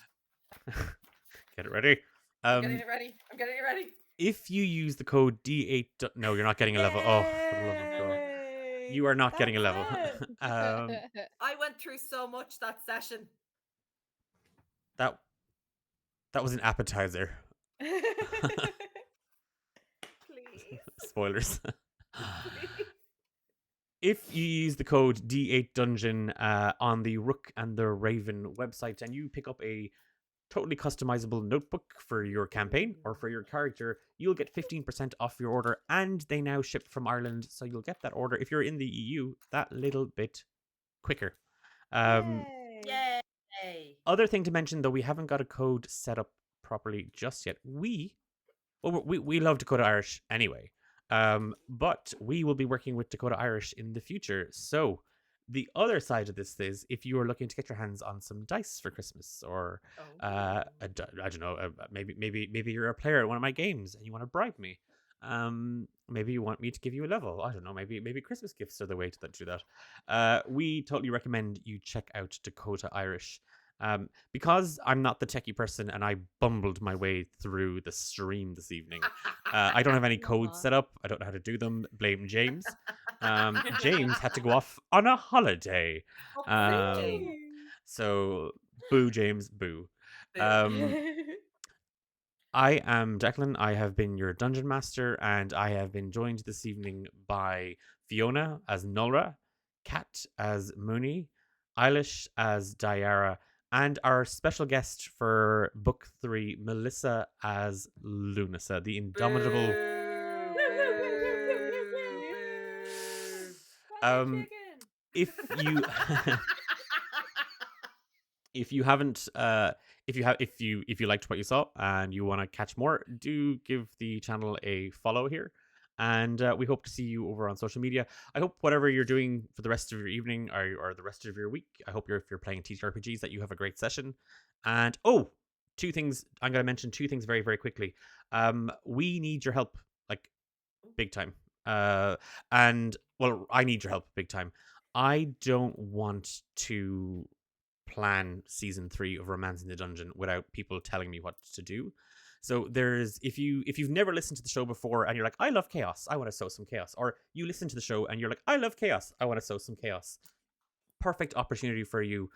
Get it ready. I'm getting it ready. I'm getting it ready. If you use the code D8, no, you're not getting a level. Oh, for the love of God. Yay. You are not getting a level. I went through so much that session. That was an appetizer. Please. Spoilers. Please. If you use the code D8 Dungeon on the Rook and the Raven website and you pick up a totally customizable notebook for your campaign or for your character, you'll get 15% off your order, and they now ship from Ireland, so you'll get that order, if you're in the EU, that little bit quicker. Yay. Yay. Other thing to mention, though, we haven't got a code set up properly just yet. We love Dakota Irish anyway, but we will be working with Dakota Irish in the future. So the other side of this is, if you are looking to get your hands on some dice for Christmas, or I don't know, maybe you're a player at one of my games and you want to bribe me. Maybe you want me to give you a level. I don't know. Maybe Christmas gifts are the way to do that. We totally recommend you check out Dakota Irish. Because I'm not the techie person and I bumbled my way through the stream this evening. I don't have any codes set up. I don't know how to do them. Blame James. James had to go off on a holiday. So boo, James, boo. I am Declan. I have been your dungeon master, and I have been joined this evening by Fiona as Nulra, Kat as Mooney, Eilish as Diara, and our special guest for book 3, Melissa as Lunasa, the indomitable. If you if you haven't if you liked what you saw and you want to catch more, do give the channel a follow here, and we hope to see you over on social media. I hope whatever you're doing for the rest of your evening or the rest of your week, I hope if you're playing TTRPGs that you have a great session. And two things. I'm going to mention two things very, very quickly. We need your help, like, big time. And well, I need your help big time. I don't want to plan season 3 of Romance in the Dungeon without people telling me what to do. So there's if you've never listened to the show before and you're like, I love chaos, I want to sow some chaos, or you listen to the show and you're like, I love chaos, I want to sow some chaos. Perfect opportunity for you.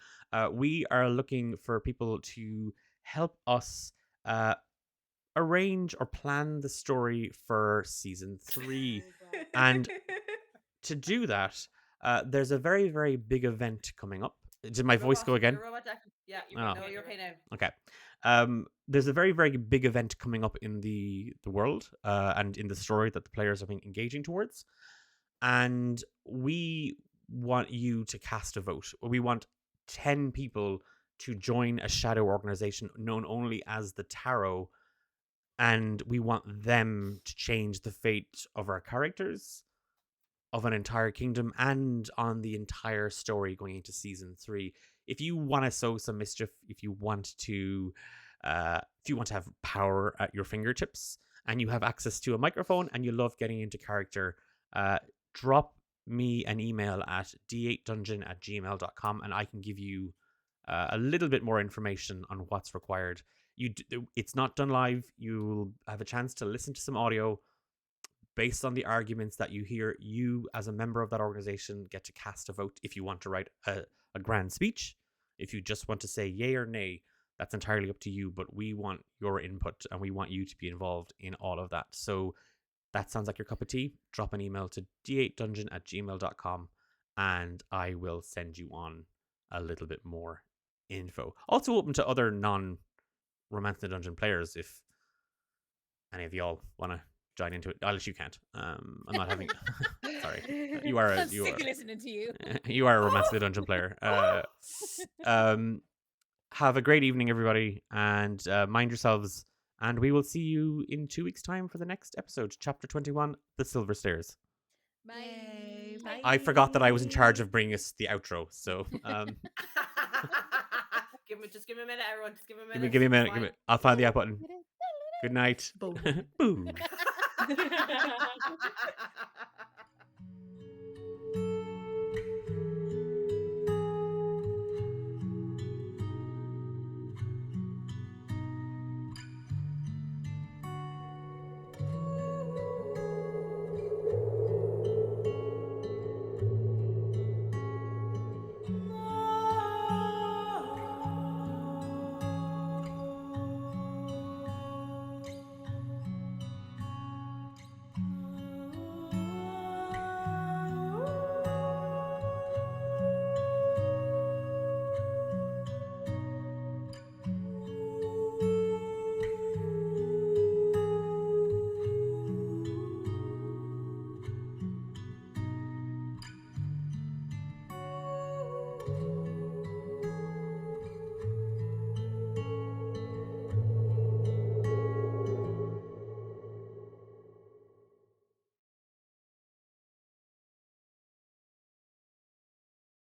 We are looking for people to help us arrange or plan the story for season 3. And to do that, there's a very, very big event coming up. Did my voice go again? Yeah, Oh. no, you're okay now. Okay. There's a very, very big event coming up in the world and in the story that the players have been engaging towards. And we want you to cast a vote. We want 10 people to join a shadow organization known only as the Tarot. And we want them to change the fate of our characters, of an entire kingdom, and on the entire story going into season 3. If you want to sow some mischief, if you want to have power at your fingertips, and you have access to a microphone, and you love getting into character, drop me an email at d8dungeon@gmail.com, and I can give you a little bit more information on what's required. It's not done live. You'll have a chance to listen to some audio. Based on the arguments that you hear, you as a member of that organization get to cast a vote if you want to write a grand speech. If you just want to say yay or nay, that's entirely up to you, but we want your input and we want you to be involved in all of that. So that sounds like your cup of tea. Drop an email to d8dungeon@gmail.com and I will send you on a little bit more info. Also open to other non-Romance in the Dungeon players if any of y'all want to join into it. Alice, you can't. I'm not having. Sorry, you are. I'm You sick are. of listening to you. You are a Romance in the Dungeon player. Have a great evening, everybody, and mind yourselves. And we will see you in 2 weeks' time for the next episode, Chapter 21, The Silver Stairs. Yay, Bye. I forgot that I was in charge of bringing us the outro, so Just give me a minute, everyone. Just give me a minute. give me a minute. It's Give me, fine. I'll find the out button. Good night. Boom. Boom.